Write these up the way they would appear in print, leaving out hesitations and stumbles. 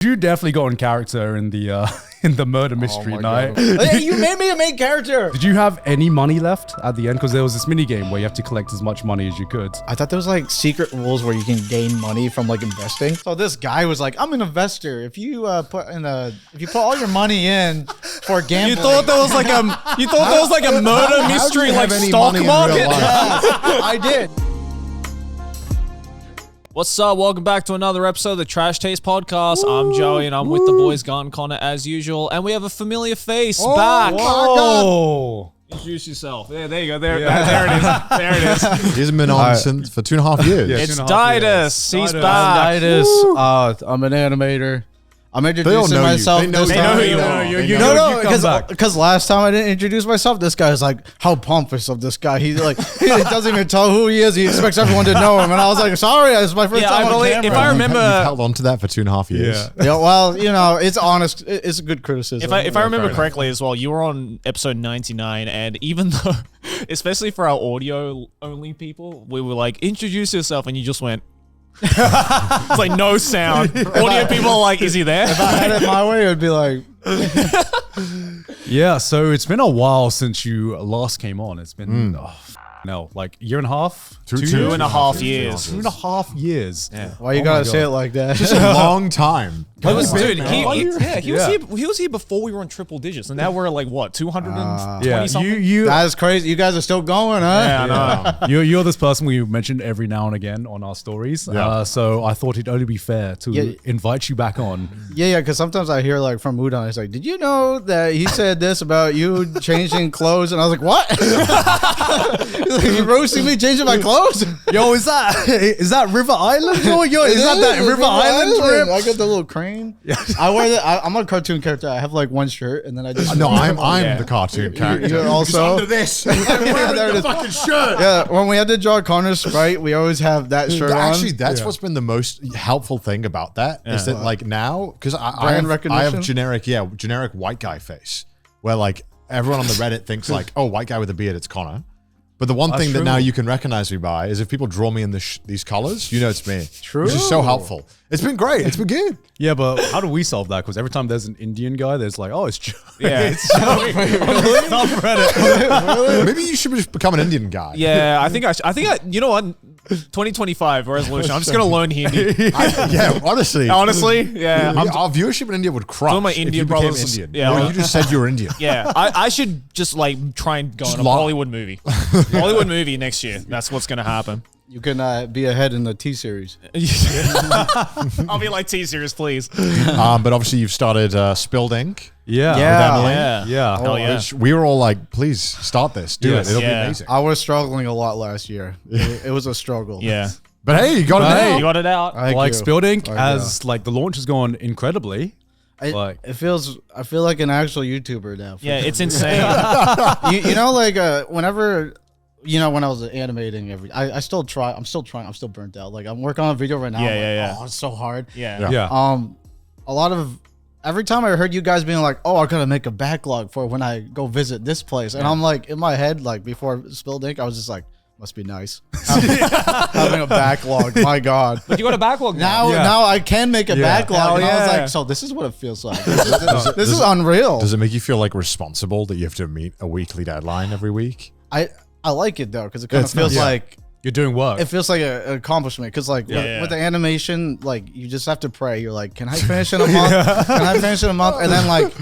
You definitely got in character in the murder mystery night. Hey, you made me a main character. Did you have any money left at the end? Because there was this mini game where you have to collect as much money as you could. I thought there was like secret rules where you can gain money from like investing. So this guy was like, "I'm an investor. If you put all your money in for gambling." You thought there was like a murder mystery like stock market? Yes, I did. What's up? Welcome back to another episode of the Trash Taste Podcast. I'm Joey and I'm with the boys, Gun Connor, as usual. And we have a familiar face back. Oh, Introduce yourself. Yeah, there you go. There it is. There it is. He hasn't been on since for 2.5 years. It's Daidus. He's back. Daidus. I'm an animator. I'm introducing myself. They know who you are. Because last time I didn't introduce myself, this guy's like, how pompous of this guy. He's like, he doesn't even tell who he is. He expects everyone to know him. And I was like, sorry, it's my first time on camera. If I remember, you've held on to that for 2.5 years. Yeah, well, you know, it's honest. It's a good criticism. If I remember correctly as well, you were on episode 99, and even though, especially for our audio only people, we were like, introduce yourself, and you just went. It's like no sound. Audio people are like, is he there? If I had it my way, it would be like. yeah. So it's been a while since you last came on. It's been like a year and a half, two and a half years. 2.5 years. Yeah. Why you gotta say it like that? Just a long time. Dude, he was here before we were on triple digits, and now we're like what 220 something. That is crazy. You guys are still going, huh? Yeah, I know. You're this person we mentioned every now and again on our stories. Yeah. So I thought it'd only be fair to invite you back on. Yeah, because sometimes I hear like from Mudan, it's like, did you know that he said this about you changing clothes? And I was like, what? Like, you roasting me changing my clothes? Yo, is that River Island? Yo, is that River Island trip? I got the little crane. Yeah. I wear that. I'm a cartoon character. I have like one shirt, and then I just. No, I'm the cartoon character. You're also under this. There the fucking shirt. Yeah, when we had to draw Connor's sprite, we always have that shirt on. Actually, that's what's been the most helpful thing about that is that like now, because I have generic white guy face, where like everyone on the Reddit thinks like, oh, white guy with a beard, it's Connor. But the one thing that now you can recognize me by is if people draw me in these colors, you know it's me. True. Which is so helpful. It's been great. It's been good. Yeah, but how do we solve that? Because every time there's an Indian guy, there's like, oh, it's Joey. Yeah, it's Joey. Really? Maybe you should just become an Indian guy. Yeah, I think you know what? 2025 resolution. I'm just gonna learn Hindi. Honestly, yeah. Our viewership in India would crush. All my Indian brothers. Indian. Yeah, well, you just said you're Indian. Yeah, I should just like try and go on a Bollywood movie. Hollywood movie next year. That's what's gonna happen. You can be ahead in the T series. I'll be like T-series, please. But obviously you've started Spilled Ink. Yeah. Hell yeah. We were all like, please start this. Do it. It'll be amazing. I was struggling a lot last year. It was a struggle. Yeah. But hey, you got it out. You got it out. Like Spilled Ink, as like the launch has gone incredibly. I feel like an actual YouTuber now. Yeah, it's insane. you know, like whenever. You know, when I was animating I'm still trying. I'm still burnt out. Like I'm working on a video right now. Oh, it's so hard. Every time I heard you guys being like, oh, I gotta make a backlog for when I go visit this place. And I'm like, in my head, like before Spilled Ink, I was just like, must be nice. Having a backlog. My God. But you got a backlog now. Now I can make a backlog. And I was like, so this is what it feels like. This is unreal. Does it make you feel like responsible that you have to meet a weekly deadline every week? I like it though, because it kind of feels like you're doing work. It feels like an accomplishment, because like with the animation, like you just have to pray. You're like, can I finish in a month? Can I finish in a month? And then like,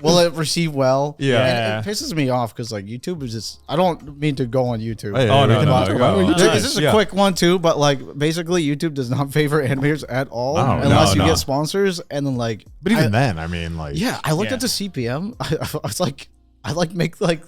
will it receive well? Yeah. And it pisses me off because like YouTube is just. I don't mean to go on YouTube. No. This is a quick one too, but like basically YouTube does not favor animators at all unless you get sponsors, and then like. But even then, I mean, like. Yeah, I looked at the CPM. I was like, make like.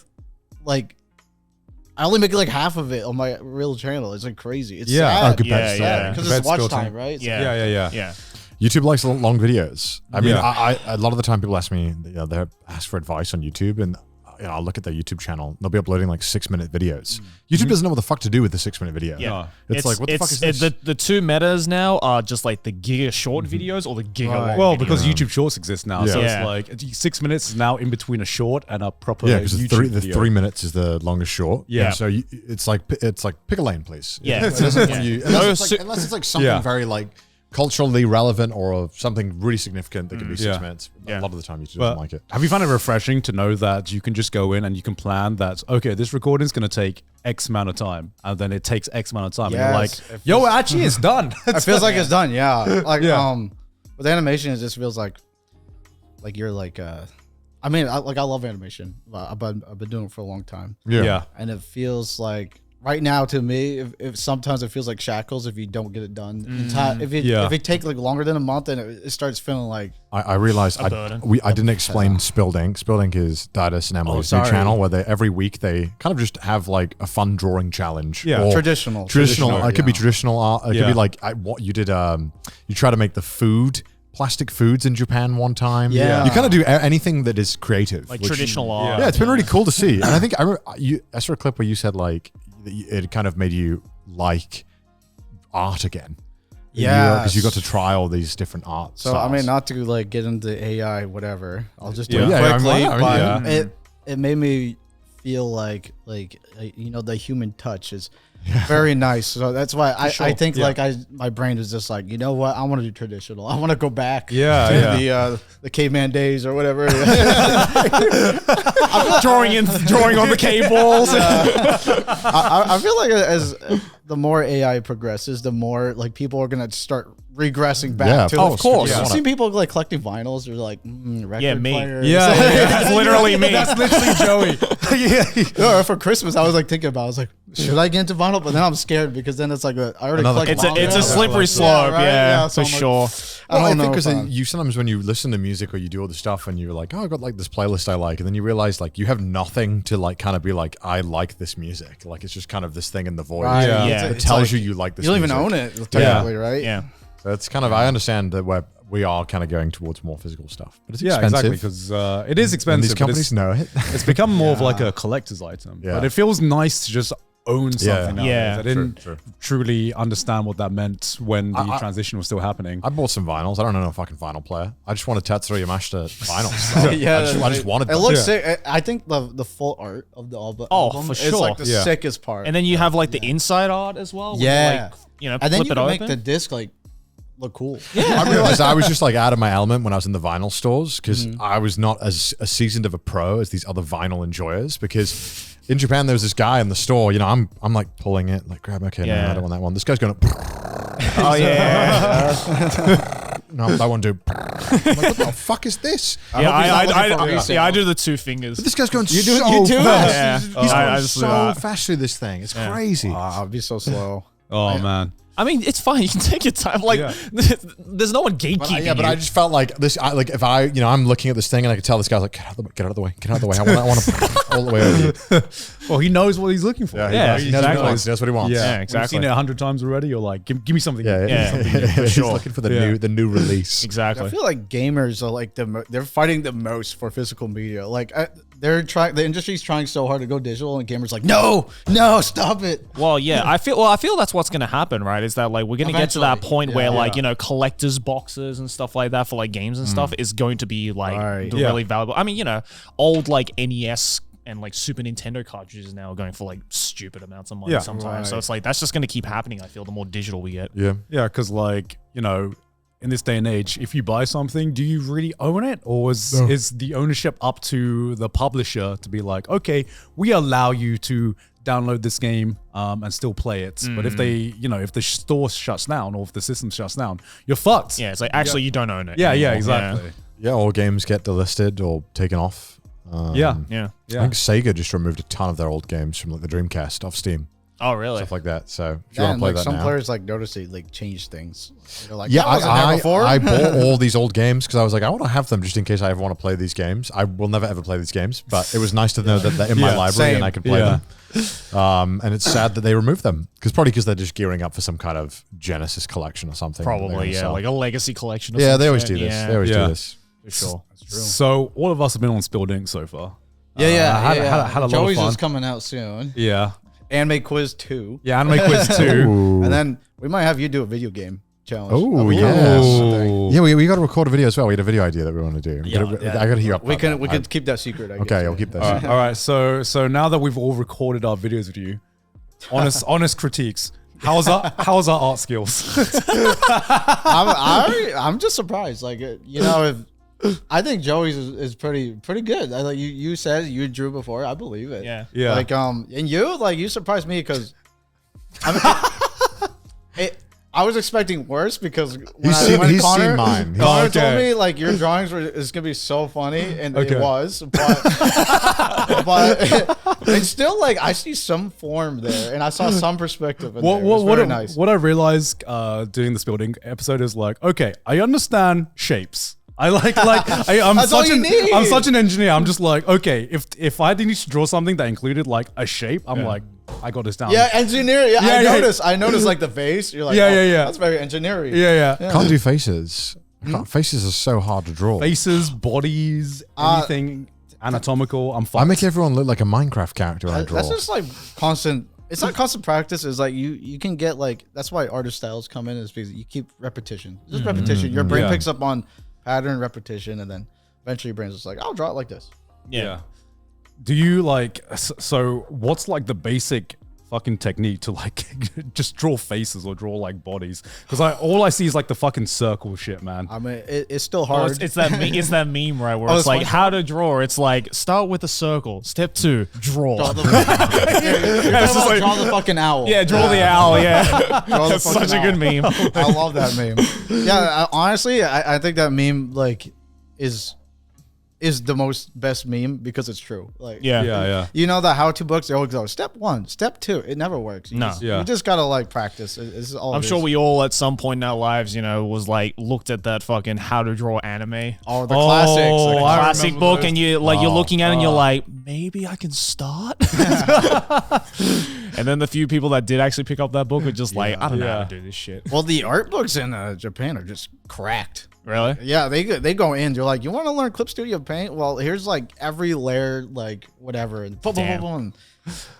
I only make like half of it on my real channel. It's like crazy. It's sad. Because it's watch time, right? Yeah. YouTube likes long videos. I mean, I a lot of the time people ask me, they ask for advice on YouTube, and I'll look at their YouTube channel. They'll be uploading like 6-minute videos. YouTube doesn't know what the fuck to do with the 6-minute video. Yeah. It's like, what the fuck is this? The two metas now are just like the giga short videos or the giga long Well, videos. because YouTube Shorts exist now. So it's like 6 minutes is now in between a short and a proper YouTube the 3 minutes is the longest short. Yeah. So it's like pick a lane, please. Yeah. Unless it's like something very like culturally relevant or something really significant that can be 6 minutes. A lot of the time, you just don't like it. Have you found it refreshing to know that you can just go in and you can plan that, okay, this recording is going to take X amount of time, and then it takes X amount of time. Yes, and you're like, yo, actually, it's done. It feels like it's done. Yeah. Like, with animation, it just feels like you're like, I mean, I love animation, but I've been doing it for a long time. Yeah. And it feels like right now to me, if sometimes it feels like shackles if you don't get it done in time. If it takes like longer than a month, then it starts feeling like. I realized I didn't explain Spilled Ink. Spilled Ink is Daidus and Emily's new channel where every week they kind of just have like a fun drawing challenge. Yeah, traditional. It could be traditional art. It could be like what you did. You try to make the plastic foods in Japan one time. Yeah. You kind of do anything that is creative. Like traditional art. Yeah, it's been really cool to see. And I think I saw a clip where you said like it kind of made you like art again. Yeah. Because you got to try all these different art So, styles. I mean, not to like get into AI, whatever. I'll just do Yeah. it Yeah, quickly. yeah. But it made me feel like the human touch is very nice. So that's why I think like my brain is just like, you know what? I want to do traditional. I want to go back to the caveman days or whatever. drawing on the cables. I feel like as the more AI progresses, the more like people are gonna start regressing back to. of course. I've seen people like collecting vinyls or like record me. players. That's literally me. That's literally Joey. No, for Christmas, I was like thinking about. I was like, should I get into vinyl? But then I'm scared because then it's like I already collect. It's a slippery slope. So for I'm like, sure. I don't think know. because you sometimes when you listen to music or you do all the stuff and you're like, oh, I got like this playlist I like, and then you realize like you have nothing to like kind of be like, I like this music. Like it's just kind of this thing in the void. Right. Yeah. It tells you like this. You don't even music. own it technically, right? Yeah. So it's kind of I understand that we are kind of going towards more physical stuff, but it's Yeah, expensive. exactly, because it is expensive. And these but companies know it. it's become more of like a collector's item. Yeah. But it feels nice to just own something nowadays. Yeah. I didn't True. truly understand what that meant when the transition was still happening. I bought some vinyls. I don't know a fucking vinyl player. I just want to Tetsuya Yamashita vinyls. I just wanted It them. looks sick. I think the full art of the album. For is sure. like the sickest part. And then you have like the inside art as well. Yeah. Like, and then flip you it can open. make the disc like look cool. I realized I was just like out of my element when I was in the vinyl stores because I was not as seasoned of a pro as these other vinyl enjoyers. Because in Japan there was this guy in the store. You know, I'm like pulling it, like grab. Okay, no, I don't want that one. This guy's going. Oh yeah. No, that one do. I'm like, what the fuck is this? I do the two fingers. But this guy's going You do so it? fast. Yeah. He's I going just do so that. fast through this thing. It's crazy. I'll be so slow. Oh, man. I mean, it's fine. You can take your time. Like, there's no one gatekeeping But I just felt like this. If I'm looking at this thing and I could tell this guy's like, get out of the way. I want to all the way over you. Well, he knows what he's looking for. Yeah, He knows what he wants. He knows what he wants. Yeah, We've exactly. seen it 100 times already. You're like, give me something. Yeah. for sure. He's looking for the new release. Exactly. I feel like gamers are like they're fighting the most for physical media. Like the industry's trying so hard to go digital, and gamers like, no, stop it. Well, yeah, I feel that's what's going to happen, right? Is that like we're going to get to that point where like, collectors boxes and stuff like that for like games and stuff is going to be like really valuable. I mean, old like NES and like Super Nintendo cartridges now are going for like stupid amounts of money sometimes. So it's like that's just going to keep happening. I feel the more digital we get. Yeah, because like, in this day and age, if you buy something, do you really own it? Or is the ownership up to the publisher to be like, okay, we allow you to download this game and still play it. But if they, if the store shuts down or if the system shuts down, you're fucked. Yeah, it's like, actually, you don't own it. Yeah, anymore. exactly. Yeah, all games get delisted or taken off. Yeah. I think Sega just removed a ton of their old games from like the Dreamcast off Steam. Oh, really? Stuff like that. So if you want to play that some now. players like notice they like change things. They're like, Yeah, that wasn't there before. I bought all these old games because I was like, I want to have them just in case I ever want to play these games. I will never ever play these games, but it was nice to know that they're in my library and I could play them. And it's sad that they removed them because they're just gearing up for some kind of Genesis collection or something. Probably, yeah, like a legacy collection. Or Yeah, they some always shit. do this. Yeah. They always do this. For sure. So all of us have been on Spilled Ink so far. Yeah, Had a lot of Joey's fun. is coming out soon. Yeah. Anime Quiz 2. Yeah, Anime Quiz 2. And then we might have you do a video game challenge. Oh, yes. Yeah, we got to record a video as well. We had a video idea that we want to do. I got to hear up. We can keep that secret, I guess. Okay, I'll keep that. All right. So now that we've all recorded our videos with you, honest critiques. How's our art skills? I'm just surprised. Like, if I think Joey's is pretty good. Like you said you drew before. I believe it. Yeah. Yeah. Like and you surprised me because I was expecting worse because when He's Connor, seen mine. Connor told me like your drawings is gonna be so funny, and it was, but it's still like I see some form there, and I saw some perspective in there. It was very nice. What I realized doing this building episode is like, okay, I understand shapes. I'm That's all you need. I'm such an engineer. I'm just like, okay, if I need to draw something that included like a shape, I'm like, I got this down. Yeah, engineering. Yeah, I noticed like the face. You're like, yeah. That's very engineering. Yeah. Can't do faces. Faces are so hard to draw. Faces, bodies, anything anatomical. I'm fine. I make everyone look like a Minecraft character when I draw. That's just like constant. It's not constant practice. It's like you can get like, that's why artist styles come in, is because you keep repetition. Just repetition. Your brain picks up on pattern, repetition, and then eventually your brain's just like, I'll draw it like this. Yeah. Do you like, so what's like the basic fucking technique to like just draw faces or draw like bodies? Because all I see is like the fucking circle shit, man. I mean, it's still hard. It's that meme, right? Where it's like how to draw. It's like start with a circle. Step 2, draw. Draw the fucking owl. Yeah, draw the owl. Yeah, Draw the that's such a good meme. I love that meme. Yeah, honestly, I think that meme like is the most best meme because it's true. Like, Yeah. you know, the how-to books, they always go step 1, step 2. It never works. You just gotta like practice. It's all. I'm sure we all at some point in our lives, was like looked at that fucking how to draw anime. Oh, the classics. The Like, classic book, and you're looking at it and you're like, maybe I can start. And then the few people that did actually pick up that book are just like, I don't know how to do this shit. well, the art books in Japan are just cracked. Really? Yeah, they go in. They're like, you want to learn Clip Studio Paint? Well, here's like every layer, like whatever, and boom, boom, boom, boom.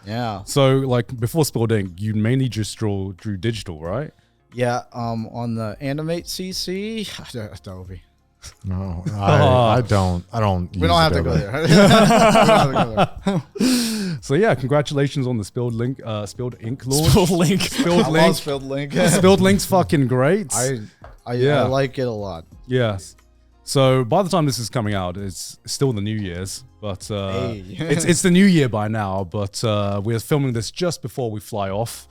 Yeah. So like before Spilled Ink, you mainly just drew digital, right? Yeah. On the Animate CC, Adobe. No, I don't. We don't have to go there. We don't have to go there. So yeah, congratulations on the Spilled Ink launch. Spilled Ink. Spilled I Link. love Spilled Link. Spilled Link's fucking great. I like it a lot. Yes. So by the time this is coming out, it's still the New Year's, but it's the New Year by now. But we're filming this just before we fly off.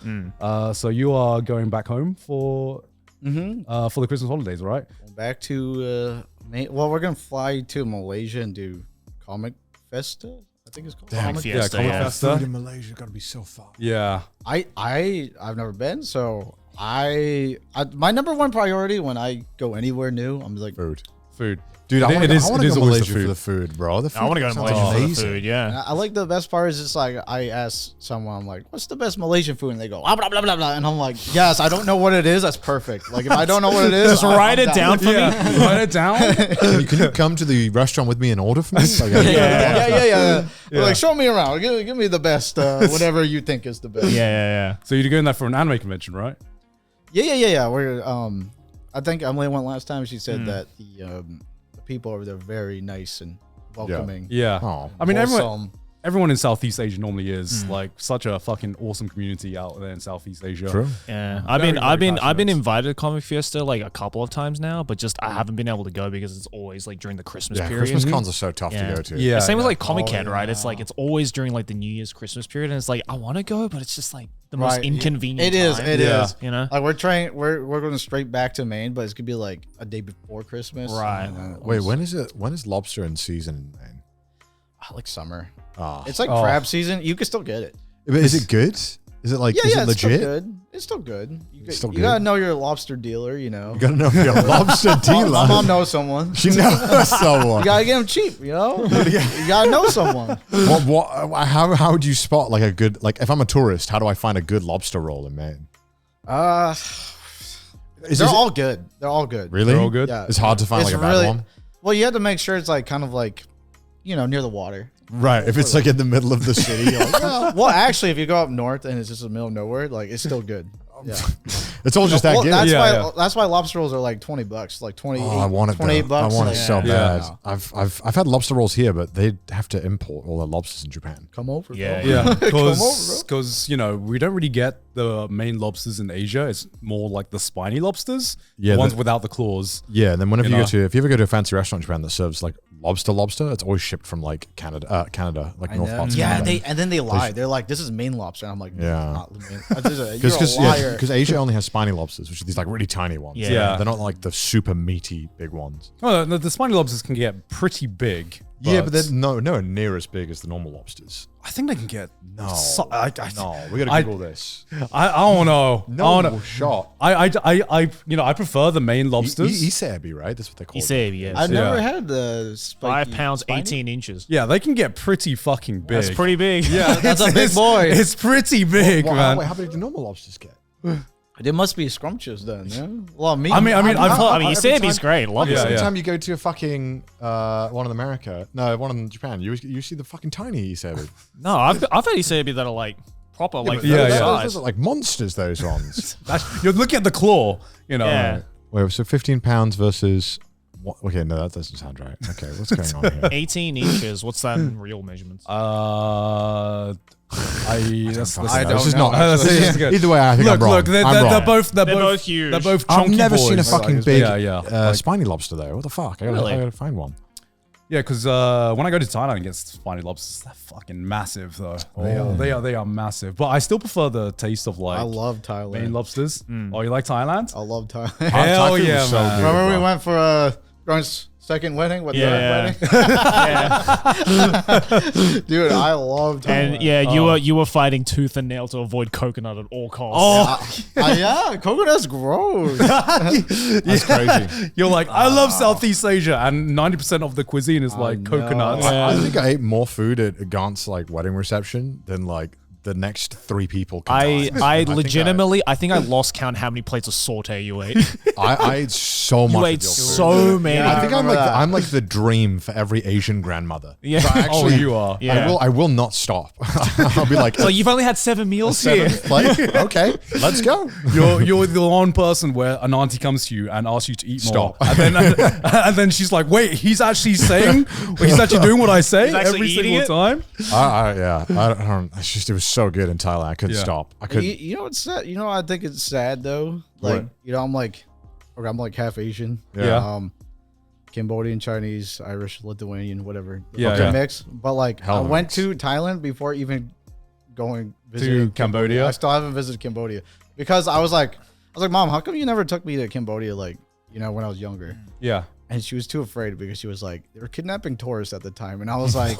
So you are going back home for the Christmas holidays, right? Back to we're gonna fly to Malaysia and do Comic Festa. I think it's called. Comic Fiesta, Comic yeah. Festa. Food in Malaysia got to be so far. Yeah. I've never been, so I my number one priority when I go anywhere new, I'm like Food. Dude, I want to go to always Malaysia the for the food, bro. The food I want to go to sounds Malaysia for the amazing. food, yeah. I like the best part is just like I ask someone, I'm like, what's the best Malaysian food? And they go, blah, blah, blah, blah, blah. And I'm like, yes, I don't know what it is. That's perfect. Like if I don't know what it is, Just write it down for me. Write it down. Can you come to the restaurant with me and order for me? Like, Yeah. Like show me around. Give me the best, whatever you think is the best. Yeah. So you're going there for an anime convention, right? Yeah. We're I think Emily went last time. She said that the people over there are very nice and welcoming. Yeah. Oh. I mean, Wholesome. everyone in Southeast Asia normally is like such a fucking awesome community out there in Southeast Asia. True. Yeah, Very, I've been passionate. invited to Comic Fiesta like a couple of times now, but just I haven't been able to go because it's always like during the Christmas Yeah, period. Christmas cons are so tough to go to. Yeah. Same with like Comic Con, right? It's like it's always during like the New Year's Christmas period, and it's like I want to go, but it's just like the most inconvenient. It is. time. It is. You know. Like we're going straight back to Maine, but it's gonna be like a day before Christmas. Right. And then Wait, when is lobster in season in Maine? like summer. Ah. It's like crab season. You can still get it. But is it good? Is it like, is it it's still legit? good. It's still good. Still You good? gotta know your lobster dealer. You know. You gotta know if you're a lobster dealer. My mom knows someone. She knows someone. You gotta get them cheap. You know. You gotta know someone. How would you spot like a good, like if I'm a tourist, how do I find a good lobster roll in Maine? They're all good. They're all good. Really? They're all good? Yeah. It's hard to find It's like a bad really- one. Well, you have to make sure it's like kind of like, near the water. Right. If it's like in the middle of the city, you're like, Well, actually, if you go up north and it's just in the middle of nowhere, like it's still good. Yeah. It's all just that good. That's why lobster rolls are like $20, like 20. Oh, I want it. $28. I want it so bad. I've had lobster rolls here, but they'd have to import all their lobsters in Japan. Come over. Yeah. Because you know we don't really get the main lobsters in Asia. It's more like the spiny lobsters, the ones without the claws. Yeah. And then whenever if you ever go to a fancy restaurant in Japan that serves like lobster, it's always shipped from like Canada, like North parts. Yeah, and then they lie. They're like, "This is Maine lobster." And I'm like, "No, yeah, because Asia only has spiny lobsters, which are these like really tiny ones. Yeah. They're not like the super meaty big ones. Oh, the spiny lobsters can get pretty big. But they're nowhere near as big as the normal lobsters. I think they can get no. We gotta Google this. I don't know. No shot. I prefer the main lobsters. Isebi, right? That's what they call Isebi, yes. I've never had the 5 pounds, 18 inches. Yeah, they can get pretty fucking big. That's pretty big. Yeah, that's a big boy. It's pretty big, man. Wait, how big do normal lobsters get? They must be scrumptious then. Yeah, a lot of meat. I mean, Isebi's great. Love it. Every time you go to a fucking one in America, one in Japan, you see the fucking tiny Isebi. No, I've had Isebi that are like proper, like those are like monsters. Those ones. You're looking at the claw. You know. Yeah. Wait, so 15 pounds versus. Okay, no, that doesn't sound right. Okay, what's going on here? 18 inches. What's that in real measurements? I don't know. Either way, I think I'm wrong. Look, they're both huge. They're both chunky. I've never boys. seen a fucking big spiny lobster though. What the fuck? I gotta find one. Yeah, because when I go to Thailand and get spiny lobsters, they're fucking massive though. They are massive. But I still prefer the taste of like. I love Thailand. Main lobsters. Oh, you like Thailand? I love Thailand. Hell yeah, so man! Remember we went for Grant's second wedding? Third wedding? Dude, I love Thailand. And you were fighting tooth and nail to avoid coconut at all costs. Yeah, coconut's gross. That's crazy. You're like, I love Southeast Asia, and 90% of the cuisine is like coconuts. I think I ate more food at Gaunt's like wedding reception than like the next 3 people. I legitimately, I think I lost count how many plates of saute you ate. I ate so much. You ate so many. I think I'm like the dream for every Asian grandmother. Yeah. So actually, you are. Yeah. I will not stop. I'll be like, so you've only had 7 meals here. Plate? Okay, let's go. You're the one person where an auntie comes to you and asks you to eat more. And then she's like, wait, he's actually doing what I say every single time. It's just, it was so good in Thailand. I couldn't stop. I couldn't. You know what's sad? You know, I think it's sad though. Like, I'm like half Asian. Yeah. Cambodian, Chinese, Irish, Lithuanian, whatever. Mix. But like, I went to Thailand before even going to Cambodia. I still haven't visited Cambodia because I was like, Mom, how come you never took me to Cambodia? Like, when I was younger. Yeah. And she was too afraid because she was like, they were kidnapping tourists at the time. And I was like,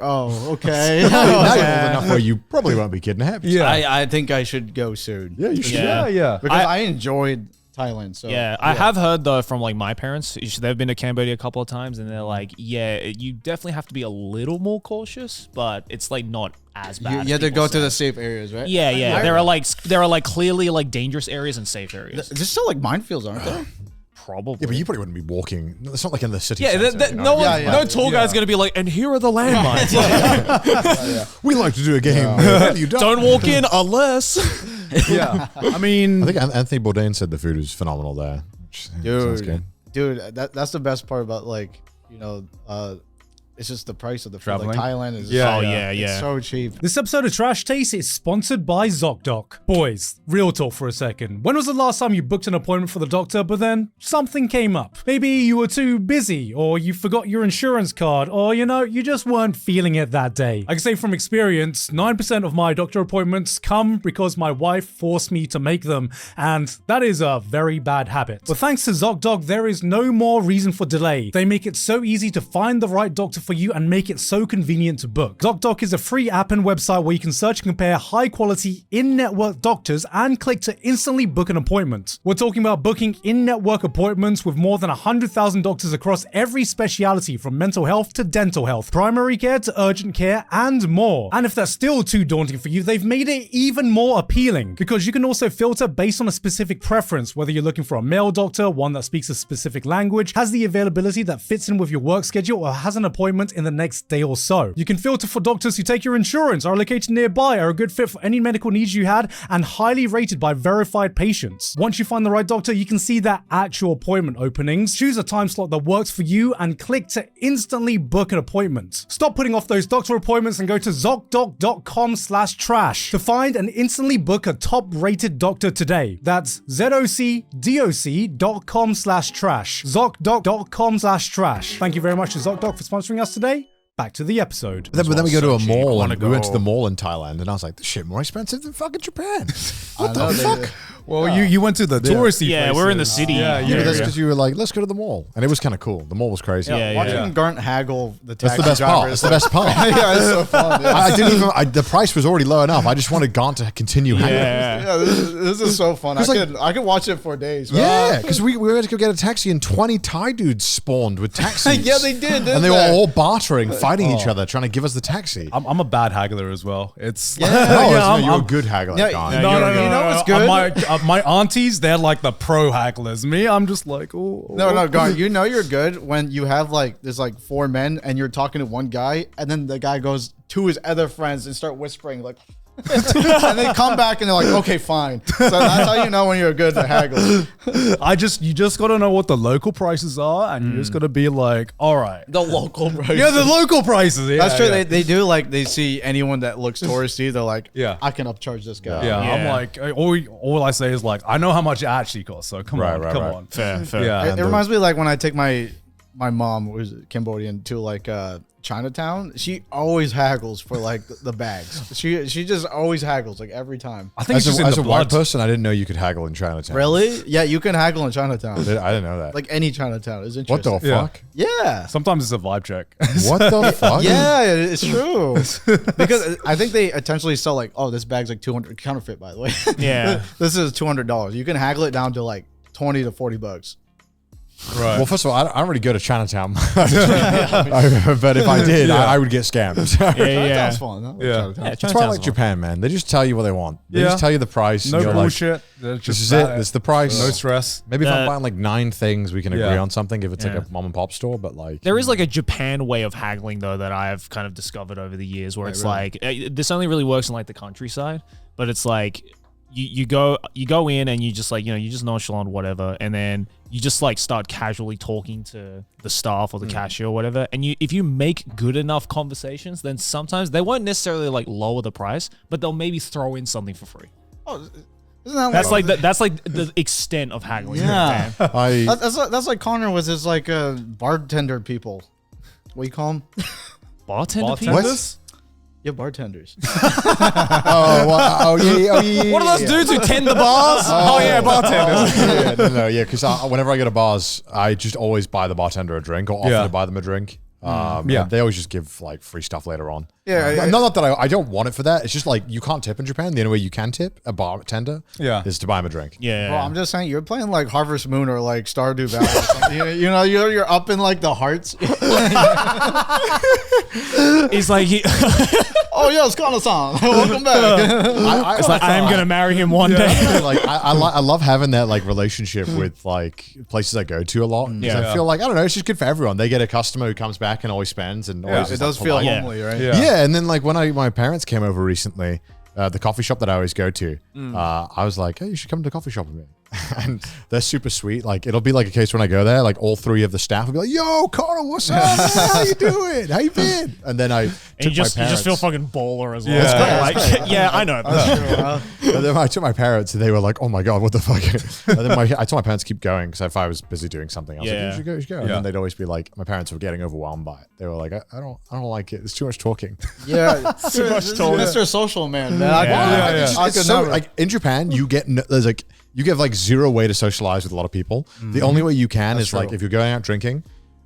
oh, okay. Now you're old enough where you probably won't be kidnapped. Yeah. I think I should go soon. Yeah, you should. Yeah. Because I enjoyed Thailand. So I have heard though from like my parents, they've been to Cambodia a couple of times, and they're like, you definitely have to be a little more cautious, but it's like not as bad. You have to go to the safe areas, right? Yeah. There are like clearly like dangerous areas and safe areas. There's still like minefields, aren't there? Probably. Yeah, but you probably wouldn't be walking. It's not like in the city. No tour guide's going to be like, and here are the landmines. We like to do a game. You don't walk in unless. Yeah. I mean, I think Anthony Bourdain said the food was phenomenal there. Sounds good. Dude, that's the best part about like, it's just the price of the food. Traveling. Like Thailand is it's so cheap. This episode of Trash Taste is sponsored by Zocdoc. Boys, real talk for a second. When was the last time you booked an appointment for the doctor, but then something came up? Maybe you were too busy, or you forgot your insurance card, or you just weren't feeling it that day. I can say from experience, 9% of my doctor appointments come because my wife forced me to make them, and that is a very bad habit. But thanks to Zocdoc, there is no more reason for delay. They make it so easy to find the right doctor for you and make it so convenient to book. Zocdoc is a free app and website where you can search and compare high quality in-network doctors and click to instantly book an appointment. We're talking about booking in-network appointments with more than 100,000 doctors across every speciality, from mental health to dental health, primary care to urgent care, and more. And if that's still too daunting for you, they've made it even more appealing because you can also filter based on a specific preference, whether you're looking for a male doctor, one that speaks a specific language, has the availability that fits in with your work schedule, or has an appointment appointment in the next day or so. You can filter for doctors who take your insurance, are located nearby, are a good fit for any medical needs you had, and highly rated by verified patients. Once you find the right doctor, you can see their actual appointment openings, choose a time slot that works for you, and click to instantly book an appointment. Stop putting off those doctor appointments and go to Zocdoc.com/trash to find and instantly book a top-rated doctor today. That's ZocDoc.com/trash. Zocdoc.com/trash. Thank you very much to Zocdoc for sponsoring us today. Back to the episode. But then we go to a mall, and we went to the mall in Thailand, and I was like, this shit more expensive than fucking Japan. What the fuck? Well, you went to the touristy places. we're in the city. That's because you were like, let's go to the mall. And it was kind of cool. The mall was crazy. Watching Garnt haggle the That's taxi the best driver part. is That's the best part. yeah, it's so fun. Yeah. I didn't even, the price was already low enough. I just wanted Gaunt to continue haggling. Yeah, this is so fun. I could watch it for days. Yeah, because we were to go get a taxi and 20 Thai dudes spawned with taxis. Yeah, they did. And they were all bartering, fighting each other, trying to give us the taxi. I'm a bad haggler as well. It's You're a good haggler, Gaunt. No. You know what's good? My aunties, they're like the pro hagglers. Me, I'm just like, oh. No, Garnt, you know you're good when you have there's 4 men and you're talking to one guy and then the guy goes to his other friends and start whispering and they come back and they're like, okay, fine. So that's how you know when you're a good haggler. You just gotta know what the local prices are, and you just gotta be like, all right. The local prices. Yeah, the local prices. Yeah, that's true. Yeah. They do they see anyone that looks touristy, they're like, yeah, I can upcharge this guy. Yeah, I'm like, all I say is like, I know how much it actually costs, so come on. Fair. Yeah, it reminds me when I take my mom, who's Cambodian, to Chinatown. She always haggles for the bags. She just always haggles every time. I think as a white person, I didn't know you could haggle in Chinatown. Really? Yeah, you can haggle in Chinatown. I didn't know that. Any Chinatown is What interesting. the fuck? Yeah. Sometimes it's a vibe check. What the fuck? Yeah, it's true. Because I think they intentionally sell this bag's $200, counterfeit by the way. Yeah. This is $200. You can haggle it down to $20 to $40. Right. Well, first of all, I don't really go to Chinatown, but if I did, I would get scammed. That's fun. Huh? Yeah. That's why I like Japan, man. They just tell you what they want. They just tell you the price. No and you're bullshit. This is it. This is the price. No stress. Maybe if I'm buying 9 things, we can agree on something. If it's a mom and pop store, but there is a Japan way of haggling though that I've kind of discovered over the years, where it's this only really works in the countryside, but it's you go in and you just you just nonchalant whatever, and then you just start casually talking to the staff or the cashier or whatever, and if you make good enough conversations, then sometimes they won't necessarily lower the price, but they'll maybe throw in something for free. Oh, isn't that that's the extent of haggling. Yeah. That's like Connor with his bartender people. What do you call them? Bartender people? Bartenders? Yeah, bartenders. yeah. What are those dudes who tend the bars? Bartenders. Because whenever I go to bars, I just always buy the bartender a drink or offer to buy them a drink. They always just give free stuff later on. Not that I don't want it for that. It's just you can't tip in Japan. The only way you can tip a bartender is to buy him a drink. Yeah. Bro, I'm just saying, you're playing Harvest Moon or Stardew Valley or something. You're up in the hearts. He's like, oh yeah, it's Kana-san. Welcome back. It's I am gonna marry him one day. I love having that relationship with places I go to a lot. I feel I don't know, it's just good for everyone. They get a customer who comes back and always spends and always it does feel homely, right? Yeah, and then when my parents came over recently, the coffee shop that I always go to, I was like, hey, you should come to the coffee shop with me. And they're super sweet. It'll be a case when I go there, all 3 of the staff will be like, yo, Connor, what's up? How you doing? How you been? And then I took you just feel fucking baller as well. Yeah, I know. And then I took my parents and they were like, oh my God, what the fuck? And then I told my parents to keep going because if I was busy doing something, I was like, you should go. And then they'd always be like, my parents were getting overwhelmed by it. They were like, I don't like it. There's too much talking. Yeah, too much talking. Mr. Social Man, man. In Japan, you get you get 0 way to socialize with a lot of people. The only way you can is if you're going out drinking,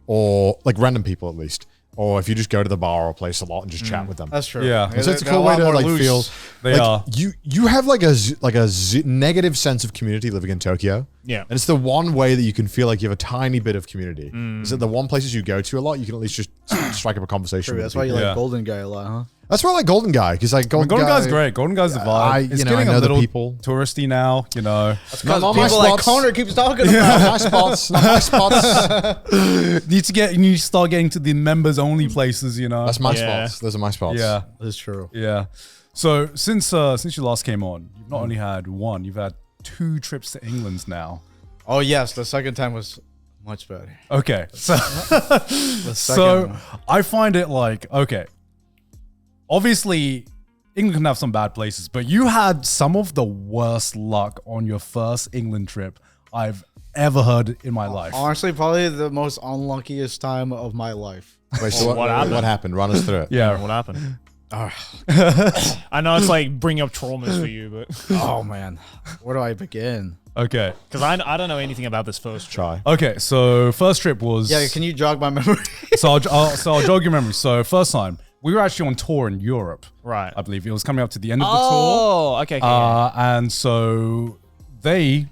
or random people at least, or if you just go to the bar or place a lot and just chat with them. That's true. Yeah. So it's a cool way to feel. They are. You have a negative sense of community living in Tokyo. Yeah. And it's the one way that you can feel like you have a tiny bit of community. Is that the one places you go to a lot, you can at least just strike up a conversation with That's people. why you like Golden Guy a lot, huh? That's why I like Golden Guy, because like Golden Guy's great. Golden Guy's the vibe. It's getting a little touristy now, you know. Because people like Connor keeps talking about not my spots. Not my spots. You need to start getting to the members only places, you know. That's my spots. Those are my spots. Yeah, that's true. Yeah. So since you last came on, you've not only had one, you've had 2 trips to England now. Oh yes, the second time was much better. Okay, so I find it like, okay, obviously England can have some bad places, but you had some of the worst luck on your first England trip I've ever heard in my life. Honestly, probably the most unluckiest time of my life. Wait, so what happened? Run us through it. Yeah, what happened? I know it's like bringing up traumas for you, but oh man, where do I begin? Okay, because I don't know anything about this first try. Okay, so first trip was can you jog my memory? so I'll jog your memory. So first time we were actually on tour in Europe, right? I believe it was coming up to the end of the tour. Oh, okay. And so they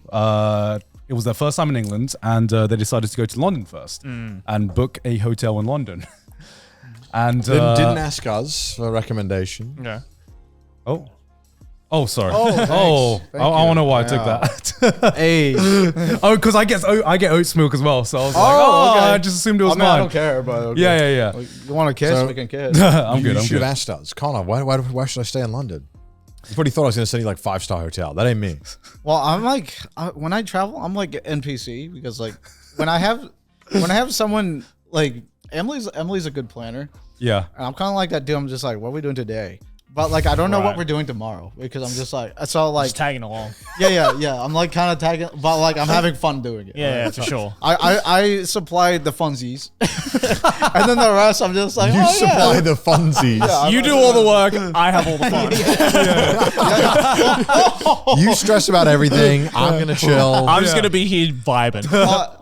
it was their first time in England, and they decided to go to London first and book a hotel in London. And didn't ask us for a recommendation. Yeah. Oh, sorry. Oh, I don't know why I took that. Hey. Because I get oats milk as well. So I was like, okay. I just assumed it was mine. I don't care, but okay. Yeah. You want to kiss? So- We can kiss. I'm good. You I'm should good. have asked us, Connor. Why should I stay in London? You probably thought I was going to send you like 5-star hotel. That ain't me. Well, I'm like when I travel, I'm like NPC because like when I have someone like Emily's a good planner. Yeah. And I'm kind of like that dude. I'm just like, what are we doing today? But like, I don't know what we're doing tomorrow because I'm just like, so like Just tagging along. Yeah. I'm like kind of tagging, but like I'm having fun doing it. Yeah, for sure. I supplied the funsies, and then the rest I'm just like, You supply the funsies. Yeah, You do all the work. I have all the fun. You stress about everything. I'm going to chill. I'm just gonna be here vibing.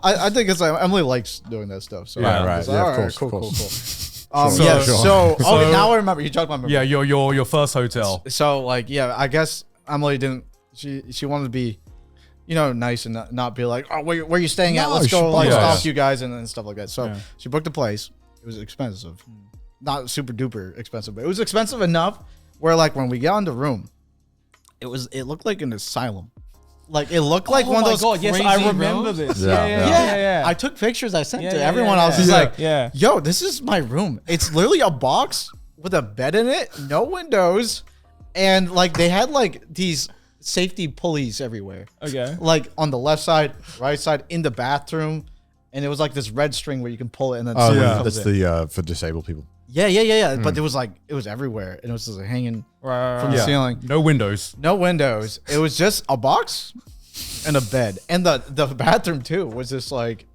I think it's like Emily likes doing that stuff. So Yeah, right. it's Yeah, like, of course, cool. So- Okay, now I remember. You talked about memory. Yeah, your first hotel. So like, yeah, I guess Emily didn't. She wanted to be, nice and not be like, oh, where are you staying at? No, Let's go like yeah. stalk you guys and stuff like that. So she booked a place. It was expensive, not super duper expensive, but it was expensive enough where like when we got in the room, it looked like an asylum. Like it looked like one of those. God, yes, crazy I remember rooms. this. Yeah. I took pictures. I sent to yeah, everyone. yeah, I was just yeah. like, Yeah. yo, this is my room. It's literally a box with a bed in it, no windows, and like they had like these safety pulleys everywhere. Okay. Like on the left side, right side, in the bathroom, and it was like this red string where you can pull it and then Oh, someone yeah. comes That's in. the for disabled people. Yeah. But it was everywhere, and it was just like, hanging from the ceiling. No windows. No windows. It was just a box and a bed, and the bathroom too was just like,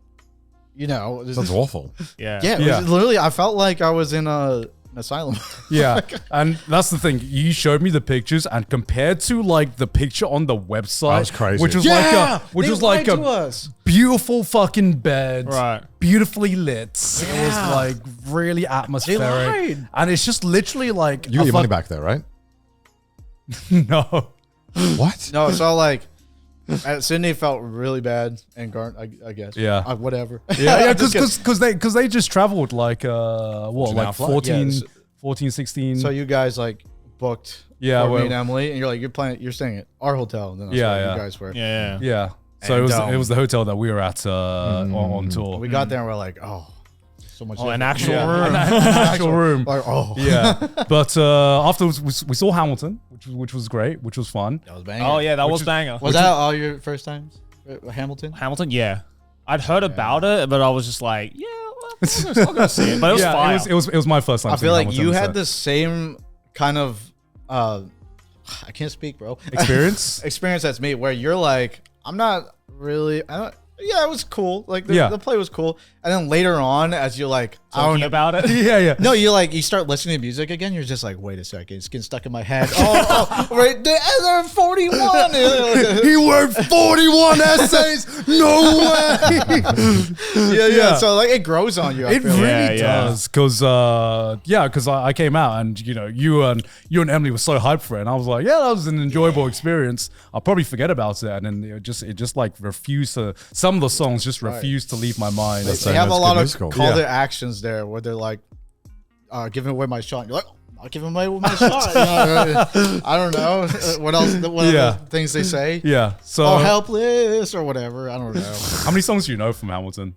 Sounds awful. Yeah. yeah. It was literally, I felt like I was in an asylum. Yeah, and that's the thing. You showed me the pictures, and compared to like the picture on the website, That was crazy. which was like a beautiful fucking bed, Right. beautifully lit. It was like really atmospheric, lied. and it's just literally like You got your money back though, right? No, What? No, so like, Sydney felt really bad, and Garnt, I guess. Yeah. Whatever. yeah, Just because they just traveled like what, an like hour flight. 14, Yeah, 14, 16. So you guys like booked. Yeah, for well- me and Emily, and you're staying at our hotel. And then that's Yeah, where yeah. you guys were. Yeah. yeah. So And, it was the hotel that we were at on tour. We got there and we're like, oh, so much. Oh, an different. actual Yeah, room. an actual room. Like, oh, Yeah, but afterwards we saw Hamilton, which was great, which was fun. that was banging. Oh yeah, that was banger. Was that all your first times? Hamilton? Hamilton? Yeah. I'd heard about it, but I was just like, yeah, well, I'm gonna see it. But it was fire. it was my first time. I feel seeing like Hamilton, you so- had the same kind of I can't speak, bro. experience. Experience that's me, where you're like, I'm not really. Yeah, it was cool. Like the play was cool. And then later on, as you're like Talking about it. Yeah. no, you start listening to music again. You're just like, wait a second, it's getting stuck in my head. Right there, 41. He wrote 41 essays. No way. yeah. So like it grows on you. I It feel really like. does, because I came out and you and Emily were so hyped for it, and I was like, yeah, that was an enjoyable experience. I'll probably forget about it, and then it just like refused to. Some of the songs just refused to leave my mind. They have a lot of call to actions there where they're like, giving away my shot. And you're like, I'll give away my shot. I don't know what else. What other things they say? Yeah. So helpless or whatever. I don't know. how many songs do you know from Hamilton?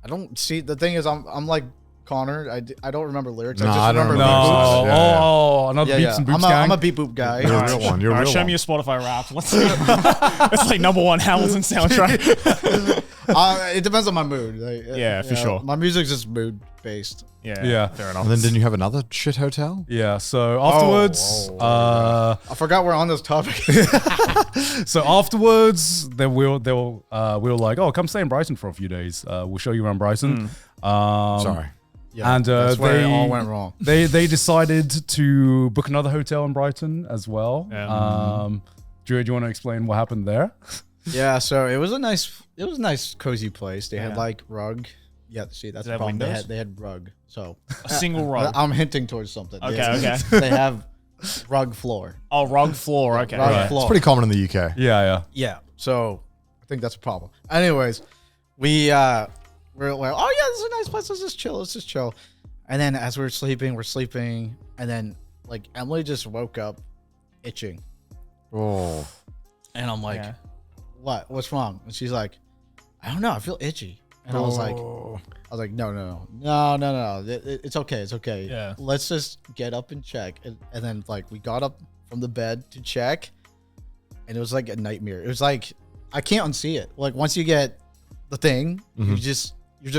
I don't see. The thing is, I'm like Connor. I don't remember lyrics. No, I just I don't remember remember. lyrics. Another Beeps and Boops gang. I'm a beep boop guy. You're a real one. You're a real Show one. me your Spotify rap. Let's see. It's like #1 Hamilton soundtrack. It depends on my mood. Like, Yeah, for sure. My music's just mood based. Yeah. Fair enough. And then didn't you have another shit hotel? Yeah. So afterwards, I forgot we're on this topic. then we were like, oh, come stay in Brighton for a few days. We'll show you around Brighton. Sorry. Yeah, and that's where they it all went wrong. They decided to book another hotel in Brighton as well. Yeah. Do you want to explain what happened there? Yeah, so it was a nice cozy place. They had like rug. Yeah, see that's the problem. They had rug. So A single rug. I'm hinting towards something. Okay. They have rug floor. Oh, rug floor. Okay. Rug floor. It's pretty common in the UK. Yeah. Yeah. So I think that's a problem. Anyways, we're like, oh yeah, this is a nice place. Let's just chill. And then as we're sleeping, and then like Emily just woke up itching. Oh. And I'm like, what? What's wrong? And she's like, I don't know. I feel itchy. And I was like, no. It's okay. It's okay. Yeah. Let's just get up and check. And then like we got up from the bed to check, and it was like a nightmare. It was like I can't unsee it. Like once you get the thing, you're just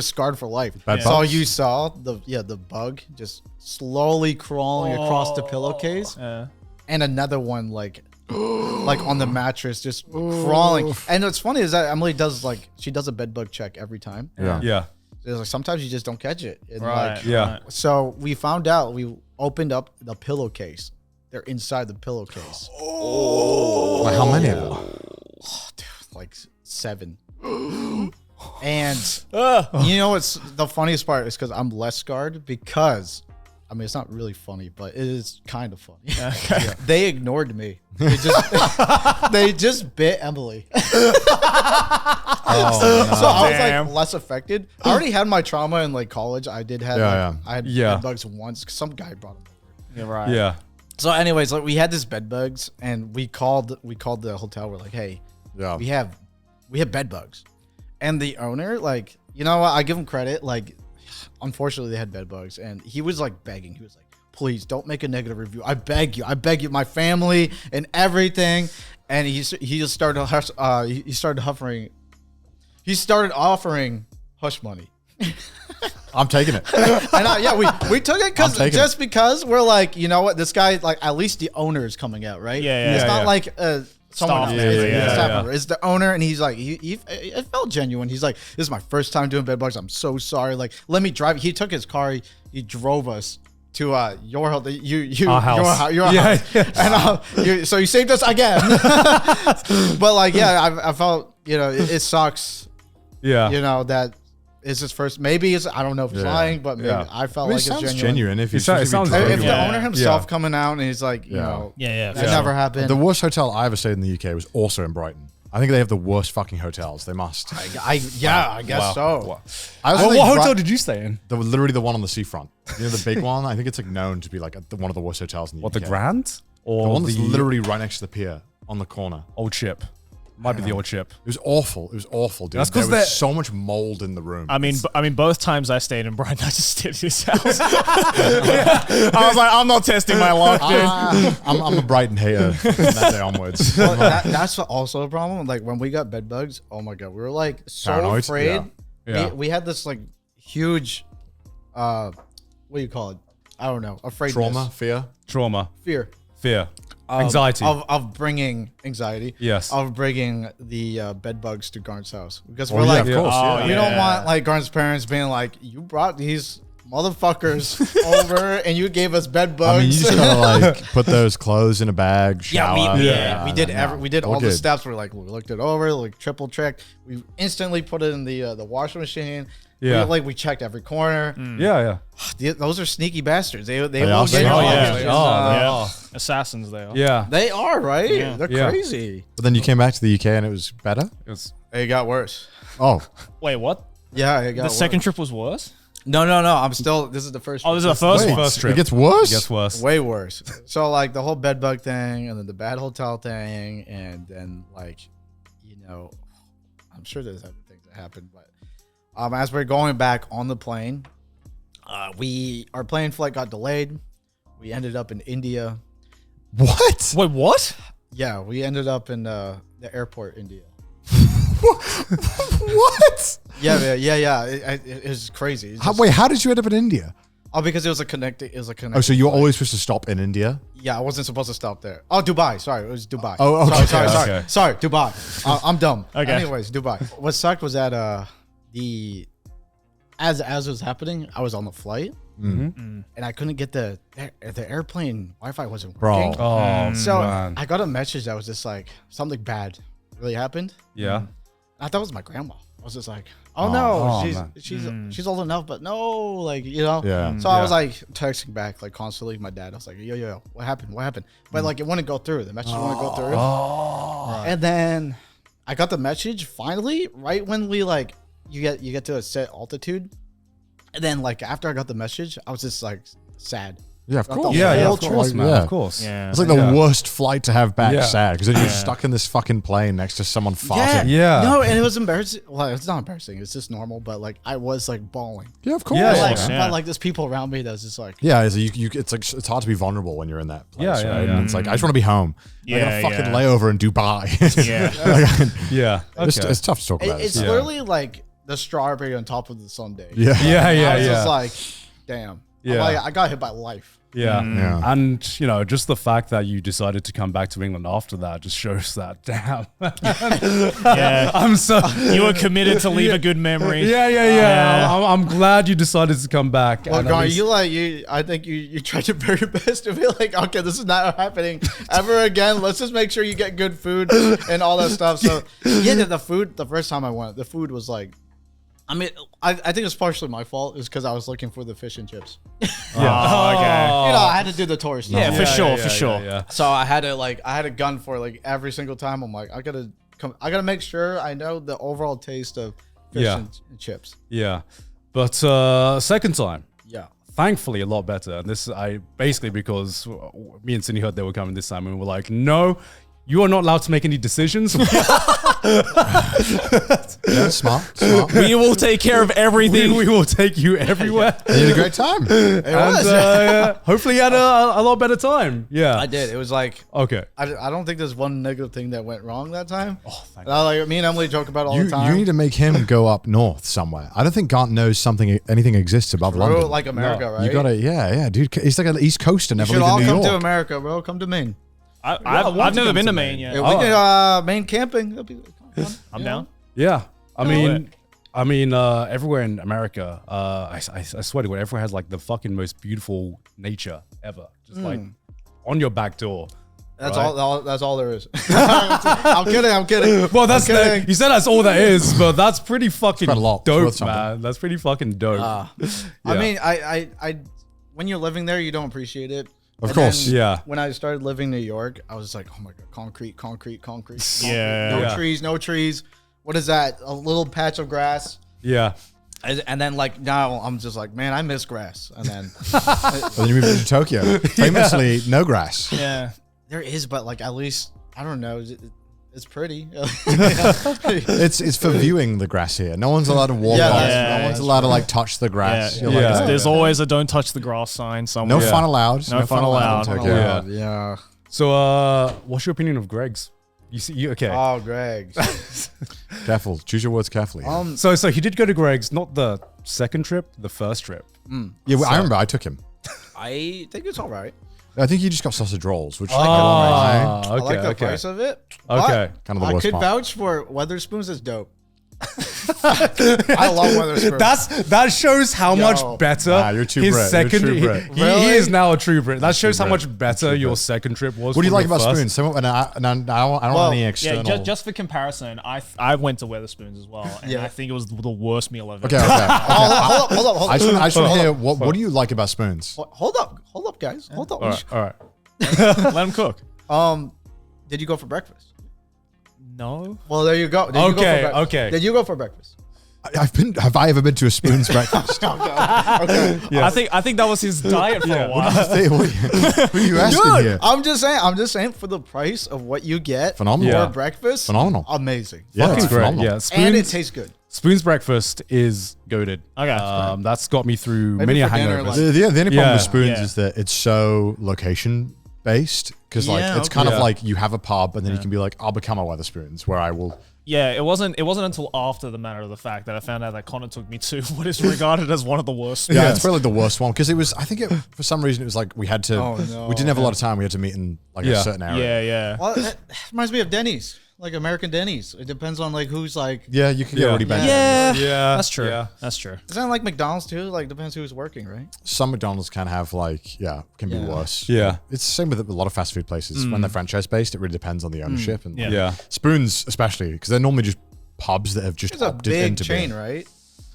scarred for life. That's all you saw. The bug just slowly crawling across the pillowcase, and another one like on the mattress, just crawling. And what's funny is that Emily does a bed bug check every time. Yeah. It's like sometimes you just don't catch it. And Right. So we found out. We opened up the pillowcase. They're inside the pillowcase. Like how many of them? Oh, dude, like 7. And you know what's the funniest part is because I'm less scarred because. I mean, it's not really funny, but it is kind of funny. Okay. They ignored me. They just bit Emily. So I was like less affected. I already had my trauma in like college. I did have I had bed bugs once because some guy brought them over. Yeah, right. Yeah. So, anyways, like we had this bed bugs, and we called the hotel. We're like, hey, we have bed bugs, and the owner, like, you know what? I give him credit, like. Unfortunately, they had bed bugs, and he was like begging. He was like, "Please don't make a negative review. I beg you, my family and everything." And he just started he started offering hush money. I'm taking it. And we took it because we're like, you know what, this guy, like, at least the owner is coming out, right? Yeah. It's not like someone else. It's the owner, and he's like, it felt genuine. He's like, this is my first time doing bed bugs. I'm so sorry. Like, let me drive. He took his car. He drove us to your house. Your house. And so you saved us again. But like, I felt, it sucks. Yeah. That it's his first. Maybe it's, I don't know if it's lying, but maybe I felt like it's genuine. If if the owner himself coming out and he's like, that never happened. The worst hotel I ever stayed in the UK was also in Brighton. I think they have the worst fucking hotels. They must. I guess so. What hotel did you stay in? Literally the one on the seafront. The big one. I think it's like known to be like one of the worst hotels in the UK. The Grand? Or the one that's literally right next to the pier on the corner. Old Ship. Might be the Old Ship. It was awful. Dude. That's there was so much mold in the room. I mean, both times I stayed in Brighton, I just stayed at his house. I was like, I'm not testing my luck, dude. I'm a Brighton hater from that day onwards. Well, that's also a problem. Like when we got bed bugs, oh my god, we were like so paranoid. Afraid. Yeah. We had this like huge, what do you call it? I don't know. Afraid. Trauma, fear. Fear. Anxiety. of bringing anxiety. Yes. Of bringing the bed bugs to Garn's house because Oh, we're yeah, like, of course, Oh, yeah. we don't want like Garn's parents being like, you brought these motherfuckers over and you gave us bed bugs. I mean, you just gotta like put those clothes in a bag, Yeah, shower. we did All all the good. steps. We looked it over, like triple checked. We instantly put it in the washing machine. Yeah. we checked every corner. Yeah. Those are sneaky bastards. They are will get your sneaky. Oh, yeah. luggage. They And, are. They Yeah. are. Assassins they are. Yeah. They are, right? Yeah. They're Yeah. crazy. But then you came back to the UK and it was better. It's, It got worse. Oh, Wait, what? Yeah, it got The worse. second trip was worse? No. I'm still. This is the first. Oh, this is trip. the first one. First trip. it gets worse. Gets worse. Way worse. So like the whole bed bug thing, and then the bad hotel thing, and then like, I'm sure there's other things that happened, but as we're going back on the plane, our plane flight got delayed. We ended up in India. What? Wait, what? Yeah, we ended up in the airport, India. What? Yeah. It was crazy. It's just- Wait, how did you end up in India? Oh, because it was a connecting. It was a connecting. Oh, so you were flight. always supposed to stop in India? Yeah, I wasn't supposed to stop there. Oh, Dubai. Sorry, it was Dubai. Oh, okay. Sorry, Dubai. I'm dumb. Okay. Anyways, Dubai. What sucked was that as it was happening, I was on the flight and I couldn't get the airplane Wi-Fi wasn't Bro. working. Oh, So man. I got a message that was just like something bad really happened. Yeah. I thought it was my grandma. I was just like, oh no, man. she's old enough, but no, like Yeah. So I was like texting back like constantly my dad. I was like, yo, what happened? But like it wouldn't go through. The message wouldn't go through. And then I got the message finally right when we like you get to a set altitude, and then like after I got the message, I was just like sad. Yeah, of Not the course. Yeah, whole of course, trip. man. Yeah. Of course. Yeah. It's like the worst flight to have back Yeah. sad because then you're stuck in this fucking plane next to someone farting. Yeah. No, and it was embarrassing. Well, it's not embarrassing. It's just normal. But like I was like bawling. Yeah, of course. Yeah, Like, yeah. but like there's people around me that's just like. Yeah, so it's like it's hard to be vulnerable when you're in that place. Yeah, right? yeah. And it's like I just want to be home. I got Yeah, a fucking yeah. layover in Dubai. Yeah. Yeah. It's, Okay. it's tough to talk about. It's it. literally like the strawberry on top of the sundae. Yeah. Yeah, yeah, I was yeah. just like, damn. Yeah. Like, I got hit by life. Yeah. Yeah. And, just the fact that you decided to come back to England after that just shows that, damn. Yeah. I'm so. You were committed to leave a good memory. Yeah. Yeah. I'm glad you decided to come back. Well, and at Gar, least- I think you tried your very best to be like, okay, this is not happening ever again. Let's just make sure you get good food and all that stuff. So yeah, the food, the first time I went, the food was like, I mean, I think it's partially my fault is because I was looking for the fish and chips. Oh, okay. I had to do the tourist stuff. Yeah, for sure. Yeah. So I had a gun for like every single time. I'm like, I gotta make sure I know the overall taste of fish Yeah. and chips. Yeah. But second time, Yeah. thankfully a lot better. And this basically because me and Cindy heard they were coming this time and we were like, no, you are not allowed to make any decisions. Yeah, smart. We will take care of everything. we will take you everywhere. You had a great time. It was. Hopefully you had a lot better time. Yeah. I did. It was like Okay. I don't think there's one negative thing that went wrong that time. Oh, thank And like me and Emily joke about it all the You time. need to make him go up north somewhere. I don't think Gant knows anything exists above Bro, London. like America, No. right? You gotta, yeah, dude. He's like an East Coaster, You never should all leaving New come York. to America, bro. Come to Maine. I've never been to Maine yet. Yeah, we can Maine camping. That'd be I'm down. Yeah. I mean, everywhere in America, I swear to God, everywhere has like the fucking most beautiful nature ever. Just like on your back door. That's Right. all. That's all there is. I'm kidding. Well, that's I'm kidding. you said that's all that is, but that's pretty fucking quite a lot. It's worth dope, something. man. That's pretty fucking dope. I Yeah. mean, I when you're living there, you don't appreciate it. Of And course. then Yeah. When I started living in New York, I was like, oh my god, concrete. Yeah. No trees. What is that? A little patch of grass. Yeah. And then like now I'm just like, man, I miss grass. And then But then you moved to Tokyo. Famously, no grass. Yeah. there is, but like at least I don't know. It's pretty. It's for viewing the grass here. No one's allowed to walk Yeah, on that's- it. yeah, No one's that's allowed to like touch the grass. Yeah. You're Yeah. like, oh, There's always a "Don't touch the grass" sign somewhere. no Yeah. fun allowed. No fun allowed. in Tokyo. Yeah. Yeah. So, what's your opinion of Greg's? You see, okay. Oh, Greg. Careful. Choose your words carefully. So he did go to Greg's, not the second trip, the first trip. Yeah, well, I remember I took him. I think it's all right. I think you just got sausage rolls, which okay, I like the okay. price of it. Okay. kind of the I worst could part. vouch for Weatherspoons is dope. I love Weatherspoons. That shows how Yo. much better Nah, you're too his Brit. You're second. true He, Brit. he Really? is now a true Brit. That shows how Brit. much better your second trip was. What do you from like your about first. spoons? Someone, and I don't want any Yeah, external. just for comparison, I went to Weatherspoons as well, and I think it was the worst meal I've ever Okay. Hold up. I just want to hear what do you like about spoons? Hold up, guys. Hold up. All right. Let him cook. Did you go for breakfast? No. Well, there you go. Okay. Did you go for breakfast? Have I ever been to a spoons breakfast? Okay. Yeah. I think that was his diet for a while. What are you asking Dude, here? I'm just saying for the price of what you get Phenomenal. for Yeah. breakfast, Phenomenal. amazing. Yeah, Fucking it's great. phenomenal. Yeah. And it Spoons. tastes good. Spoons breakfast is goated. Okay. That's got me through Maybe many a for dinner, hangovers. like- The only problem Yeah. with spoons Yeah. is that it's so location based because like Yeah, it's kind okay. of like you have a pub and then you can be like, I'll become a Weatherspoons where I will. Yeah, it wasn't until after the matter of the fact that I found out that Connor took me to what is regarded as one of the worst. Yeah, Yes. it's probably the worst one because it was. I think for some reason it was like we had to. Oh, no. We didn't have a lot of time. We had to meet in like a Yeah. certain area. Yeah. Well, it reminds me of Denny's, like American Denny's. It depends on like who's like. Yeah, you can get Yeah. already bent. Yeah. That's true. Yeah. That's true. Isn't that like McDonald's too? Like depends who's working, right? Some McDonald's can have like can be Yeah. worse. Yeah. It's the same with a lot of fast food places when they're franchise based. It really depends on the ownership and Yeah. Yeah. spoons especially because they're normally just pubs that have just It's a opted big into chain, being. right?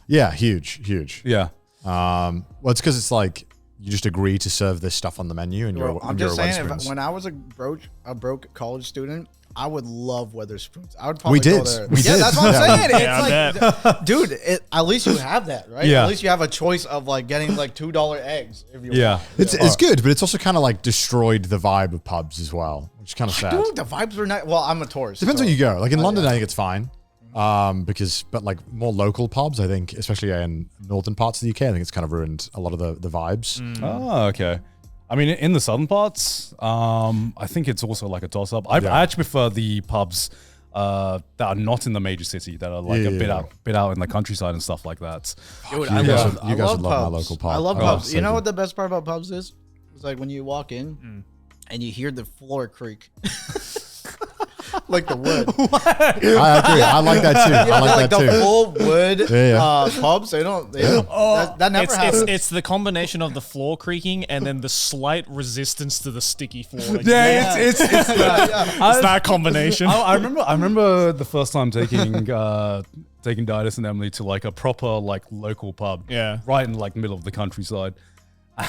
Yeah, huge. Yeah. Well, it's because it's like you just agree to serve this stuff on the menu, and Bro, you're. I'm you're just a saying, Weatherspoons. when I was a broke college student, I would love Weatherspoons. I would probably We did. go there. We yeah, did. that's what I'm Yeah. saying. Yeah, It's like, dude, at least you have that, right? Yeah. At least you have a choice of like getting like $2 eggs if you Yeah. want. It's good, but it's also kind of like destroyed the vibe of pubs as well, which is kind of sad. Dude, the vibes were not. Well, I'm a tourist. Depends so- where you go. Like in London, I think it's fine. But like more local pubs, I think, especially in northern parts of the UK, I think it's kind of ruined a lot of the vibes. Oh, okay. I mean, in the southern parts, I think it's also like a toss-up. I actually prefer the pubs that are not in the major city, that are like a bit out in the countryside and stuff like that. Dude, You I guys love, would- you I guys love would love my pubs. local pub. I love Oh, pubs. so You know good. what the best part about pubs is? It's like when you walk in and you hear the floor creak. Like the wood. I agree. I like that too. I like like that the too. full wood Yeah. pubs. They don't. That never happens. It's the combination of the floor creaking and then the slight resistance to the sticky floor. Yeah, it's It's that combination. I remember the first time taking Daidus and Emily to like a proper like local pub. Yeah. Right in like the middle of the countryside.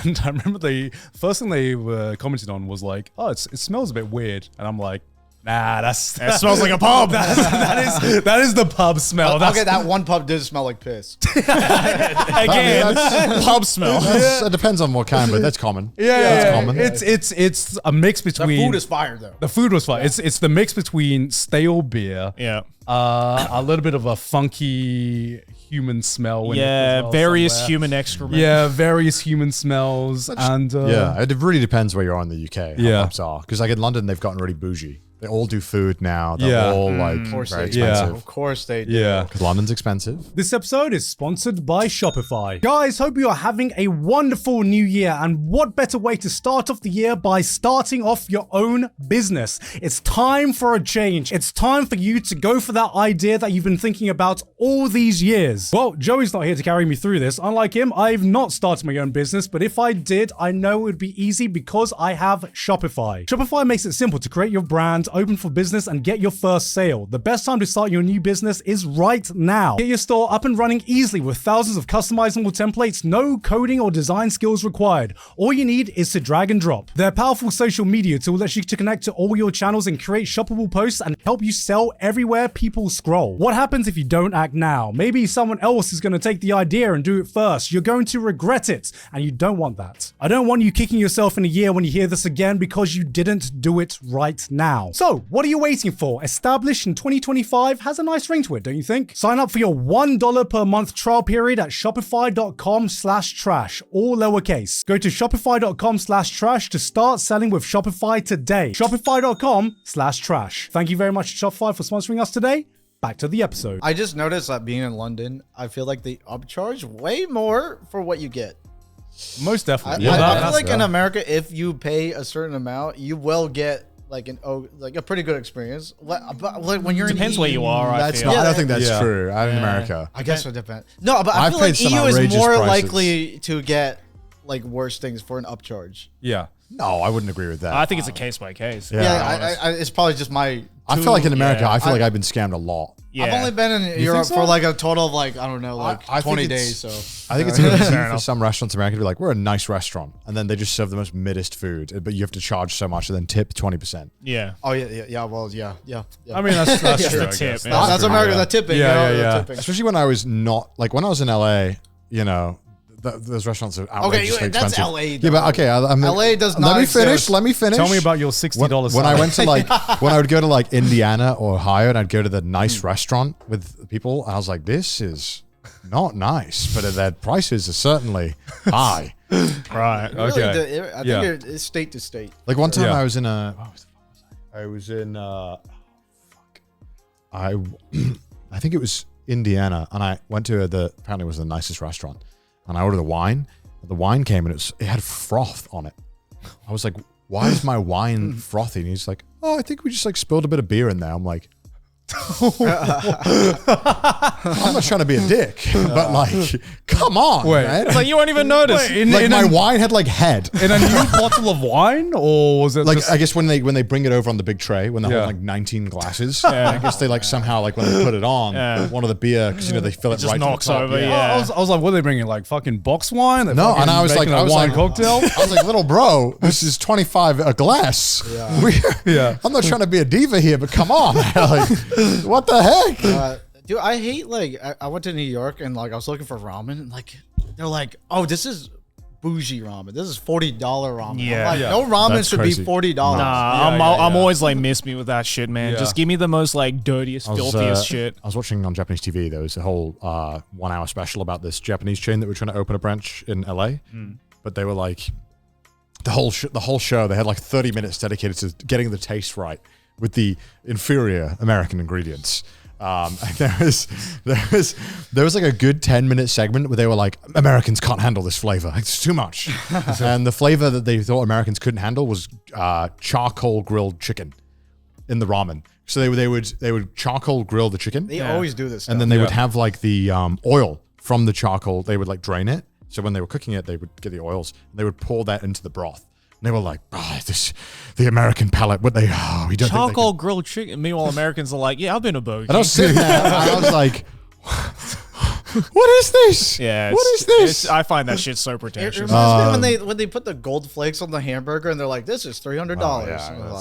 And I remember the first thing they were commenting on was like, oh, it smells a bit weird. And I'm like, nah, It smells like a pub. that is the pub smell. That's Okay, that one pub did smell like piss. Again, pub smell. It depends on what kind, but that's common. yeah, common. It's a mix The between food is fire though. the food was fine. It's the mix between stale beer, Yeah. a little bit of a funky human smell. Yeah, various human excrement. Yeah, various human smells, and It really depends where you are in the UK. How Yeah. pubs are because like in London they've gotten really bougie. They all do food now. They're Yeah. all like Of course very they do. Yeah. expensive. Of course they do. yeah. Because London's expensive. This episode is sponsored by Shopify. Guys, hope you are having a wonderful new year, and what better way to start off the year by starting off your own business. It's time for a change. It's time for you to go for that idea that you've been thinking about all these years. Well, Joey's not here to carry me through this. Unlike him, I've not started my own business, but if I did, I know it would be easy because I have Shopify. Shopify makes it simple to create your brand, open for business, and get your first sale. The best time to start your new business is right now. Get your store up and running easily with thousands of customizable templates, no coding or design skills required. All you need is to drag and drop. Their powerful social media tool lets you to connect to all your channels and create shoppable posts and help you sell everywhere people scroll. What happens if you don't act now? Maybe someone else is going to take the idea and do it first. You're going to regret it, and you don't want that. I don't want you kicking yourself in a year when you hear this again because you didn't do it right now. So, what are you waiting for? Established in 2025 has a nice ring to it, don't you think? Sign up for your $1 per month trial period at shopify.com/trash, all lowercase. Go to shopify.com/trash to start selling with Shopify today. Shopify.com/trash. Thank you very much to Shopify for sponsoring us today. Back to the episode. I just noticed that being in London, I feel like they upcharge way more for what you get. Most definitely. I feel like in America, if you pay a certain amount, you will get like a pretty good experience. Like when you're Depends where you are. I don't think that's true. In America, I guess it depends. No, but I feel like EU is more likely to get like worse things for an upcharge. Yeah. No, I wouldn't agree with that. I think it's a case by case. Yeah, it's probably just my. I feel like in America, I feel like I've been scammed a lot. Yeah. I've only been in Europe for like a total of like, I don't know, like 20 days. So I think it's easy for some restaurants in America to be like, we're a nice restaurant. And then they just serve the most middest food, but you have to charge so much and then tip 20%. Yeah. Oh, yeah. Well, yeah. I mean, that's true. The tip. That's America, the tipping. Yeah. Tipping. Especially when I was not, like when I was in LA, you know, those restaurants are outrageously expensive. That's LA. Yeah, but okay. LA does not. Let me finish. Tell me about your $60 when I went to when I would go to like Indiana or Ohio and I'd go to the nice restaurant with people, I was like, this is not nice, but their prices are certainly high. Right. Okay. I think it's state to state. Like one time I was in I think it was Indiana, and I went to apparently it was the nicest restaurant. And I ordered a wine. The wine came and it had froth on it. I was like, why is my wine frothy? And he's like, oh, I think we just like spilled a bit of beer in there. I'm like, I'm not trying to be a dick, but like, come on, man. It's like you won't even notice. My wine had like head. In a new bottle of wine, or was it like? Just... I guess when they bring it over on the big tray, when they hold like 19 glasses, I guess they like somehow like when they put it on, one of the beer, because they fill it just right knocks to the top. over. I was like, what are they bringing? Like fucking box wine? No, and I was like, wine cocktail. I was like, little bro, this is 25 a glass. Yeah. I'm not trying to be a diva here, but come on, like, what the heck? Dude, I hate like I went to New York and like I was looking for ramen and like they're like, oh, this is bougie ramen. This is $40 ramen. Yeah. I'm like, no ramen That's should crazy. be $40. Nah, I'm always like, miss me with that shit, man. Yeah. Just give me the most like dirtiest, filthiest shit. I was watching on Japanese TV. There was a whole 1 hour special about this Japanese chain that were trying to open a branch in LA, but they were like the whole show. They had like 30 minutes dedicated to getting the taste right with the inferior American ingredients. And there was like a good 10-minute segment where they were like, Americans can't handle this flavor. It's too much. And the flavor that they thought Americans couldn't handle was charcoal grilled chicken in the ramen. So they would charcoal grill the chicken. They always do this stuff. And then they would have like the oil from the charcoal. They would like drain it. So when they were cooking it, they would get the oils and they would pour that into the broth. And they were like, the American palate, we don't Charcoal grilled chicken. Meanwhile, Americans are like, yeah, I've been a Burger King. And I was sitting there and I was like, what is this? Yeah. What is this? I find that shit so It pretentious. reminds me when they put the gold flakes on the hamburger and they're like, this is $300.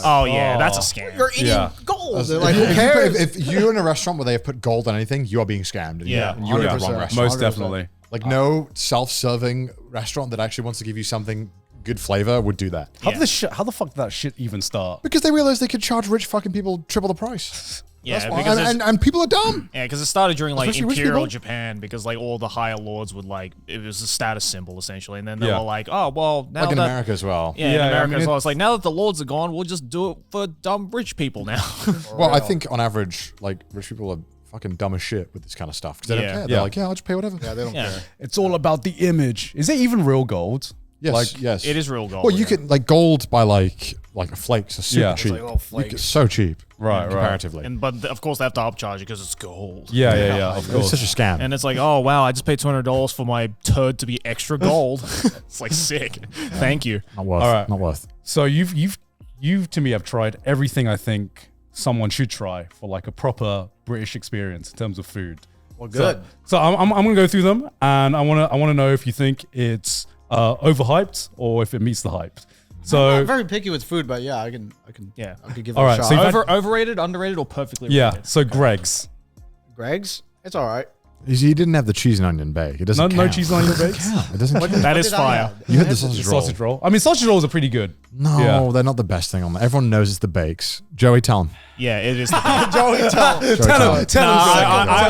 Oh, yeah, that's a scam. You're eating gold. They're like, who cares? If you're in a restaurant where they have put gold on anything, you are being scammed. Yeah. And you're at the wrong 100%. restaurant. Most definitely. Like no self-serving restaurant that actually wants to give you something good flavor would do that. How the fuck did that shit even start? Because they realized they could charge rich fucking people triple the price. Yeah, That's why. because and people are dumb. Yeah, because it started during like Especially rich Imperial people. Japan, because like all the higher lords would like, it was a status symbol essentially, and then they Yeah. were like, oh well, now Like in that America as well. in Yeah, America I mean, as well, it's like now that the lords are gone, we'll just do it for dumb rich people now. Well, I think on average, like rich people are fucking dumb as shit with this kind of stuff because they Yeah. don't care. Yeah. They're like, yeah, I'll just pay whatever. Yeah, they don't Yeah. care. It's all about the image. Is it even real gold? Yes, Like, yes. It is real gold. Well, you can like gold by like flakes are super Yeah. cheap. It's like little flakes. So cheap, Right. comparatively. but of course they have to upcharge it because it's gold. Yeah. Of It's course. such a scam. And it's like, oh wow, I just paid $200 for my turd to be extra gold. It's like sick. Thank you. Not worth. All right. Not worth. So you've to me have tried everything I think someone should try for like a proper British experience in terms of food. Well, good. So I'm gonna go through them, and I wanna know if you think it's overhyped or if it meets the hype. So I'm not very picky with food, but yeah, I can Yeah. I could give All it a right, shot. so you've had- Overrated, underrated, or perfectly yeah, rated? so Greg's. Greg's, it's all right. He didn't have the cheese and onion bake. It doesn't No count. cheese on your bakes. It doesn't count. That What is did I fire. have? You had the I sausage roll. Sausage roll. I mean, sausage rolls are pretty good. No, Yeah. they're not the best thing on there. Everyone knows it's the bakes. Joey, tell him. Yeah, it is. The Joey, tell. Tell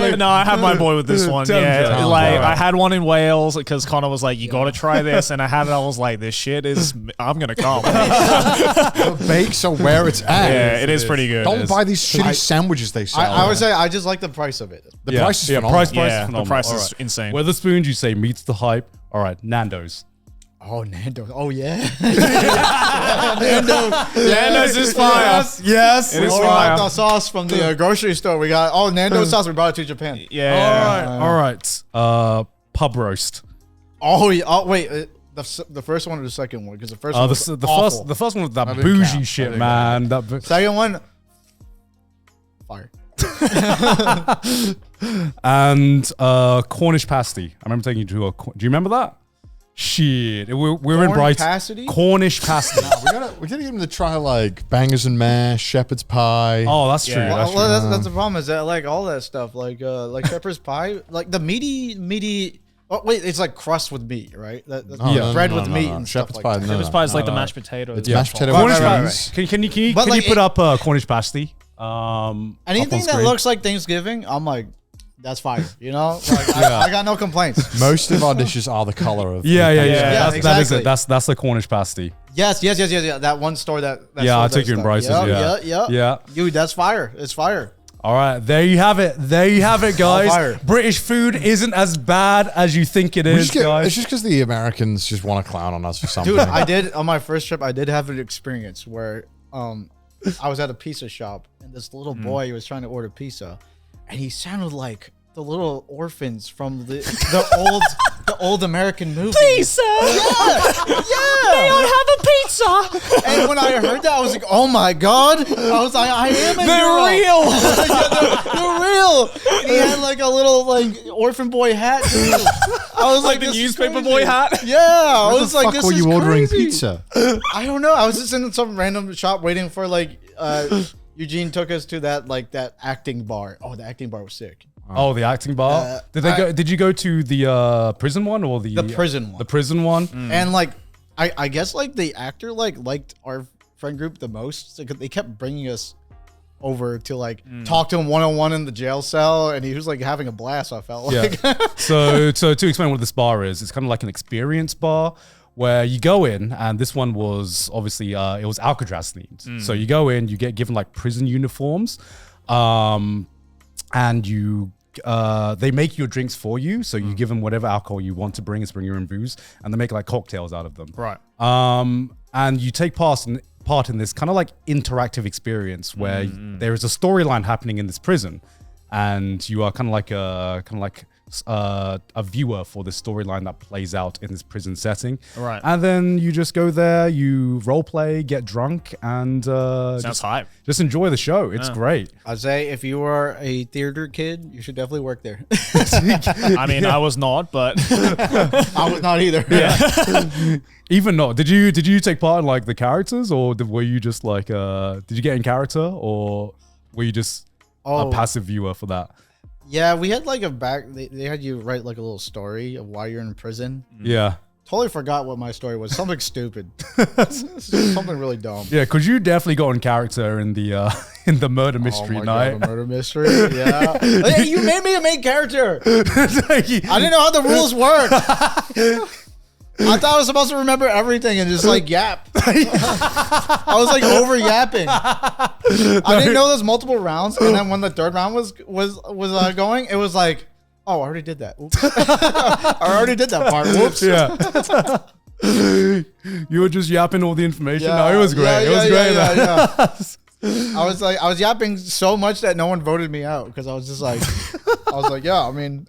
him. I had my boy with this one. Tell him, Yeah, tell him. like Alright. I had one in Wales because Connor was like, "You got to try this," and I had it. I was like, "This shit is. I'm gonna come." The bakes are where it's at. Yeah, it is pretty good. Don't buy these shitty sandwiches they sell. I would say I just like the price of it. the price is phenomenal. price Yeah, is the phenomenal. price All is right. insane. Weatherspoons, you say meets the hype. All right, Nando's. Oh, Nando's. Oh, yeah. Nando's is fire. Yes. It is We fire. got the sauce from the grocery store. We got Nando's sauce. We brought it to Japan. Yeah. All right. Pub roast. Oh, yeah. Oh, wait. The first one or the second one? Because the first one was awful. The first one was that didn't bougie count. shit, I didn't man. Second one, fire. And Cornish pasty. I remember taking you to do you remember that? Shit. We're in Corn Brighton. pasty? Cornish pasty. we gotta get him to try like bangers and mash, shepherd's pie. Oh, that's true. Yeah. That's true. That's the problem is that like all that stuff like shepherd's pie, like the meaty. Oh wait, it's like crust with meat, right? That's bread with meat and shepherd's stuff pie. like that. Shepherd's pie is like the mashed potatoes. It's mashed potato Cornish and right, pasty. cheese. Can you But, like, put up Cornish pasty? Up Anything on that screen? looks like Thanksgiving, I'm like, that's fire. You know, like, I got no complaints. Most of our dishes are the color of. Yeah. Yeah, That is exactly. it. That's the Cornish pasty. Yes. That one store that Yeah, I sold took that you in stuff. Bryce's, Yep. Yeah. Dude, that's fire. It's fire. All right, there you have it. Guys. fire. British food isn't as bad as you think it is, guys. It's just because the Americans just want to clown on us for something. Dude, I did on my first trip. I did have an experience where I was at a pizza shop and this little boy was trying to order pizza, and he sounded like the little orphans from the old American movie. Pizza. Yeah. May I have a pizza? And when I heard that, I was like, "Oh my god!" I was like, "I am a hero." They're real. And he had like a little like orphan boy hat. Too. I was like, The this is newspaper crazy. boy hat. Yeah, I Where was the like, fuck "This were is you ordering crazy." pizza? I don't know. I was just in some random shop waiting for like Eugene took us to that acting bar. Oh, the acting bar was sick. Oh, the acting bar. Did you go to the prison one or the prison one? The prison one. And like, I guess like the actor liked our friend group the most. So they kept bringing us over to like talk to him one-on-one in the jail cell, and he was like having a blast. I felt like. So to explain what this bar is, it's kind of like an experience bar where you go in, and this one was obviously it was Alcatraz themed. So you go in, you get given like prison uniforms, and you. They make your drinks for you, so you give them whatever alcohol you want to bring. Bring your own booze, and they make like cocktails out of them. Right. And you take part in this kind of like interactive experience where there is a storyline happening in this prison, and you are kind of like a viewer for the storyline that plays out in this prison setting. Right. And then you just go there, you role play, get drunk, and Sounds hype. just enjoy the show. It's great. I'd say if you are a theater kid, you should definitely work there. I mean, I was not, but I was not either. Even not. Did you take part in like the characters, or were you just like did you get in character, or were you just a passive viewer for that? Yeah, we had like they had you write like a little story of why you're in prison. Yeah. Totally forgot what my story was. Something stupid. Something really dumb. Yeah, because you definitely got in character in the murder mystery night. God, a murder mystery. Yeah. Hey, you made me a main character. I didn't know how the rules work. I thought I was supposed to remember everything and just like yap. I was like over yapping. I didn't know there's multiple rounds, and then when the third round was going, it was like, oh, I already did that. Oops. I already did that part. Whoops. Yeah. You were just yapping all the information. No, it was great. It was great. I was yapping so much that no one voted me out because I was just like, yeah, I mean,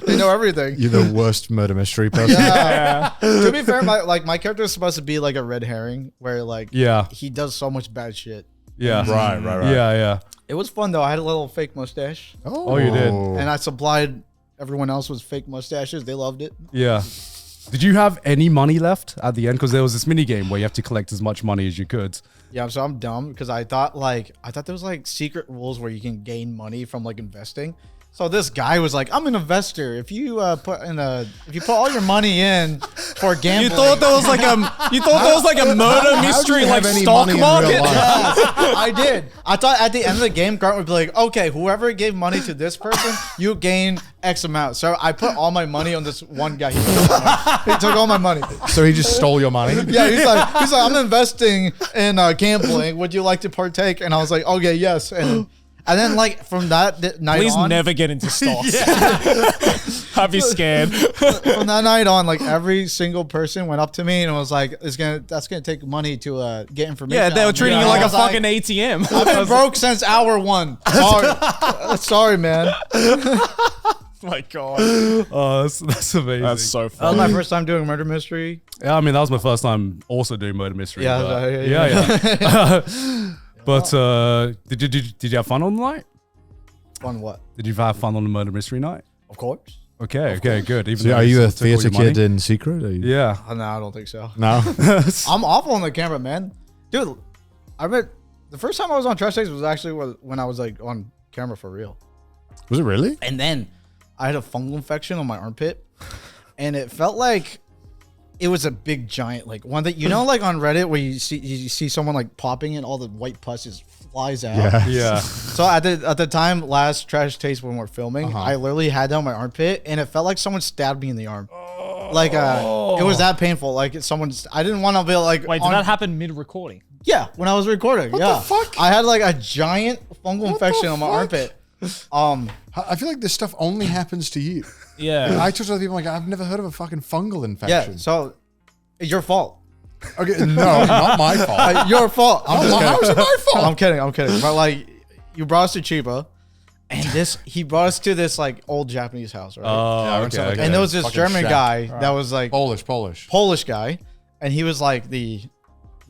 they know everything. You're the worst murder mystery person. Yeah. To be fair, my character is supposed to be like a red herring where like he does so much bad shit. Yeah. Right. Yeah. It was fun though. I had a little fake mustache. Oh, you did. And I supplied everyone else with fake mustaches. They loved it. Yeah. Did you have any money left at the end? Because there was this mini game where you have to collect as much money as you could. Yeah, so I'm dumb because I thought there was like secret rules where you can gain money from like investing. So this guy was like, "I'm an investor. If you put all your money in for gambling." you thought there was like a murder mystery like stock market. Yes, I did. I thought at the end of the game, Grant would be like, "Okay, whoever gave money to this person, you gain X amount." So I put all my money on this one guy. He took all my money. So he just stole your money? Yeah, he's like, I'm investing in gambling. Would you like to partake? And I was like, okay, yes. And And then like from that night Please on, never get into stocks. I'd be scared. from that night on, like every single person went up to me and was like, that's gonna take money to get information. Yeah, they were treating you like a fucking like, ATM. I've been broke since hour 1. Sorry. Sorry, man. My God. Oh, that's amazing. That's so That was funny. my first time doing murder mystery. Yeah, I mean, that was my first time also doing murder mystery. Yeah, but, yeah. But did you have fun on the night? Fun what? Did you have fun on the murder mystery night? Of course. Okay, good. Even So though are you a took all your theater money? kid in secret? Are you? Yeah. No, I don't think so. No. I'm awful on the camera, man. Dude, I read the first time I was on Trash Taste was actually when I was like on camera for real. Was it really? And then I had a fungal infection on my armpit, and it felt like it was a big giant like one that like on Reddit where you see someone like popping and all the white pus just flies out. Yeah. Yeah. So at the time last Trash Taste when we're filming, I literally had that on my armpit, and it felt like someone stabbed me in the arm. Like it was that painful. Like I didn't want to be like. Wait, did that happen mid-recording? Yeah, when I was recording. What yeah. the fuck? I had like a giant fungal infection on my fuck? armpit. I feel like this stuff only happens to you. Yeah. I talk to other people like, I've never heard of a fucking fungal infection. Yeah, so it's your fault. Okay, no, not my fault. Your fault. I'm just kidding. How is it my fault? I'm kidding. But like, you brought us to Chiba, and he brought us to this like old Japanese house, right? Oh, okay. And there was this Fucking German shack. guy that was like Polish guy, and he was like the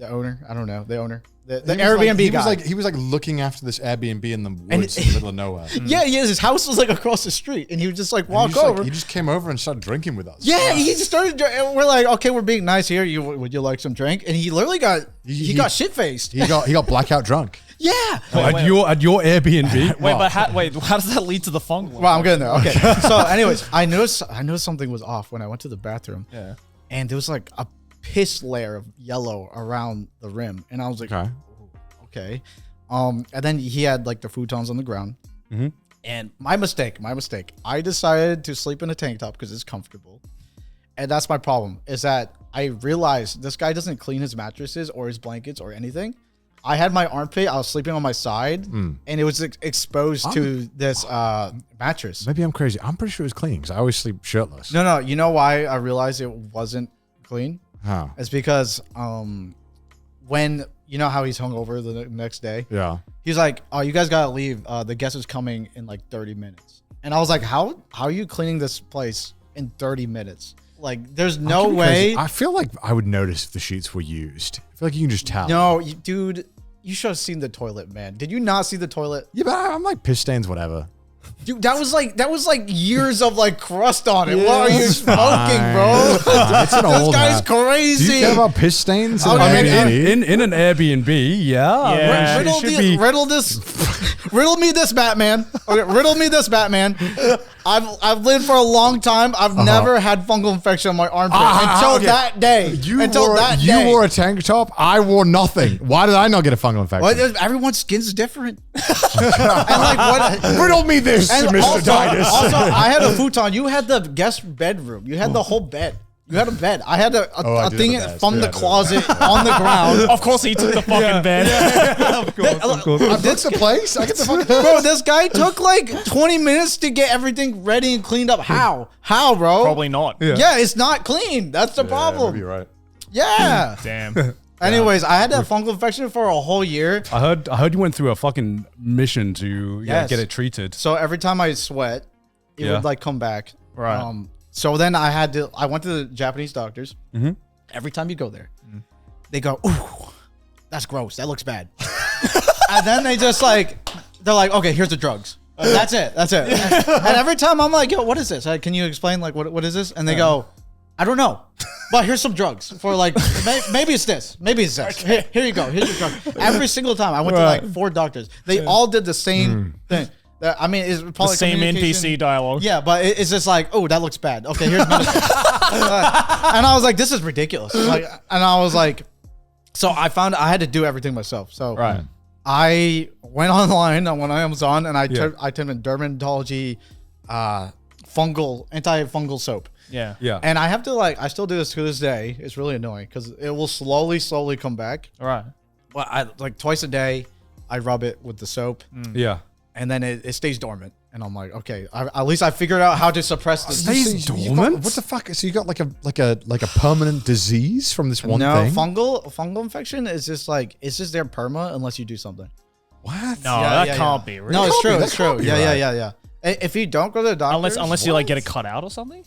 owner. I don't know, the owner. The He was Airbnb like, guy. he was like looking after this Airbnb in the woods in the middle of nowhere. Yeah, his house was like across the street, and he would just like And walk he just, over. he just came over and started drinking with us. Yeah, he just started. And we're like, okay, we're being nice here. Would you like some drink? And he literally got he got shit faced. He got blackout drunk. Yeah. At your Airbnb. Wait, but how does that lead to the fungal? Well, I'm getting there. Okay. So, anyways, I noticed something was off when I went to the bathroom. Yeah. And there was like a piss layer of yellow around the rim, and I was like, okay. And then he had like the futons on the ground. Mhm. And my mistake. I decided to sleep in a tank top because it's comfortable. And that's my problem, is that I realized this guy doesn't clean his mattresses or his blankets or anything. I had my armpit, I was sleeping on my side, and it was exposed to this mattress. Maybe I'm crazy. I'm pretty sure it was clean because I always sleep shirtless. No, you know why I realized it wasn't clean? How? It's because when, you know how he's hungover the next day? Yeah. He's like, oh, you guys gotta leave. The guest is coming in like 30 minutes. And I was like, how are you cleaning this place in 30 minutes? Like, there's no way. I feel like I would notice if the sheets were used. I feel like you can just tell. No, dude, you should have seen the toilet, man. Did you not see the toilet? Yeah, but I'm like piss stains, whatever. Dude, that was like years of like crust on it. What are you smoking, bro? It's an This old guy's hat. crazy. Do you care about piss stains? Okay, I mean, man. in an Airbnb, yeah. Yeah. It should be. Riddle me this, Batman. Okay, riddle me this, Batman. I've lived for a long time. I've never had fungal infection on my armpit until that day. You wore a tank top. I wore nothing. Why did I not get a fungal infection? Well, everyone's skin's different. And like what? Riddle me this, And Mr. also, Daidus. also, I had a futon. You had the guest bedroom. You had the whole bed. You had a bed. I had a did thing have a bed. from Yeah, the I did. closet on the ground. Of course, he took the fucking bed. Of course. I booked the place. I get the fucking Bro, this guy took like 20 minutes to get everything ready and cleaned up. How? How, bro? Probably not. Yeah, it's not clean. That's the problem. You're right. Yeah. Damn. Anyways, I had that fungal infection for a whole year. I heard you went through a fucking mission to Yes. get it treated. So every time I sweat, it Yeah. would like come back. Right. So then I went to the Japanese doctors. Mhm. Every time you go there, they go, ooh, that's gross. That looks bad. And then they're like, okay, here's the drugs. That's it. And every time I'm like, yo, what is this? Can you explain like what is this? And they go, I don't know, but here's some drugs for like, maybe it's this. Maybe it's this. Here you go. Here's your drug. Every single time I went to like 4 doctors. They all did the same thing. I mean, it's probably The same NPC dialogue. Yeah, but it's just like, oh, that looks bad. Okay, here's medicine. And I was like, this is ridiculous. Like, and I was like, so I found I had to do everything myself. So Right. I went online on Amazon and I typed in dermatology, antifungal soap. Yeah. Yeah. And I have to I still do this to this day. It's really annoying because it will slowly come back. All right. Well, I like twice a day, I rub it with the soap. Yeah. and then it stays dormant. And I'm like, okay, at least I figured out how to suppress this. Stays dormant? What the fuck? So you got like a permanent disease from this one thing? No, fungal infection is just like, it's just there perma unless you do something. What? No, that can't be. Really. No, it's true. It's true. Right. Yeah. If you don't go to the doctor, Unless you like get it cut out or something.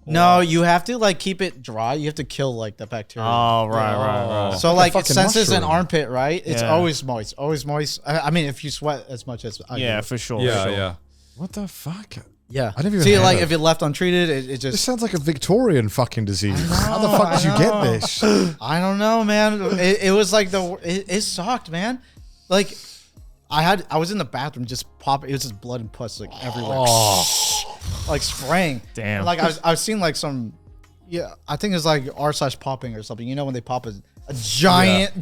No, you have to like keep it dry. You have to kill like the bacteria. Oh, right. So like it senses an mushroom. armpit, right? It's Yeah. always moist. I mean, if you sweat as much as I Yeah, do. for sure. Yeah, for sure. yeah. What the fuck? Yeah. I never even See, heard like of- if it left untreated, it This just. sounds like a Victorian fucking disease. How the fuck did you get this? I don't know, man. It was like it sucked, man. Like I was in the bathroom just popping. It was just blood and pus like everywhere, like spraying. Damn. Like I was seeing like some. Yeah, I think it's like r/popping or something. You know when they pop a giant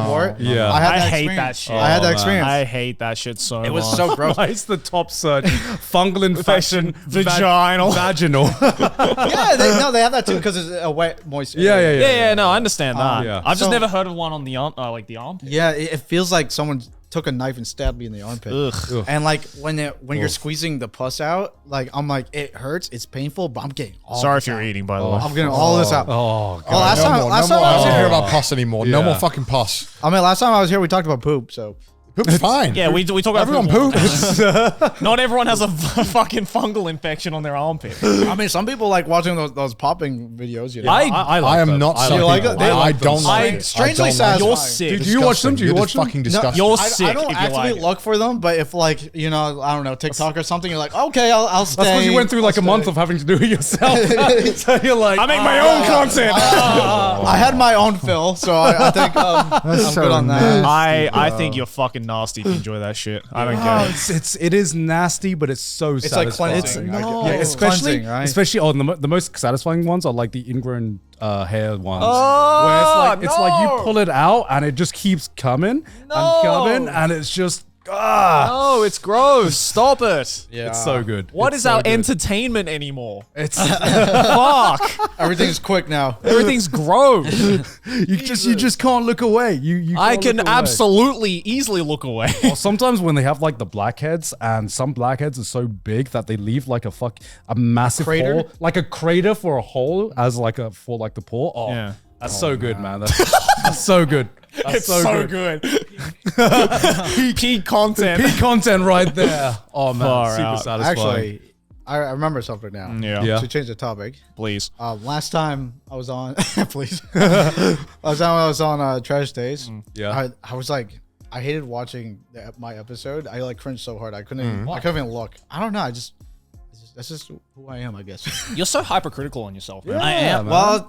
wart. Yeah. I hate experience. that shit. I had that man. experience. I hate that shit so much. It was so gross. Why is the top search fungal infection, Vaginal. vaginal? Yeah, they have that too because it's a wet, moist. Yeah. area. Yeah, no, I understand that. yeah. I've just So- never heard of one on the arm, like the armpit. Yeah, it feels like someone took a knife and stabbed me in the armpit. Ugh. And like when you're squeezing the pus out, like I'm like it hurts, it's painful, but I'm getting all Sorry this if you're out. eating, by the way. I'm getting all this out. Oh, Oh, last time I I was don't hear here. about pus anymore. No Yeah. more fucking pus. I mean, last time I was here, we talked about poop. So Poop's fine. Yeah, we talk about Everyone poop. poops. Not everyone has a fucking fungal infection on their armpit. I mean, some people like watching those popping videos. You know, I I am not. You like it? They I like don't them. like. it. Strangely I don't like it. satisfying. You're sick. Do you watch them? Do you You're watch just them? fucking disgusting. You're I sick don't if you actively like it. look for them, but if like you know, I don't know, TikTok or something, you're like, okay, I'll stay. That's because you went through like a month of having to do it yourself. So you're like, I make my own content. I had my own fill, so I think I'm so good on that. I think you're fucking nasty if you enjoy that shit. I don't get it. it is nasty, but it's so It's like satisfying. cleansing. no. Yeah, It's especially cleansing, right? the most satisfying ones are like the ingrown hair ones. Oh, where it's like you pull it out and it just keeps coming and coming and it's just No, it's gross. Stop it. Yeah, it's so good. What It's is so our good. entertainment anymore? It's Fuck. everything's quick now. Everything's gross. you just can't look away. You I can't can look away. absolutely easily look away. Or sometimes when they have like the blackheads, and some blackheads are so big that they leave like a massive crater? hole, like a crater for a hole as like a for like the paw. Oh, Yeah. that's so good, man. That's so good. That's It's so good. Peak content. Peak content right there. Oh man, Far super out. satisfying. Actually, I remember something now. Yeah. Yeah. To change the topic, Please. last time I was on, please. Last time I was on Trash Days. Yeah. I was like, I hated watching my episode. I like cringed so hard. I couldn't even look. I don't know. That's just who I am, I guess. You're so hypercritical on yourself, man. I am. Well,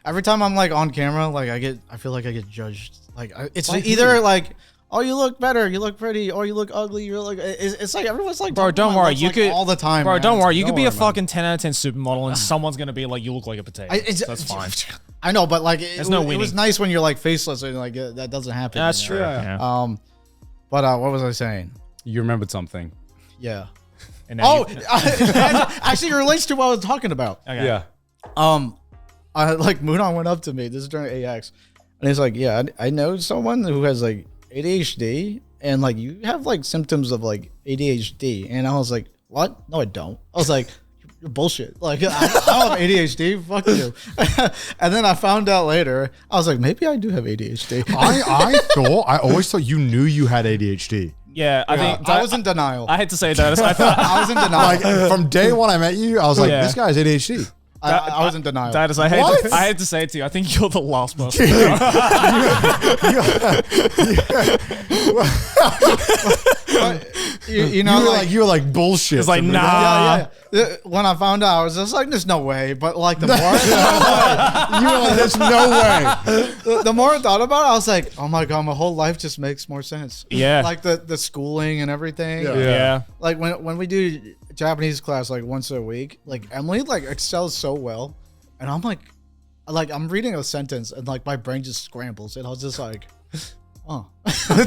every time I'm like on camera, like I feel like I get judged. Like it's either like, oh, you look better, you look pretty, or you look ugly. You're like, it's like everyone's like, Bro, talking don't about worry. looks, You like, could all the time, Bro, man. don't worry. You could be a man. fucking 10 out of 10 supermodel, and someone's gonna be like, "You look like a potato." That's fine. I know, but like, There's no it was winning. nice when you're like faceless and like that doesn't happen. That's you true. know? Yeah. But what was I saying? You remembered something. Yeah. And now Oh, you- actually, it relates to what I was talking about. okay. Yeah. I like Mudan went up to me. This is during AX, and he's like, "Yeah, I know someone who has like ADHD, and like you have like symptoms of like ADHD." And I was like, "What? No, I don't." I was like, "You're bullshit. Like I don't have ADHD. Fuck you." And then I found out later. I was like, maybe I do have ADHD. I always thought you knew you had ADHD. Yeah, I think I was in denial. I hate to say that. I thought I was in denial. Like from day one I met you, I was like, Yeah. this guy has ADHD. I was in denial. Daidus, I hate to say it to you. I think you're the last person. you know, You were like bullshit. It's like, to me. nah. yeah. When I found out, I was just like, "There's no way." But like the more, You were like, there's no way. the more I thought about it, I was like, "Oh my god, my whole life just makes more sense." Yeah. like the schooling and everything. Yeah. Like when we do Japanese class like once a week, like Emily like excels so well, and I'm like I'm reading a sentence and like my brain just scrambles, and I was just like. Oh, I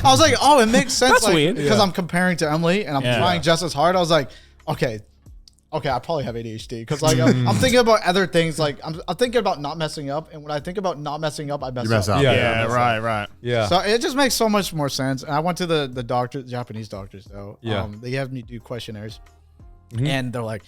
was like, oh, it makes sense. That's like, weird. because I'm comparing to Emily and I'm Yeah. trying just as hard. I was like, okay, okay, I probably have ADHD because like I'm thinking about other things. Like I'm thinking about not messing up, and when I think about not messing up, I mess up. Yeah, right. Yeah. So it just makes so much more sense. And I went to the doctor, Japanese doctors though. Yeah. They have me do questionnaires, and they're like,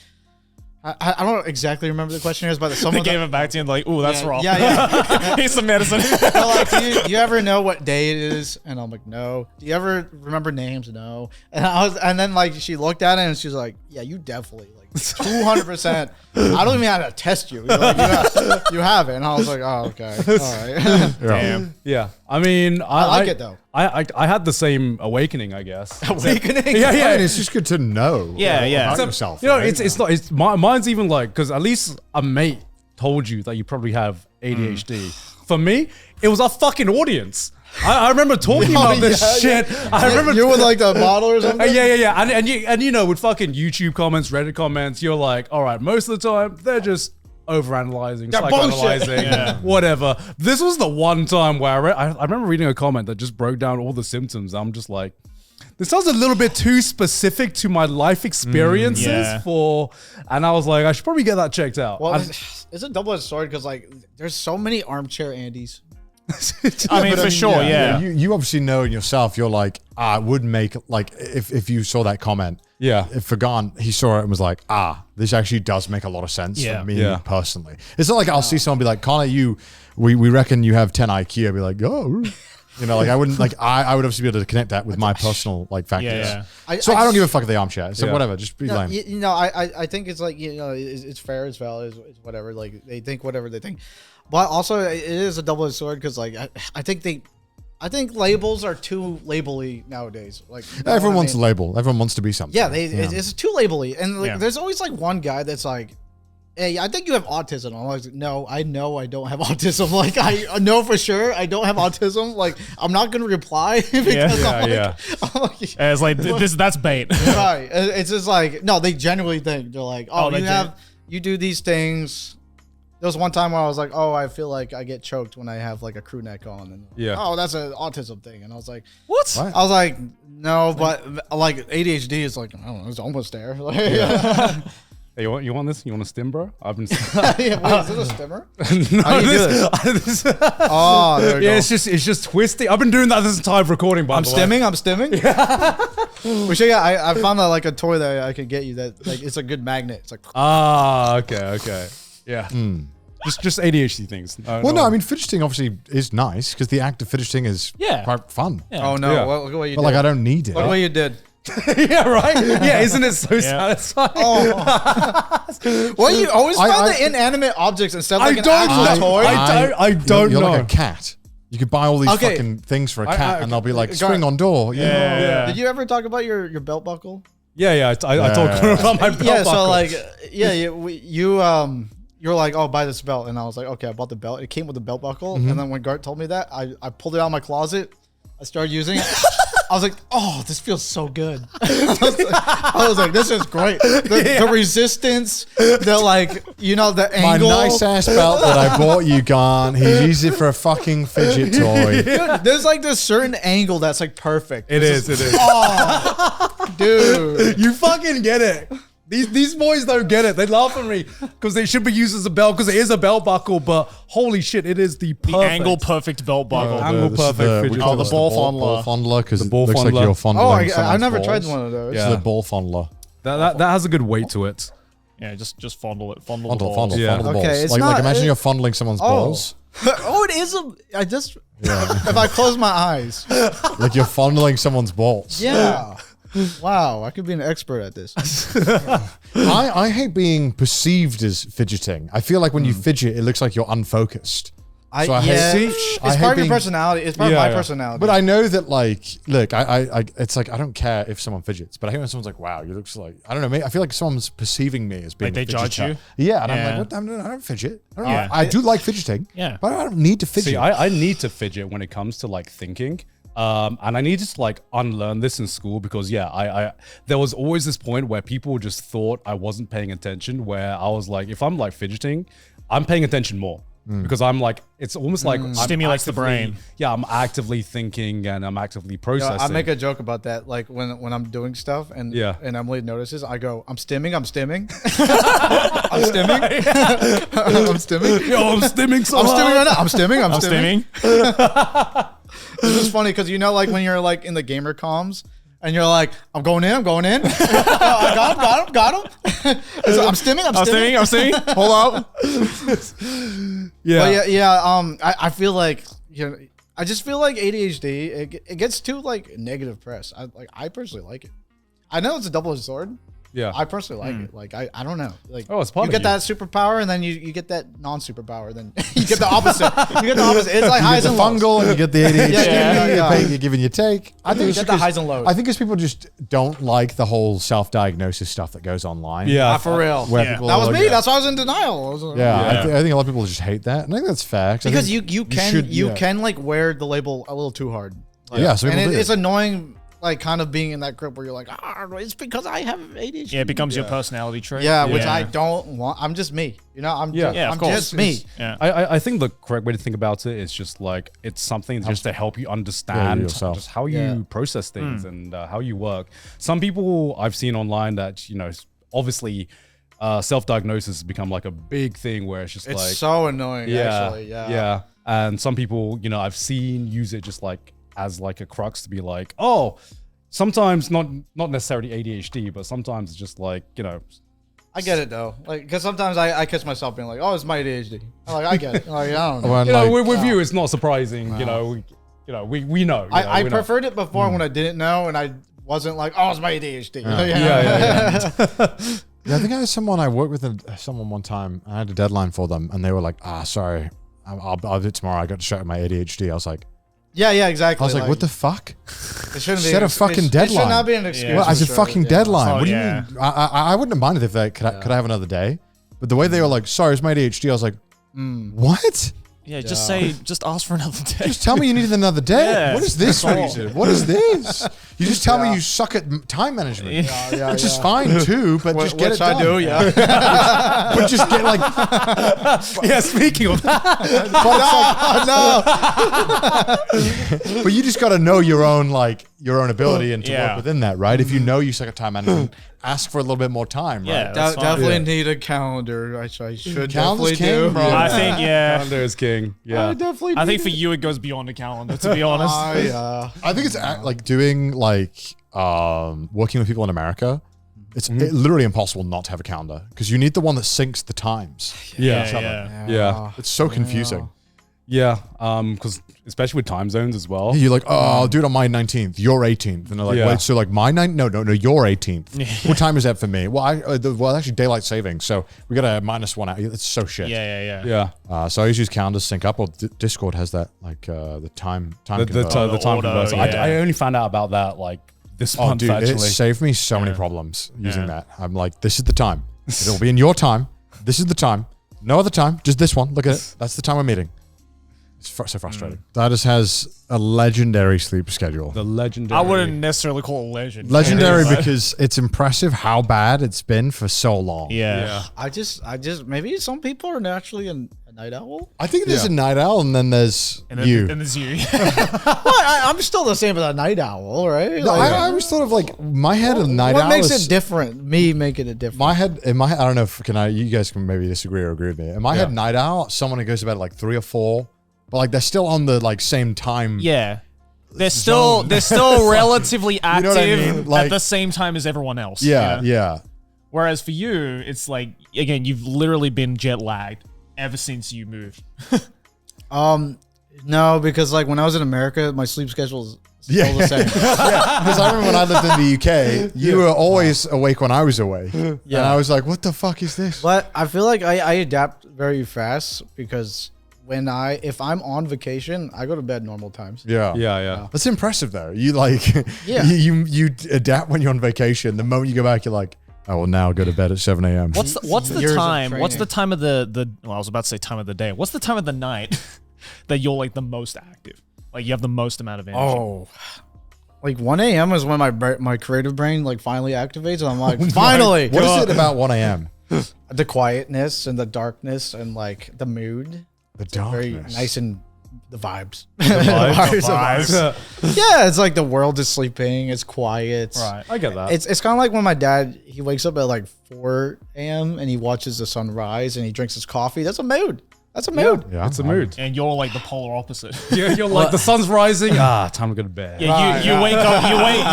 I don't exactly remember the questionnaires, but some They of gave them, it back to you and like, ooh, that's wrong. Yeah. Here's some medicine. They're like, do you ever know what day it is? And I'm like, no. Do you ever remember names? No. And then like she looked at it and she's like, yeah, you definitely like 200%. I don't even have to test you. You're like, you have it. And I was like, oh, okay. All right. Damn. Yeah. I mean, I like it though. I had the same awakening, I guess. Awakening. Yeah. I mean, it's just good to know. Yeah. About So, yourself. You know, right? it's not. It's mine's even like because at least a mate told you that you probably have ADHD. For me, it was a fucking audience. I remember talking about this shit. I remember you were like the model or something. yeah. And you know, with fucking YouTube comments, Reddit comments, you're like, all right, most of the time they're just overanalyzing, psychoanalyzing, whatever. This was the one time where I remember reading a comment that just broke down all the symptoms. I'm just like, this sounds a little bit too specific to my life experiences and I was like, I should probably get that checked out. Well, it's a double-edged sword because like there's so many armchair Andys. I mean, for sure, yeah. You obviously know in yourself, you're like, I would make, like, if you saw that comment, if Fagan, he saw it and was like, this actually does make a lot of sense for me personally. It's not like I'll see someone be like, Connor, we reckon you have 10 IQ. I'd be like, oh, you know, like I wouldn't, like, I would obviously be able to connect that with my personal, like, factors. Yeah. I don't give a fuck if they armchair. So whatever, just be lame. You know, I think it's like, you know, it's fair, it's valid, it's whatever. Like they think whatever they think. But also, it is a double-edged sword because, like, I think labels are too labely nowadays. Like Everyone wants a label. Everyone wants to be something. Yeah, it's too labely, and like, there's always like one guy that's like, "Hey, I think you have autism." I'm like, "No, I know I don't have autism. Like, I know for sure I don't have autism. Like, I'm not gonna reply because I'm like, it's like that's bait. Right? It's just like no, they genuinely think they're like, "Oh, you do these things." There was one time where I was like, oh, I feel like I get choked when I have like a crew neck on. And oh, that's an autism thing. And I was like, what? I was like, no, but like ADHD is like, I don't know, it's almost there. Like, Hey, you want this? You want a stim, bro? I've been. Wait, is it a stimmer? Oh, there we go. It's just twisting. I've been doing that this entire recording. I'm stimming. We should. I found that like a toy that I could get you that like it's a good magnet. It's like okay. Yeah. Just ADHD things. I mean, fidgeting obviously is nice because the act of fidgeting is quite fun. Yeah. Oh no! Look what you did. Like I don't need it. Look what you did. Yeah, right. Yeah, isn't it so satisfying? Well, you always find the inanimate objects instead of like an actual toy. I don't know. You're like a cat. You could buy all these fucking things for a cat, and they'll be like swing on door. Yeah. Did you ever talk about your belt buckle? Yeah. I told Connor about my belt buckle. Yeah, so like, you were like, oh, buy this belt. And I was like, okay, I bought the belt. It came with a belt buckle. And then when Gart told me that, I pulled it out of my closet. I started using it. I was like, oh, this feels so good. I was like, this is great. The resistance, the like, you know, the angle. My nice ass belt that I bought you, Garn. He used it for a fucking fidget toy. Dude, there's like this certain angle that's like perfect. It is. Oh, dude. You fucking get it. These boys don't get it. They laugh at me because they should be used as a belt because it is a belt buckle, but holy shit, it is the perfect. Angle perfect belt buckle. Angle perfect. We call the ball fondler because it looks like you're fondling I never balls. tried one of those. It's the ball fondler. That has a good weight to it. Yeah, just fondle it. Fondle Fondle the balls. Okay, balls. Like imagine you're fondling someone's balls. Oh, it is if I close my eyes. Like you're fondling someone's balls. Yeah. Wow, I could be an expert at this. I hate being perceived as fidgeting. I feel like when you fidget, it looks like you're unfocused. It's part of your personality. It's part of my personality. But I know that, like, look, it's like I don't care if someone fidgets, but I hate when someone's like, "Wow, you look like," I don't know. I feel like someone's perceiving me as being like they judge you. Yeah, and I'm like, what? I don't fidget. I do like fidgeting. Yeah, but I don't need to fidget. See, I need to fidget when it comes to like thinking. And I need to like unlearn this in school because I there was always this point where people just thought I wasn't paying attention, where I was like, if I'm like fidgeting, I'm paying attention more. because I'm like, it's almost like I'm Stimulates the actively- brain. Yeah, I'm actively thinking and I'm actively processing. I make a joke about that. Like when I'm doing stuff and Emily notices, I go, I'm stimming. I'm stimming. I'm stimming. I'm stimming. Yo, I'm stimming so I'm stimming hard. right now. I'm stimming. I'm I'm stimming. stimming. It's just funny because like when you're like in the gamer comms and you're like, I'm going in. I got him. So I'm stimming. I'm stimming. Hold up. But I feel like I just feel like ADHD it gets too like negative press. I personally like it. I know it's a double-edged sword. Yeah. I personally like it. Like I don't know. Like it's part you of get you. that superpower and then you get that non-superpower. Then you get the opposite. It's like highs and lows. Fungal, and you get the ADHD. Yeah. You're giving you take. I think You it's get the because- highs and lows. I think because people just don't like the whole self-diagnosis stuff that goes online. Yeah. For real. Where Yeah. people That are was like- me. That's why I was in denial. I was like, Yeah, Yeah. I think a lot of people just hate that. And I think that's fair. Because I think you can like wear the label a little too hard. Like, Yeah, some and people do. it's annoying. Like kind of being in that group where you're like, it's because I have ADHD. Yeah, it becomes your personality trait. Yeah, which I don't want. I'm just me. I'm of course. just me. Yeah. I think the correct way to think about it is just like it's something just to help you understand yourself. just how you process things and how you work. Some people I've seen online that obviously self-diagnosis has become like a big thing where it's just It's like so annoying. Actually, yeah. And some people I've seen use it just like as like a crux to be like, oh, sometimes not necessarily ADHD, but sometimes it's just like I get it though. Like, because sometimes I catch myself being like, oh, it's my ADHD. I'm like, I get it. Like, I don't know. When, with you it's not surping. We know. I we know. preferred it before when I didn't know and I wasn't like, oh, it's my ADHD. Yeah, I think I had someone I worked with someone one time. I had a deadline for them, and they were like, sorry, I'll do it tomorrow. I got to show my ADHD. I was like, Yeah, exactly. I was like, what the fuck? It shouldn't Set be a fucking deadline. It should not be an excuse. Well, as a fucking deadline. Oh, What do you yeah. mean? I wouldn't have minded if they could I have another day. But the way they were like, sorry, it's my ADHD. I was like, what? Yeah, just ask for another day. Just tell me you needed another day. Yeah, What is this that's all. reason? What is this? You just tell me you suck at time management. Which is fine too, but just get it done. I do, yeah. But just get like, Speaking of that, but you just got to know your own ability and to Yeah. work within that, right? If you know you suck at time management, ask for a little bit more time, Yeah, right? that's fine. Definitely Yeah. need a calendar. I should Calendar's definitely king, do. bro. I think calendar is king. Yeah. definitely. I think for you it goes beyond a calendar. To be honest. I think it's like doing working with people in America. It's literally impossible not to have a calendar because you need the one that syncs the times. Yeah. It's so confusing. Yeah. Because especially with time zones as well. You're like, I'll do it on my 19th. You're 18th. And they're like, Yeah. wait, so like my 9th? No, you're 18th. What time is that for me? Well, actually daylight savings. So we got a -1 hour. It's so shit. Yeah. Yeah. So I always use calendars sync up, or Discord has that, like the time The converter. time order, converter. yeah. I only found out about that like this Oh, month dude, actually. it saved me so many problems using that. I'm like, this is the time. It'll be in your time. This is the time. No other time. Just this one. Look at it. That's the time we're meeting. It's so frustrating. Daidus has a legendary sleep schedule. The legendary. I wouldn't necessarily call it legend. Legendary because it's impressive how bad it's been for so long. Yeah. I just maybe some people are naturally a night owl. I think there's a night owl and then there's And then, you. and there's you. Well, I'm still the same as a night owl, right? No, I always thought of like my head of night what owl. makes is- it different? Me making it different. in my head, I don't know if you guys can maybe disagree or agree with me. In my head, night owl, someone who goes to bed at like 3 or 4, but like they're still on the like same time. Yeah. They're still relatively know active what I mean? Like- at the same time as everyone else. Yeah. Whereas for you, it's like, again, you've literally been jet lagged ever since you moved. No, because like when I was in America, my sleep schedule is still the same. Because I remember when I lived in the UK, you were always awake when I was awake. And I was like, what the fuck is this? But I feel like I adapt very fast because if I'm on vacation, I go to bed normal times. Yeah. That's impressive though. You like, Yeah. you adapt when you're on vacation. The moment you go back, you're like, I will now go to bed at 7 a.m. What's the Years of time? What's the training. time of the well, I was about to say time of the day. What's the time of the night that you're like the most active? Like you have the most amount of energy. Oh, like 1 a.m. is when my creative brain like finally activates, and I'm like, finally. What is it about 1 a.m.? The quietness and the darkness and like the mood. The very darkness. nice and the vibes. vibes. Yeah, it's like the world is sleeping. It's quiet. Right. I get that. It's kind of like when my dad, he wakes up at like 4 a.m. and he watches the sun rise and he drinks his coffee. That's a mood. That's a mood. Yeah, it's a mood. And you're like the polar opposite. You're like the sun's rising. Time to go to bed. Yeah, you wake up.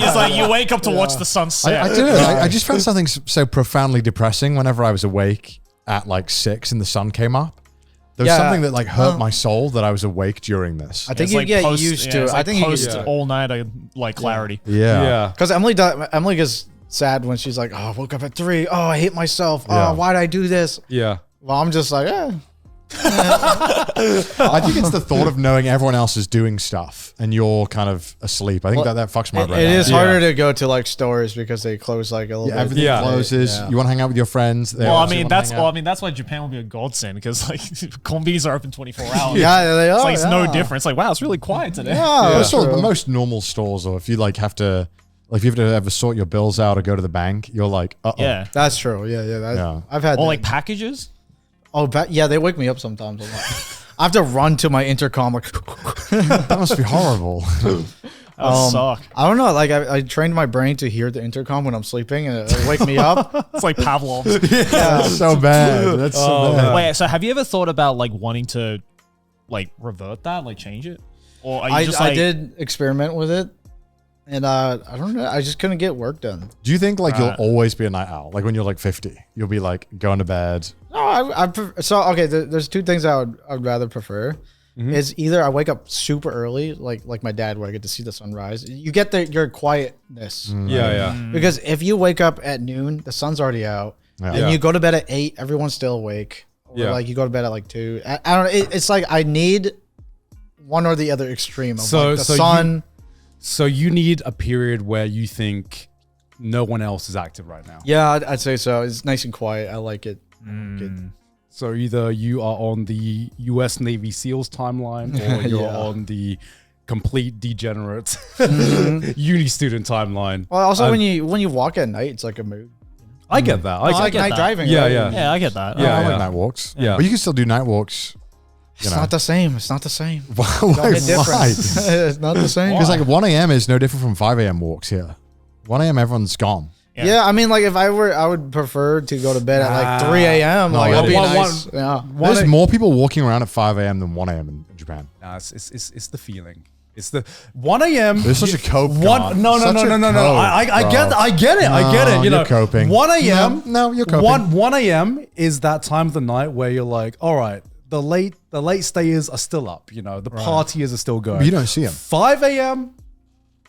It's like you wake up to watch the sun set. I do know. I just found something so profoundly depressing whenever I was awake at like 6 and the sun came up. There was something that like hurt my soul that I was awake during this. I think you get used to it. I think post you all night like clarity. Yeah. Because Emily gets sad when she's like, oh, I woke up at 3. Oh, I hate myself. Yeah. Oh, why did I do this? Yeah. Well, I'm just like, I think it's the thought of knowing everyone else is doing stuff and you're kind of asleep. I think that fucks my brain. It is Yeah. harder to go to like stores because they close like a little bit. Everything Yeah. closes. Yeah. You want to hang out with your friends. They Well, I also mean, wanna hang out. that's why Japan will be a godsend because like convenies are open 24 hours. Yeah, they are. It's like it's no yeah. different. It's like wow, it's really quiet today. Yeah, Those sort of true. the most normal stores, or if you like have to, like if you have to ever sort your bills out or go to the bank, you're like, Yeah. That's true. Yeah. Yeah. I've had Or that. like packages. yeah, they wake me up sometimes. I'm like, I have to run to my intercom. Like, that must be horrible. That would suck. I don't know. Like I trained my brain to hear the intercom when I'm sleeping, and it'll wake me up. It's like Pavlov's. That's so bad. That's so bad. Wait, so have you ever thought about like wanting to like revert that, like change it? Or are you just I like did experiment with it, and I don't know. I just couldn't get work done. Do you think like you'll always be a night owl? Like when you're like 50, you'll be like going to bed. No, so okay. There's 2 things I would rather prefer. Is either I wake up super early, like my dad, where I get to see the sunrise. You get your quietness. Yeah. Because if you wake up at noon, the sun's already out, Yeah. and you go to bed at 8, everyone's still awake. Or Yeah. like you go to bed at like 2. I don't know. It's like I need one or the other extreme of like the sun. So you need a period where you think no one else is active right now. Yeah, I'd say so. It's nice and quiet. I like it. Good. So either you are on the U.S. Navy SEALs timeline, or you're Yeah. on the complete degenerate uni student timeline. Well, also when you walk at night, it's like a mood. I get that. It's I like get night that. driving. Yeah, right? yeah. yeah, I get that. Yeah, I yeah. like night walks. Yeah. But you can still do night walks. It's not the same. It's not the same. Why? Don't hit difference. It's not the same. Because like 1 a.m. is no different from 5 a.m. walks here. 1 a.m. everyone's gone. Yeah, I mean, like if I would prefer to go to bed at like 3 a.m. No, Like it'll be one- nice. Yeah. There's more people walking around at 5 a.m. than 1 a.m. in Japan. Nah, it's the feeling. It's the 1 a.m. There's such a cope. One, no. Such a I cope, get bro. I get it. I get it. You you're know, coping. 1 a.m. No, you're coping. 1 a.m. is that time of the night where you're like, all right, the late stayers are still up. You know, the partiers are still going. But you don't see them. 5 a.m.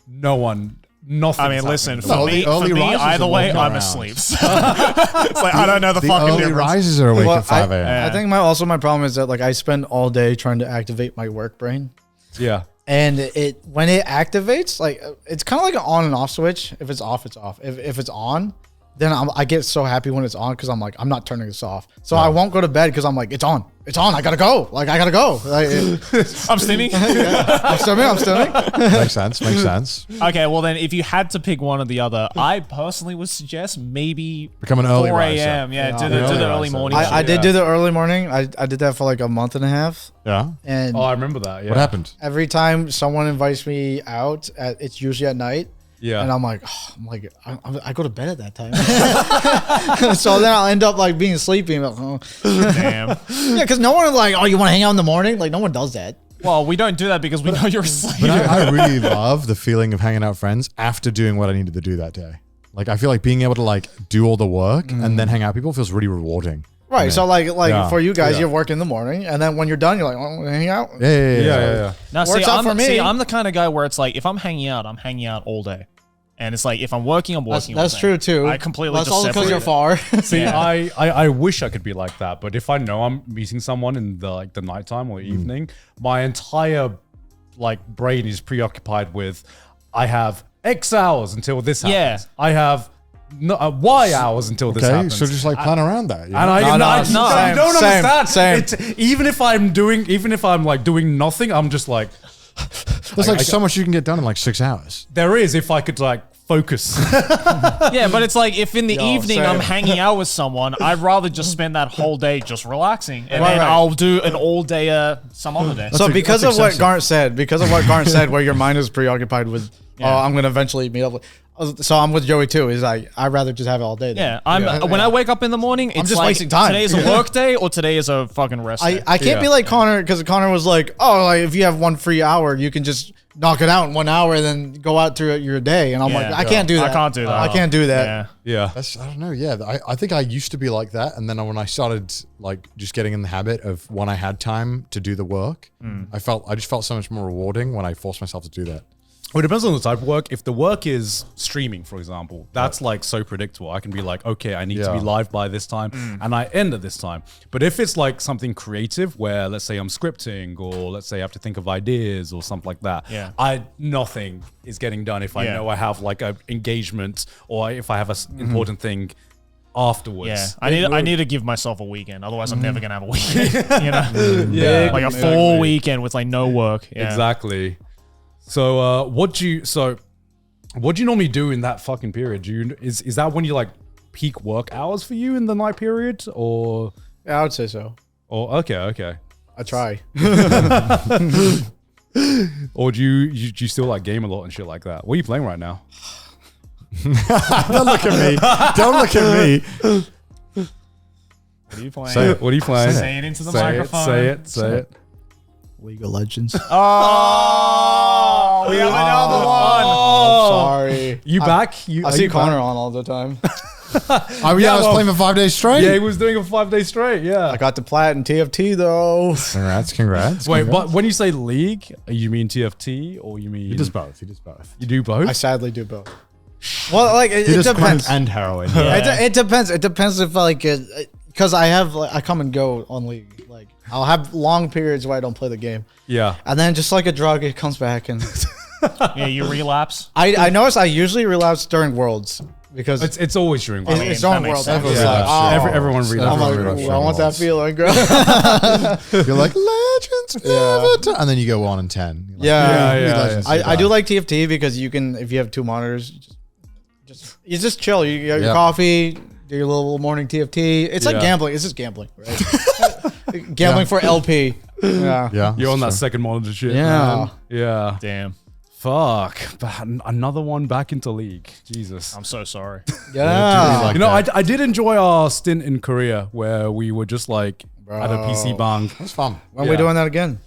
No one. Nothing. I mean, listen, No, for me, the early risers either are way, walking I'm around. asleep. So it's like I don't know the The fucking early difference. risers are awake Well, at 5 a.m. I think my problem is that like I spend all day trying to activate my work brain, Yeah. and when it activates, like it's kind of like an on and off switch. If it's off, it's off. If it's on, then I get so happy when it's on because I'm like I'm not turning this off. So I won't go to bed because I'm like it's on. It's on. I gotta go. Like I gotta go. Like, I'm steaming. I'm still Makes sense. Makes sense. Okay, well then, if you had to pick one or the other, I personally would suggest maybe Become an early 4 riser. a.m. Yeah, do an the early early riser. morning. I shit. did do the early morning. I did that for like a month and a half, Yeah. and Oh, I remember that. Yeah. What happened? every time someone invites me out, it's usually at night. Yeah. And I'm like, I go to bed at that time. So then I'll end up like being sleepy. I'm like, oh. Damn. Yeah, because no one is like, oh, you want to hang out in the morning? Like, no one does that. Well, we don't do that because we know you're asleep. But I really love the feeling of hanging out with friends after doing what I needed to do that day. Like I feel like being able to like do all the work and then hang out with people feels really rewarding. Right. Yeah. So like Yeah. for you guys, Yeah. you work in the morning, and then when you're done, you're like, oh, hang out. Yeah. Now, Works out for me. I'm the kind of guy where it's like if I'm hanging out all day, and it's like if I'm working, I'm working. That's all day. true too. I completely That's just also because separate you're it. far. See, Yeah. I wish I could be like that, but if I know I'm meeting someone in the nighttime or evening, my entire like brain is preoccupied with I have X hours until this happens. Yeah. I have Y hours until this Okay, happens. so just like plan around that. You know? And you don't same, understand. same. It's, even if I'm like doing nothing, I'm just like There's like so much you can get done in like 6 hours. there is if I could like focus. Yeah, but it's like if in the evening same. I'm hanging out with someone, I'd rather just spend that whole day just relaxing, and Right, then right. I'll do an all day some other day. So because that's of what excessive. Garnt said, where your mind is preoccupied with, oh, I'm gonna eventually meet up with. So I'm with Joey too. Is like I'd rather just have it all day. Then. Yeah, when I wake up in the morning, it's just like wasting time. Today is a work day or today is a fucking rest day. I can't be like Connor because Connor was like, oh, like if you have one free hour, you can just knock it out in 1 hour and then go out through your day. And I'm like, I can't do that. I can't do that. I can't do that. Yeah. Yeah. I don't know. Yeah, I think I used to be like that, and then when I started like just getting in the habit of when I had time to do the work, I just felt so much more rewarding when I forced myself to do that. Well, it depends on the type of work. If the work is streaming, for example, that's like so predictable. I can be like, okay, I need to be live by this time and I end at this time. But if it's like something creative where let's say I'm scripting or let's say I have to think of ideas or something like that, nothing is getting done if I know I have like an engagement or if I have an important thing afterwards. Yeah, I need to give myself a weekend. Otherwise, I'm never gonna have a weekend. You know, like a full weekend with like no work. Yeah. Exactly. So, what do you normally do in that fucking period? Is that when you like peak work hours for you in the night period, or? Yeah, I would say so. Or okay. I try. Or do you still like game a lot and shit like that? What are you playing right now? Don't look at me. Don't look at me. What are you playing? Say it. What are you playing? Say it into the Say microphone. Say it. League of Legends. Oh, we have another one. Oh, sorry. You back? I see Connor on all the time. I was playing for 5 days straight. Yeah, he was doing it for 5 days straight. Yeah. I got the plat and TFT though. Congrats. Wait, but when you say league, you mean TFT or you mean? He does both. You do both? I sadly do both. Well, like it He does depends. crack and heroin. It depends. It depends if like because I come and go on League. Like I'll have long periods where I don't play the game. Yeah. And then just like a drug, it comes back and Yeah, you relapse. I notice I usually relapse during Worlds because It's always during it's, Worlds. it's that during makes Worlds. sense. Everyone's Yeah. like, oh. Everyone I'm relapses. like, I want that feeling, girl. You're like Legends never die. And then you go 1 and 10. You're like, Yeah. "Need Legends to I do die." like TFT because you can, if you have 2 monitors, you just chill. You get your Yeah. coffee, do your little morning TFT. It's like Yeah. gambling. It's just gambling, right? Gambling for LP. Yeah. Yeah. You're on that that's second monitor shit. Yeah. Man. Yeah. Damn, Fuck. But another one back into League. Jesus. I'm so sorry. Yeah. like You know, that. I did enjoy our stint in Korea where we were just like at a PC bang. That's fun. When are we doing that again?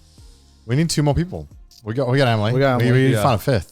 We need 2 more people. We got Emily. We got Emily. We need to Yeah. find a 5th.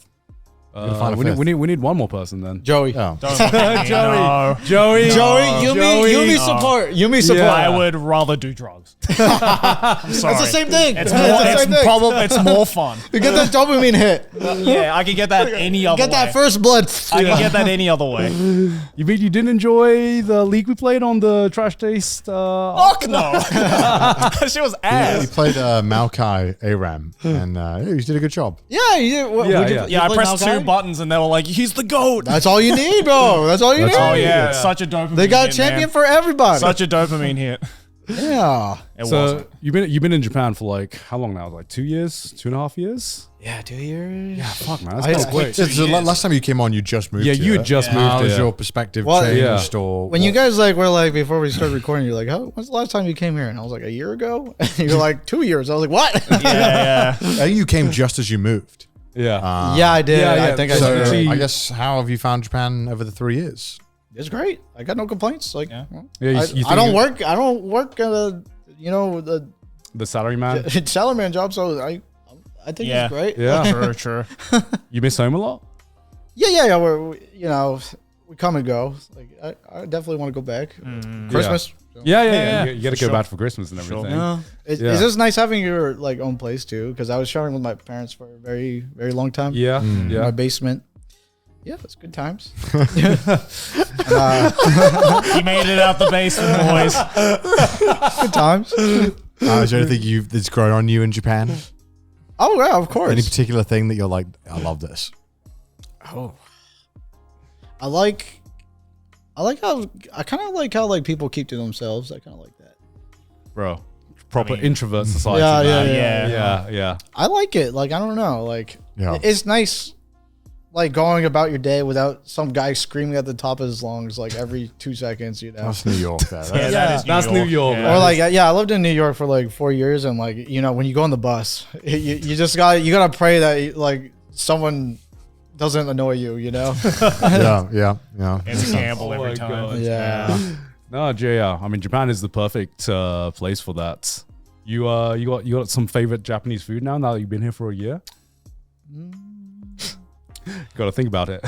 Find a We fifth. need one more person then. Joey. Oh. Don't look at me, no. Joey. Joey, Yumi No. support. Yumi support. I would rather do drugs. I'm sorry. It's the same thing. It's It's more. the same thing. It's more fun. You get that dopamine hit. Yeah, I can get that any other way. Get that first blood. I can get that any other way. You mean you didn't enjoy the League we played on the Trash Taste? Fuck no. That shit was He ass. played Maokai ARAM, and he did a good job. Yeah, you did. What, Yeah, what'd you- yeah. you Yeah, I played pressed Maokai? 2 buttons and they were like, he's the GOAT. That's all you need, bro. That's all you need. Oh, yeah. It's such a dopamine They got a hit, champion man. for everybody. Such a dopamine hit. Yeah. It So wasn't. you've been in Japan for like how long now? Like 2 years, 2.5 years? Yeah, 2 years. Yeah, Fuck man, that's I- kind of quick. It's the last time you came on, you just moved. Yeah, here. you had just How moved. has here. your perspective Well, changed? yeah. Or When you guys like were like before we started recording, you're like, when's the last time you came here? And I was like, a year ago. And you're like 2 years. I was like, what? Yeah. I think you came just as you moved. Yeah. Yeah, I did. Yeah, I yeah. think So- I did. Actually- I guess how have you found Japan over the 3 years? It's great. I got no complaints. Like, Yeah. Yeah, you I think don't work. I don't work at a, the salary man. salaryman job. So I think Yeah. it's great. Yeah. True, true. You miss home a lot? Yeah. We come and go. Like, I definitely want to go back. Christmas. Yeah. Yeah. You got to Sure. go back for Christmas and everything. Yeah. It's just nice having your like own place too, because I was sharing with my parents for a very, very long time. Yeah. My Yeah. basement. Yeah, it's good times. You made it out the basement, boys. Good times. Is there anything that's grown on you in Japan? Oh yeah, of course. Any particular thing that you're like, I love this? Oh, I kind of like how like people keep to themselves. I kind of like that. Bro. Proper I mean- introvert society. Yeah, man. yeah. Yeah. I like it. Like I don't know. Like Yeah. it's nice like going about your day without some guy screaming at the top of his lungs like every 2 seconds, you know. That's New York. That That's New York. Yeah. Or like, yeah, I lived in New York for like 4 years, and like, you know, when you go on the bus, you just gotta pray that like someone doesn't annoy you, you know. yeah. It's a gamble Oh every my time. God. Yeah. No, JR. I mean, Japan is the perfect place for that. You got some favorite Japanese food now that you've been here for a year? Got to think about it.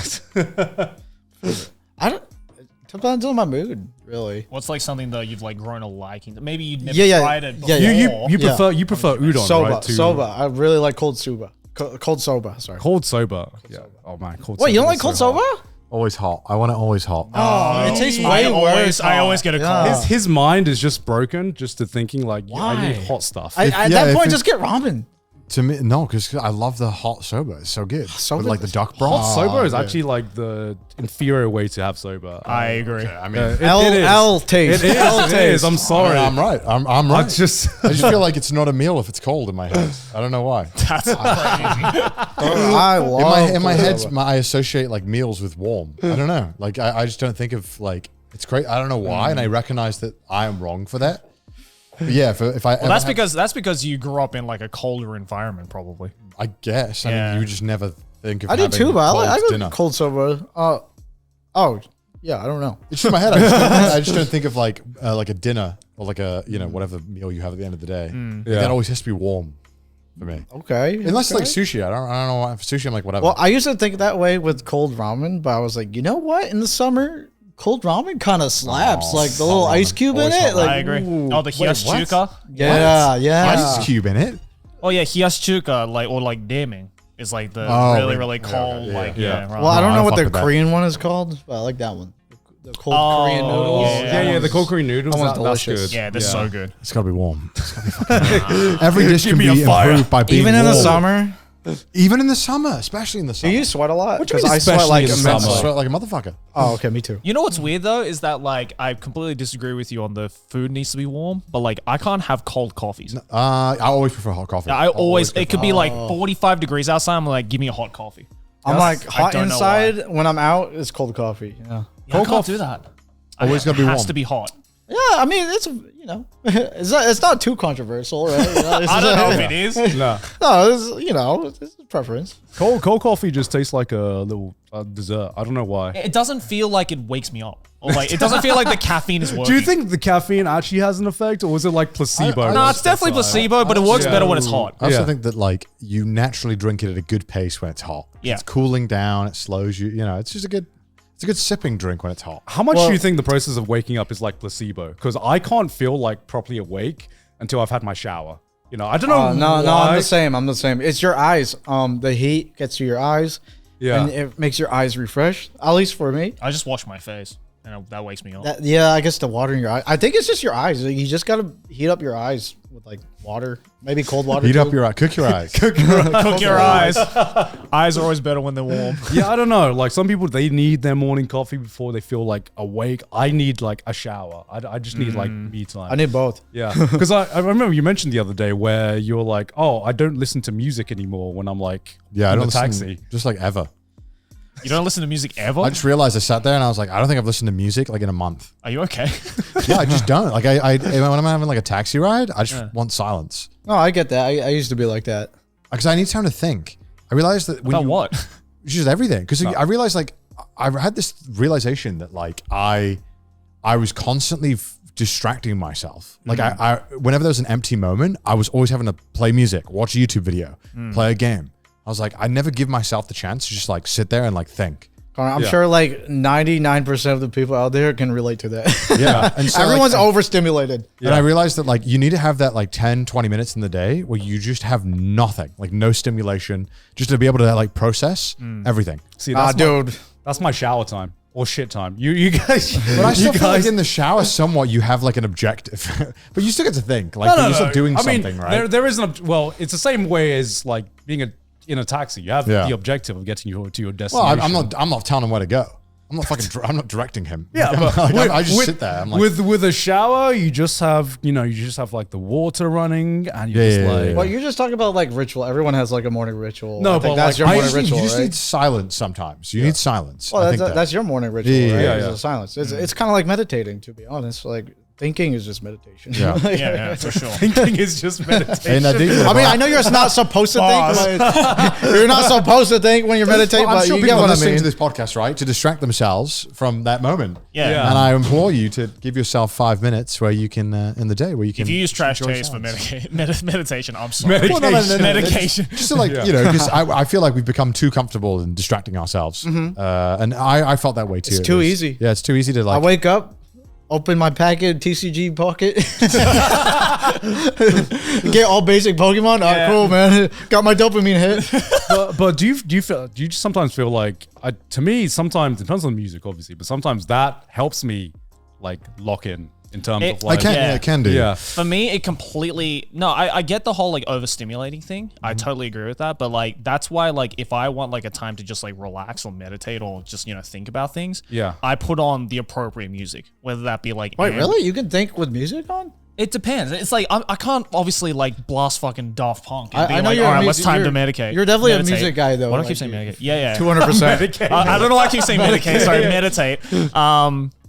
I don't. It depends on my mood, really. What's like something that you've like grown a liking? Maybe you'd never Yeah, tried it before. yeah. You prefer udon, Soba, right? soba. I really like cold soba. Cold soba. Sorry. Cold soba. Yeah. Oh man, cold. Wait, you don't soba like is cold so soba? hot. Always hot. I want it always hot. Oh, it tastes I way worse. always get a Yeah. call. His mind is just broken, just to thinking like, yeah, I need Why? hot stuff. At yeah, that if point, it- just get ramen. To me, no, because I love the hot soba. It's so good. Soba With, like the is- duck broth. Hot soba is yeah. actually like the inferior way to have soba. I agree. I mean, It L is. taste. It is. L It is. I'm sorry. I'm right. I'm I right. just I just feel like it's not a meal if it's cold in my head. I don't know why. That's crazy. I love In my cold head, soba. I associate like meals with warm. I don't know. Like I just don't think of like it's great. I don't know why, and I recognize that I am wrong for that. But yeah, if I Well, that's because you grew up in like a colder environment, probably. I guess. I Yeah. mean, you just never think of. I do having too, but I cold like dinner. cold soba. Oh, yeah, I don't know. It's just in my head. I just don't think of like a dinner or like a whatever meal you have at the end of the day. Yeah. That always has to be warm for me. Okay. Unless okay. like sushi, I don't know why. For sushi, I'm like whatever. Well, I used to think that way with cold ramen, but I was like, you know what? In the summer, cold ramen kind of slaps. Oh, like the little hot ice ramen. cube in Always it. hot Like, I agree. ooh. Oh, the hiyashi-chuka. Yeah, yeah. Ice cube in it. Oh yeah, hiyashi-chuka, like or like daming is like the Oh, really right. really Yeah, cold okay, yeah, like yeah. yeah. right. Well, I don't No, know I what fuck the with that. Korean one is called, but I like that one. The cold Oh, Korean noodles. yeah. the cold Korean noodles. That one's That's delicious. good. Yeah, they're so good. It's gotta be warm. It's gotta be fucking Every dish can me be a fire. improved by being Even in the warm. summer, Even in the summer, especially in the do summer. you sweat a lot? What do you 'Cause mean I sweat especially like in the immensely. summer? I sweat like a motherfucker. Oh, okay, me too. You know what's weird though is that like I completely disagree with you on the food needs to be warm, but like I can't have cold coffees. I always prefer hot coffee. I always it could be like Oh. 45 degrees outside. I'm like, give me a hot coffee. I'm like I hot don't know inside. When I'm out, it's cold coffee. Yeah. Yeah, I can't do that. Always gotta be It has warm. to be hot. Yeah, I mean, it's, you know, it's not too controversial, right? You know, it's I don't know just- if it is. No, No, it's, you know, it's a preference. cold coffee just tastes like a little dessert. I don't know why. It doesn't feel like it wakes me up, or like it doesn't feel like the caffeine is working. Do you think the caffeine actually has an effect, or is it like placebo? No, it's definitely placebo, but it works better when it's hot. I also Yeah. think that like you naturally drink it at a good pace when it's hot. Yeah. It's cooling down, it slows you, it's just a good sipping drink when it's hot. How much Well- do you think the process of waking up is like placebo? Because I can't feel like properly awake until I've had my shower. I don't know. No, I'm why. the same. I'm the same. It's your eyes. The heat gets to your eyes. Yeah. And it makes your eyes refresh. At least for me. I just wash my face, and that wakes me up. Yeah, I guess the water in your eye. I think it's just your eyes. Like, you just gotta heat up your eyes with like water, maybe cold water. Heat too. up your eye, cook your eyes. Cook your eyes. Eyes are always better when they're warm. Yeah, I don't know. Like some people, they need their morning coffee before they feel like awake. I need like a shower. I just need like me time. I need both. Yeah, because I remember you mentioned the other day where you were like, "Oh, I don't listen to music anymore when I'm like Yeah, I in don't the listen, taxi." just like ever. You don't listen to music ever? I just realized I sat there and I was like, I don't think I've listened to music like in a month. Are you okay? Yeah, I just don't. Like I when I'm having like a taxi ride, I just want silence No, I get that. I used to be like that. because I need time to think. I realized that when About you, what? just everything. Because I realized like I had this realization that like I was constantly distracting myself. Like I whenever there was an empty moment, I was always having to play music, watch a YouTube video, play a game. I was like, I never give myself the chance to just like sit there and like think. Connor, I'm Yeah. sure like 99% of the people out there can relate to that. Yeah. And so, Everyone's like, overstimulated. And I realized that like you need to have that like 10, 20 minutes in the day where you just have nothing, like no stimulation, just to be able to like process everything. See, that's Dude. that's my shower time or shit time. You guys, But I still you feel like guys- in the shower somewhat you have like an objective, but you still get to think like you're still doing something, right? There is well, it's the same way as like being in a taxi. You have Yeah. the objective of getting you to your Well, destination. I'm not telling them where to go. I'm not fucking. I'm not directing him. Yeah, but I just sit there. I'm like, with a shower, you just have like the water running, and you just like. Well, you're just talking about like ritual. Everyone has like a morning ritual. No, I think but that's like, your morning ritual. You just right? need silence sometimes. You need silence. Well, that's your morning ritual, right? Yeah. It's silence. It's kind of like meditating, to be honest. Like thinking is just meditation. Yeah. Yeah, for sure. Thinking is just meditation. I mean, I know you're not supposed to think. But you're not supposed to think when you're meditating, Well, I'm but sure you people get are what I listening mean. to this podcast, right, to distract themselves from that moment. Yeah. And I implore you to give yourself 5 minutes where you can in the day where you can. If you use trash enjoy taste for silence. meditation, I'm sorry. Medication. Well, no, Medication. Just to because I feel like we've become too comfortable in distracting ourselves, and I felt that way too. It's too easy. Yeah, it's too easy to I like. wake up, open my packet, TCG pocket, get all basic Pokemon. All right, cool, man. Got my dopamine hit. but do you just sometimes feel like to me sometimes it depends on the music obviously, but sometimes that helps me like lock in terms of like I can do. yeah. For me, it completely I get the whole like overstimulating thing. I totally agree with that. But like that's why like if I want like a time to just like relax or meditate or just think about things, I put on the appropriate music, whether that be like Wait, really? You can think with music on? It depends. It's like I can't obviously like blast fucking Daft Punk and be I know like, you're all a right, music- it's time to you're- medicate. you're definitely a meditate. music guy, though, Why do I like keep saying you- medicate? Yeah. 200%. I don't know why I keep saying medicate. Sorry, meditate.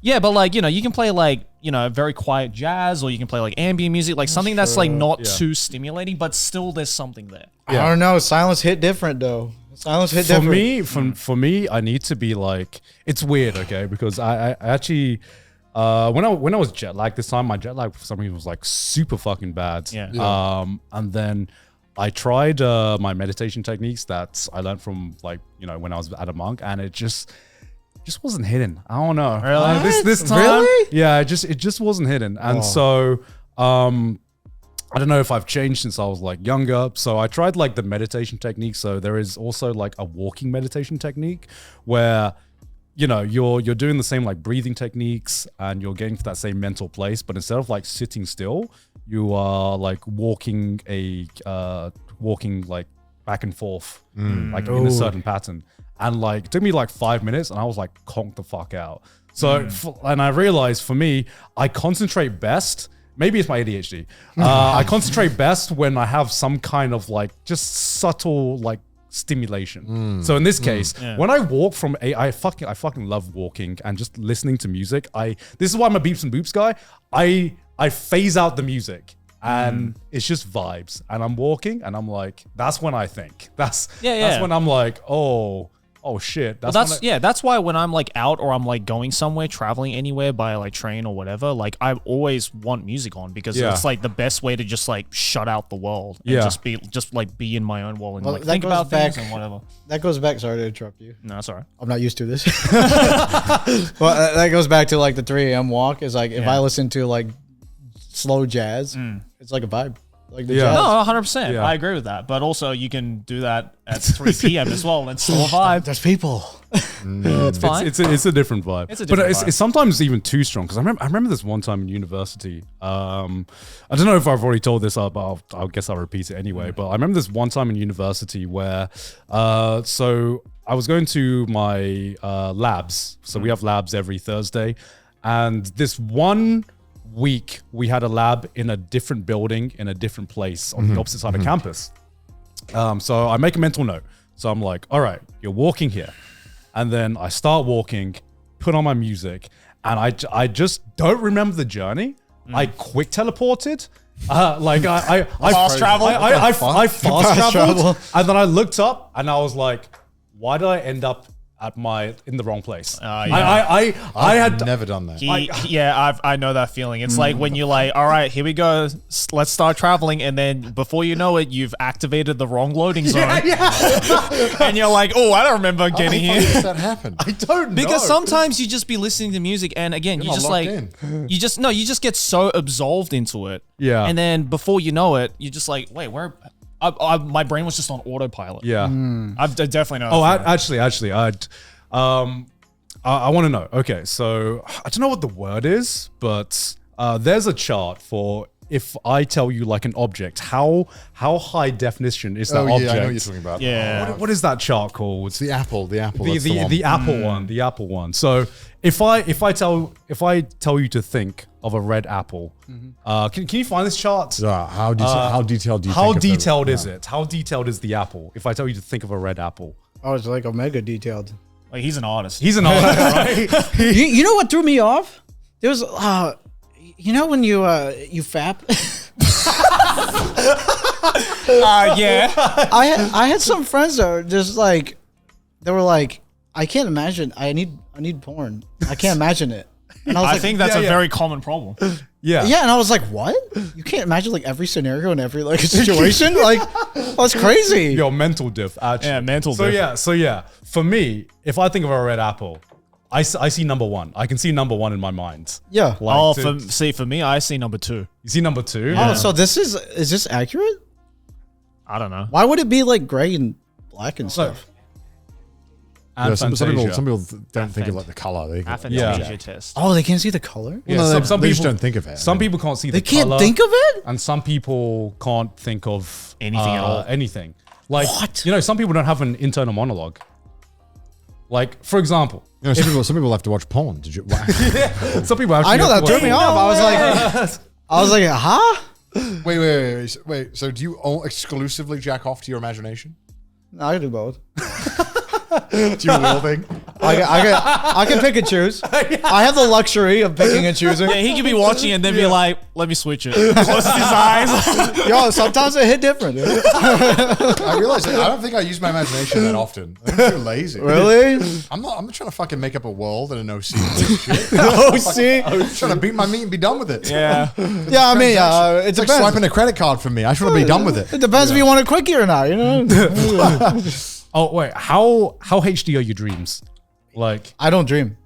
Yeah, but like you can play like very quiet jazz, or you can play like ambient music, like something that's like not too stimulating, but still there's something there. I don't know. Silence hit different, though. Silence hit different. For me, I need to be like, it's weird, okay, because I actually when I was jet lagged this time, my jet lag for some reason was like super fucking bad. Yeah. And then I tried my meditation techniques that I learned from like when I was at a monk, and it just wasn't hidden. I don't know. Really? This time, Really? yeah, it just wasn't hidden. And so I don't know if I've changed since I was like younger. So I tried like the meditation technique. So there is also like a walking meditation technique where you're doing the same like breathing techniques and you're getting to that same mental place, but instead of like sitting still, you are like walking like back and forth, like in a certain pattern. And like it took me like 5 minutes, and I was like conked the fuck out. So and I realized for me, I concentrate best. Maybe it's my ADHD. I concentrate best when I have some kind of like just subtle like stimulation. So in this case, when I walk from I fucking love walking and just listening to music. This is why I'm a beeps and boops guy. I phase out the music. And it's just vibes. And I'm walking and I'm like, that's when I think. That's when I'm like, oh shit. That's why when I'm like out or I'm like going somewhere, traveling anywhere by like train or whatever, like I always want music on because it's like the best way to just like shut out the world and just be in my own world and like think about things and whatever. That goes back. Sorry to interrupt you. No, sorry. I'm not used to this. Well, that goes back to like the 3 a.m. walk. Is like if I listen to like slow jazz, it's like a vibe. Like the jazz. No, 100%. Yeah. I agree with that. But also, you can do that at 3 p.m. as well and still a vibe. There's people. It's fine. It's a different vibe. It's a different vibe. It's sometimes even too strong because I remember this one time in university. I don't know if I've already told this, but I guess I'll repeat it anyway. But I remember this one time in university where so I was going to my labs. So we have labs every Thursday, and this one week we had a lab in a different building in a different place on the opposite side of campus. So I make a mental note. So I'm like, all right, you're walking here. And then I start walking, put on my music, and I just don't remember the journey. I quick teleported. Like I Fast travel? I fast traveled. And then I looked up and I was like, why did I end up in the wrong place? I had never done that. I know that feeling. It's like when you're like, all right, here we go. Let's start traveling. And then before you know it, you've activated the wrong loading zone. And you're like, oh, I don't remember getting here. How does that happen? I don't know. Because sometimes you just be listening to music and again, you just like, you just get so absolved into it. Yeah. And then before you know it, you're just like, wait, where? My brain was just on autopilot. Yeah. I've definitely know. Oh, actually, I want to know. Okay, so I don't know what the word is, but there's a chart for if I tell you like an object, how high definition is that object? Yeah, I know what you're talking about. Yeah. What is that chart called? It's the apple. The apple. The apple one. The apple one. So if I tell you to think of a red apple, can you find this chart? How detailed do you How think detailed is it? How detailed is the apple? If I tell you to think of a red apple. Oh, it's like omega detailed. Like he's an artist. He's an artist, right? You know what threw me off? There was, you know when you fap? Yeah. I had some friends that were just like, they were like, I can't imagine. I need porn. I can't imagine it. And I was I like, think that's yeah, a yeah. very common problem. Yeah. yeah, and I was like, what? You can't imagine like every scenario and every like situation? Like, that's crazy. Your mental diff, actually. Yeah, mental so diff. So yeah. For me, if I think of a red apple, I see number one. I can see number one in my mind. Yeah. Like, For me, I see number 2. you see number two? Oh, so is this accurate? I don't know. Why would it be like gray and black and stuff? And some Fantasia. people don't think of like the color. They Aphantasia test. Oh, they can't see the color? Yeah, no, some they just people don't think of it. Some people can't see They the can't color, think of it? and some people can't think of Anything at all. Anything. Like, What? you know, some people don't have an internal monologue. Like, for example, You know, some people have to watch porn. Did you? Wow. some people actually I know that threw me off. I was like, huh? wait. So do you exclusively jack off to your imagination? No, I can do both. Do you will thing? I can pick and choose. I have the luxury of picking and choosing. Yeah, he could be watching and then be like, let me switch it. Closes his eyes. Yo, sometimes it hit different. Dude. I realize I don't think I use my imagination that often. I'm too lazy. Really? I'm not trying to fucking make up a world and an OC shit. Oh, see? I'm trying to beat my meat and be done with it. Yeah. Yeah, I mean, it It's like depends. swiping a credit card from me. I just want to be done with it. It depends if you want a quickie or not, you know? Oh wait, how HD are your dreams? Like, I don't dream.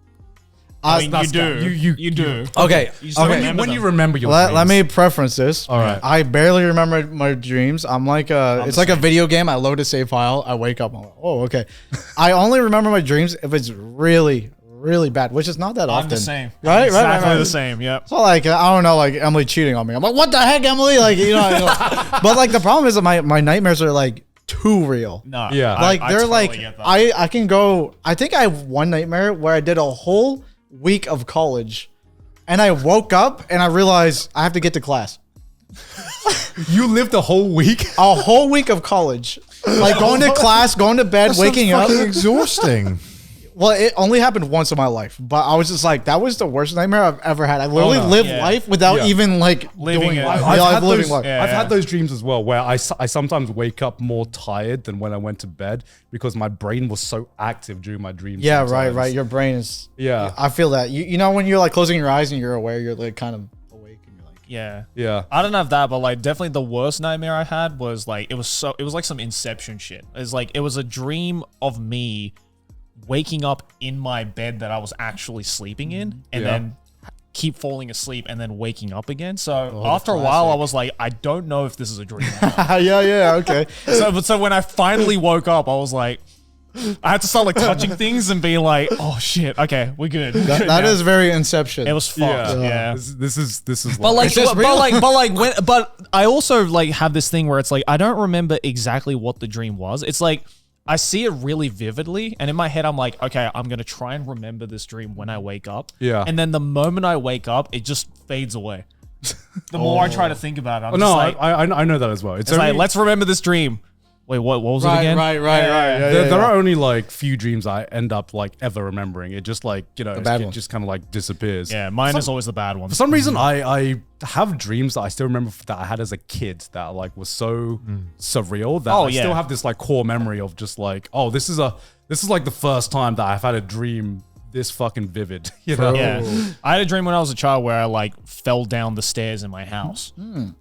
I mean, you that's- do. you do. Okay, You still okay. remember when you them. remember your Let dreams. me preference this. All right. I barely remember my dreams. I'm like it's like a video game. I load a save file. I wake up. I'm like, oh, okay. I only remember my dreams if it's really, really bad, which is not that often. I'm the same. Right, Exactly right. the same. Yep. So like I don't know, like Emily cheating on me. I'm like, what the heck, Emily? Like but like the problem is that my nightmares are like too real. No. Yeah. Like I they're totally like get that. I can go. I think I have one nightmare where I did a whole week of college, and I woke up and I realized I have to get to class. You lived a whole week. A whole week of college, like going to class, going to bed, waking up. Exhausting. Well, it only happened once in my life, but I was just like, that was the worst nightmare I've ever had. I literally no. lived Yeah. life without Yeah. even like Living doing it. life. I've, Yeah, had like living those, life. Yeah. I've had those dreams as well, where I sometimes wake up more tired than when I went to bed because my brain was so active during my dreams. Yeah, sometimes. right. Your brain is. Yeah. I feel that. You know when you're like closing your eyes and you're aware, you're like kind of awake and you're like. Yeah. Yeah. I don't have that, but like definitely the worst nightmare I had was like it was like some Inception shit. It's like it was a dream of me waking up in my bed that I was actually sleeping in and Yeah. then keep falling asleep and then waking up again. So after a while I was like, I don't know if this is a dream or not. Yeah, okay. So when I finally woke up, I was like, I had to start like touching things and be like, oh shit, okay, we're good. That is very Inception. It was fucked. Yeah. This is But like, It's just real. but I also like have this thing where it's like I don't remember exactly what the dream was. It's like I see it really vividly, and in my head I'm like, okay, I'm gonna try and remember this dream when I wake up. Yeah. And then the moment I wake up, it just fades away. The more I try to think about it, I'm no, just like, I know that as well. it's like let's remember this dream. Wait, what was it again? Right. there are only like few dreams I end up like ever remembering. It just like, you know, bad it ones. just kind of like disappears. Yeah, mine is always the bad one. For some reason, I have dreams that I still remember that I had as a kid that like was so surreal that Oh, I still yeah. have this like core memory of just like, oh, this is like the first time that I've had a dream this fucking vivid. You know? Yeah. I had a dream when I was a child where I like fell down the stairs in my house.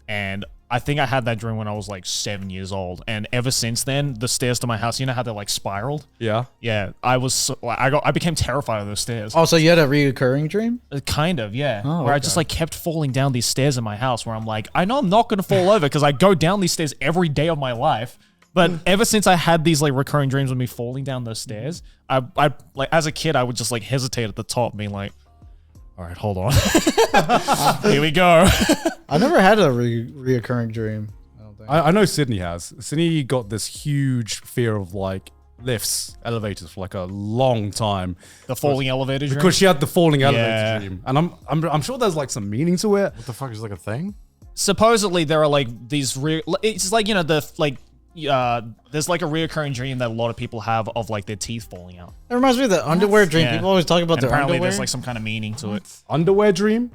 And I think I had that dream when I was like 7 years old. And ever since then, the stairs to my house, you know how they're like spiraled? Yeah. Yeah. I became terrified of those stairs. Oh, so you had a reoccurring dream? Kind of, yeah. Oh, where I okay. just like kept falling down these stairs in my house where I'm like, I know I'm not going to fall over because I go down these stairs every day of my life. But ever since I had these like recurring dreams of me falling down those stairs, I like as a kid, I would just like hesitate at the top being like, All right, hold on. Here we go. I never had a reoccurring dream. I don't think. I know Sydney has. Sydney got this huge fear of like lifts, elevators for like a long time. The falling elevator dream? Because she had the falling elevator dream. And I'm sure there's like some meaning to it. What the fuck is like a thing? Supposedly there are like these it's like, you know, the like there's like a reoccurring dream that a lot of people have of like their teeth falling out. It reminds me of the underwear dream. Yeah. People always talk about And their apparently underwear. there's like some kind of meaning to it. Underwear dream?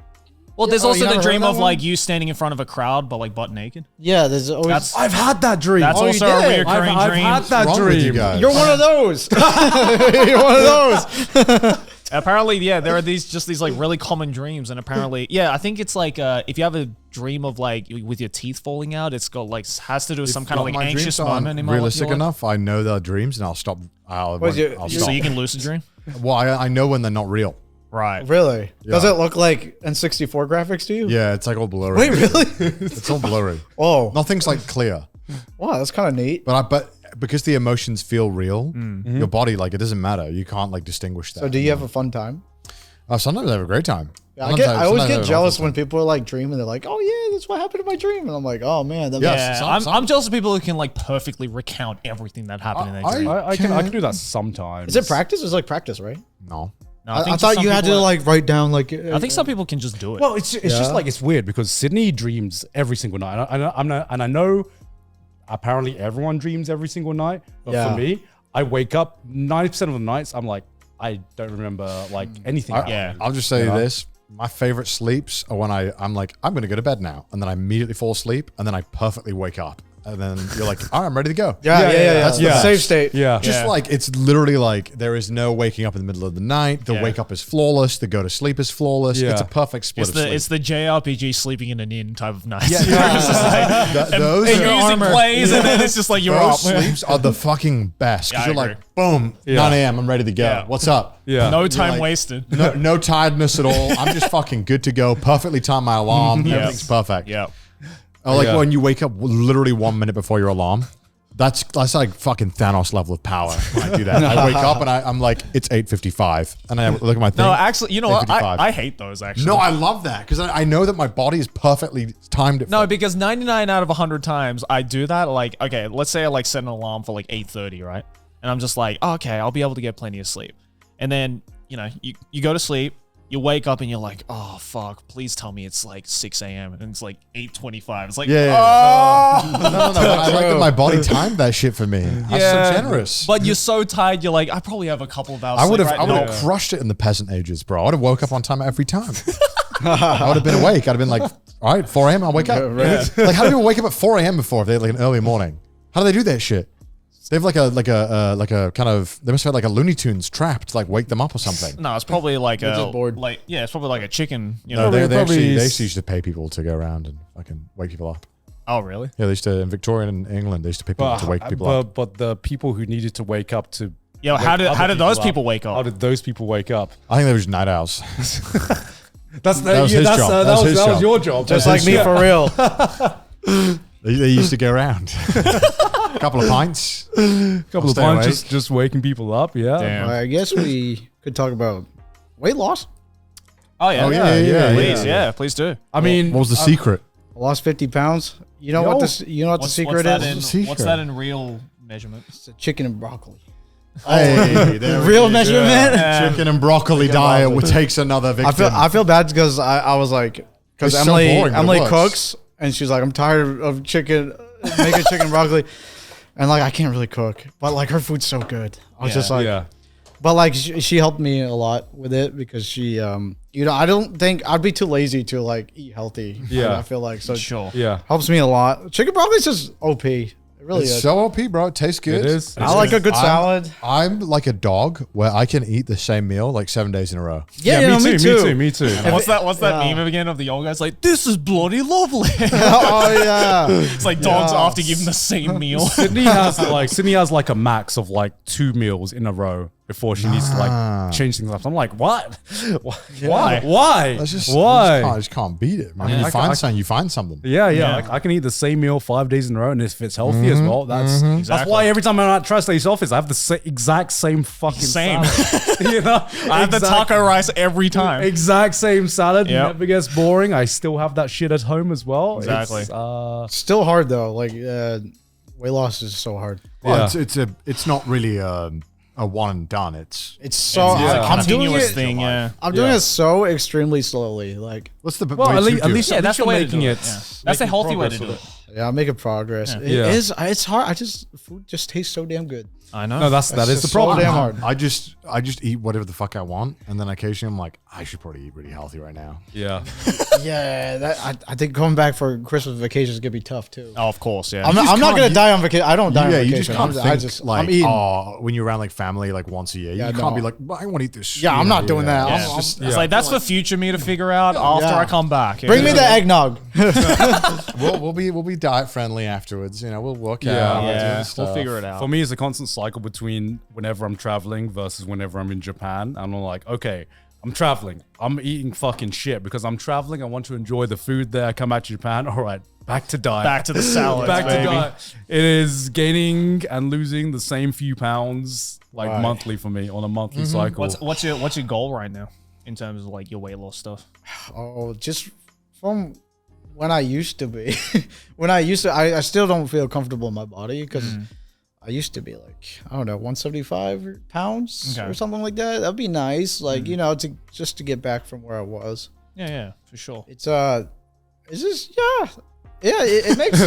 Well, there's you also never the heard dream that of one? like you standing in front of a crowd but like butt naked. Yeah, there's always. I've had that dream. That's you also a did? reoccurring I've dream. had that What's wrong with you dream. guys? You're one of those. You're one of those. Apparently, yeah, there are these like really common dreams, and apparently, yeah, I think it's like if you have a dream of like with your teeth falling out, it's got like has to do with some kind of like My anxious dreams aren't moment in my realistic life. enough. I know they're dreams, and I'll stop. I'll So stop. you can lucid dream, Well, I know when they're not real. right? Really? Does Yeah. it look like N64 graphics to you? Yeah, it's like all blurry. Wait, really? It's all blurry. Oh, Nothing's like clear. wow, that's kind of neat. But because the emotions feel real, your body, like, it doesn't matter. You can't like distinguish that. So, do you have a fun time? Sometimes I have a great time. Yeah, Sometimes I always sometimes get have jealous awful when time. people are like dreaming. They're like, "Oh yeah, that's what happened in my dream," and I'm like, "Oh man, that Yes. Yeah, some- I'm jealous of people who can like perfectly recount everything that happened in their dream. I can do that sometimes. is it practice? It's like practice, right? No. No, I think thought some you had to people- like write down like. I think some people can just do it. Well, it's just Yeah. like it's weird because Sydney dreams every single night. I know apparently everyone dreams every single night, but Yeah. for me, I wake up 90% of the nights. I'm like, I don't remember like anything. Yeah. I'll just say Yeah. this. My favorite sleeps are when I'm like, I'm going to go to bed now. And then I immediately fall asleep. And then I perfectly wake up. And then you're like, all right, I'm ready to go. Yeah. That's the The best. safe state. Yeah. Just Yeah. like, it's literally like, there is no waking up in the middle of the night. The Yeah. wake up is flawless. The go to sleep is flawless. Yeah. It's a perfect split of sleep. It's the JRPG sleeping in an inn type of night. Yeah. It's just like, Those and are- your music plays, and then it's just like you're up. Those sleeps are the fucking best. Because Yeah, I you're like, agree. boom, Yeah. 9 a.m. I'm ready to go. Yeah. What's up? Yeah. No time like- wasted. No tiredness at all. I'm just fucking good to go. Perfectly timed my alarm. Yeah. Everything's perfect. Yeah. Or like Yeah. when you wake up literally 1 minute before your alarm. That's like fucking Thanos level of power when I do that. I wake up and I'm like, it's 8:55. And I look at my thing. No, actually, you know what? 8:55. I hate those actually. No, I love that because I know that my body is perfectly timed it. No, for- because 99 out of 100 times I do that. Like, okay, let's say I like set an alarm for like 8:30, right? And I'm just like, oh, okay, I'll be able to get plenty of sleep. And then, you know, you go to sleep, you wake up and you're like, oh, fuck, please tell me it's like 6 a.m. And it's like 8:25. It's like, Yeah. oh. no. I like that my body timed that shit for me. That's so generous. But you're so tired, you're like, I probably have a couple of hours I would sleep have right now. crushed it in the peasant ages, bro. I would have woke up on time every time. I would have been awake. I'd have been like, all right, 4 a.m. I'll wake up. right. Like, how do people wake up at 4 a.m. before if they had like an early morning? How do they do that shit? They have like a kind of, they must have like a Looney Tunes trap to like wake them up or something. No, it's probably like just bored. like yeah, it's probably like a chicken, you No, know. they probably actually used to pay people to go around and fucking wake people up. Oh, really? Yeah, they used to, in Victorian England, they used to pay people to wake people up. But the people who needed to wake up to Yo, wake how did other those up, people wake How up? did those people wake up? I think they were just night owls. That was his job. That was his that was job. your job. Just That's like me his for real. They used to go around. A couple of pints. couple of stay times awake. just waking people up. Yeah. Damn. I guess we could talk about weight loss. Oh yeah, Oh, yeah, please, yeah, please do. I mean, What was the secret? I lost 50 pounds. You know what this? You know what the secret that is? in, what's that in real measurement? It's chicken and broccoli. Hey, there we Real go. measurement. Chicken and broccoli diet takes another victim. I feel bad because I was like, because It's so boring, but it Emily works. cooks and she's like, I'm tired of chicken, making chicken and broccoli, and like I can't really cook, but like her food's so good. I was Yeah. just like, yeah. but like she helped me a lot with it because she, you know, I don't think I'd be too lazy to like eat healthy. Yeah. I feel like so Sure. Yeah. helps me a lot. Chicken broccoli's just OP. It really It's is. so OP, bro. It tastes good. It is. I like a good salad. I'm like a dog where I can eat the same meal like 7 days in a row. Yeah, you know, me too. Me too. What's that meme again of the old guy's like, this is bloody lovely. Oh yeah. It's like dogs Yeah. after giving the same meal. Sydney has like a max of like 2 meals in a row before she needs to like change things up. I'm like, what? Why? Why? That's just, Why? I just can't beat it, man. You find something. Yeah. I can eat the same meal 5 days in a row, and if it's healthy as well, that's why every time I'm at Trash Taste office, I have the exact same fucking salad. You know, I have the taco rice every time. Exact same salad. Never gets boring. I still have that shit at home as well. Exactly. It's, Still hard though. Like weight loss is so hard. Well, it's not really a one and done. It's a I'm doing continuous it. thing. Yeah. I'm doing it so extremely slowly. Like what's the well, at least that's the you're way to making do it. it. That's a healthy way to do it. yeah, I'm making progress. Yeah. It's hard. Food just tastes so damn good. I know. No, that is the so problem. damn hard. I just eat whatever the fuck I want, and then occasionally I'm like, I should probably eat really healthy right now. Yeah. Yeah, I think coming back for Christmas vacation is gonna be tough too. Oh, of course. Yeah. I'm not gonna die on vacation. I don't die on Yeah, vacation. you just can't think like, I'm eating. oh, when you're around like family like once a year, you can't be like, well, I want to eat this. Yeah, I'm not doing that. Yeah. I'm It's like that's for future me to figure out after I come back. Bring me the eggnog. We'll be diet friendly afterwards. You know, we'll work Yeah. out. Yeah, we'll figure it out. For me, it's a constant cycle between whenever I'm traveling versus whenever I'm in Japan. And I'm like, okay, I'm traveling. I'm eating fucking shit because I'm traveling. I want to enjoy the food there. I come back to Japan. All right, back to diet. Back to the salad. Back to diet. It is gaining and losing the same few pounds like monthly for me on a monthly cycle. What's your goal right now in terms of like your weight loss stuff? Oh, just from when I used to be. I still don't feel comfortable in my body because I used to be like, I don't know, 175 pounds or something like that. That'd be nice. Like, you know, to get back from where I was. Yeah, for sure. It's just, it makes,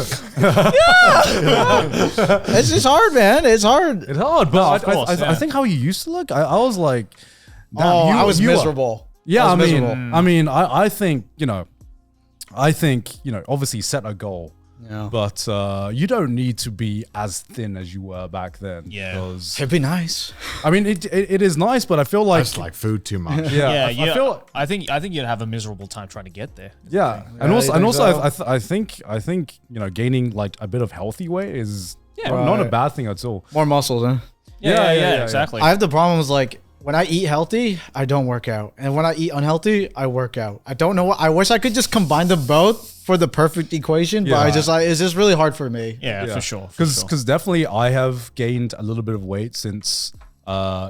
it's just hard, man. It's hard. It's hard, but of course, I think how you used to look, I was like, damn, I was you miserable. Yeah, miserable. I think, you know, obviously set a goal. Yeah. But you don't need to be as thin as you were back then. Yeah. Because It'd be nice. I mean, it is nice, but I feel like Just like food too much. yeah, Yeah, I feel I think you'd have a miserable time trying to get there. yeah, and also I think you know, gaining like a bit of healthy weight is not a bad thing at all. More muscles, huh? Yeah, exactly. I have the problems like when I eat healthy, I don't work out. And when I eat unhealthy, I work out. I don't know what I wish I could just combine them both for the perfect equation, but it's just really hard for me. Yeah, for sure. Because definitely I have gained a little bit of weight since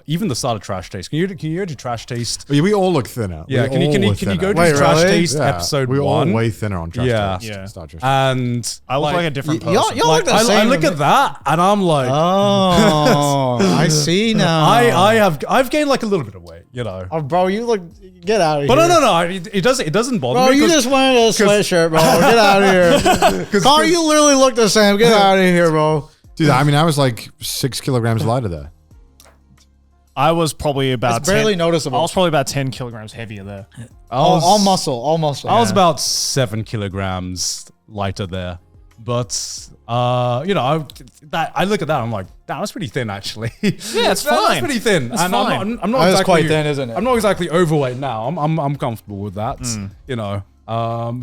even the start of Trash Taste. Can you go to Trash Taste? We all look thinner. Yeah, can you go to Wait, Trash really? Taste episode we're 1? all way thinner on Trash Taste. Yeah. Star Taste. And I look like a different person. Y'all look the same. I look at that and I'm like, Oh, I see now. I've gained like a little bit of weight, you know. Oh, bro, you look. Get out of But here. no, it doesn't bother Bro, me. you just wanted a sweatshirt, bro. Get out of here. Carl, you literally look the same. Get out of here, bro. Dude, I mean, I was like 6 kilograms lighter there. I was probably about It's barely noticeable. I was probably about 10 kilograms heavier there. All muscle. I was about 7 kilograms lighter there. But you know, I look at that, I'm like, damn, that's pretty thin actually. Yeah, it's That's fine. pretty thin. It's and fine. I'm not That is exactly quite thin, isn't it? I'm not exactly overweight now. I'm comfortable with that. You know.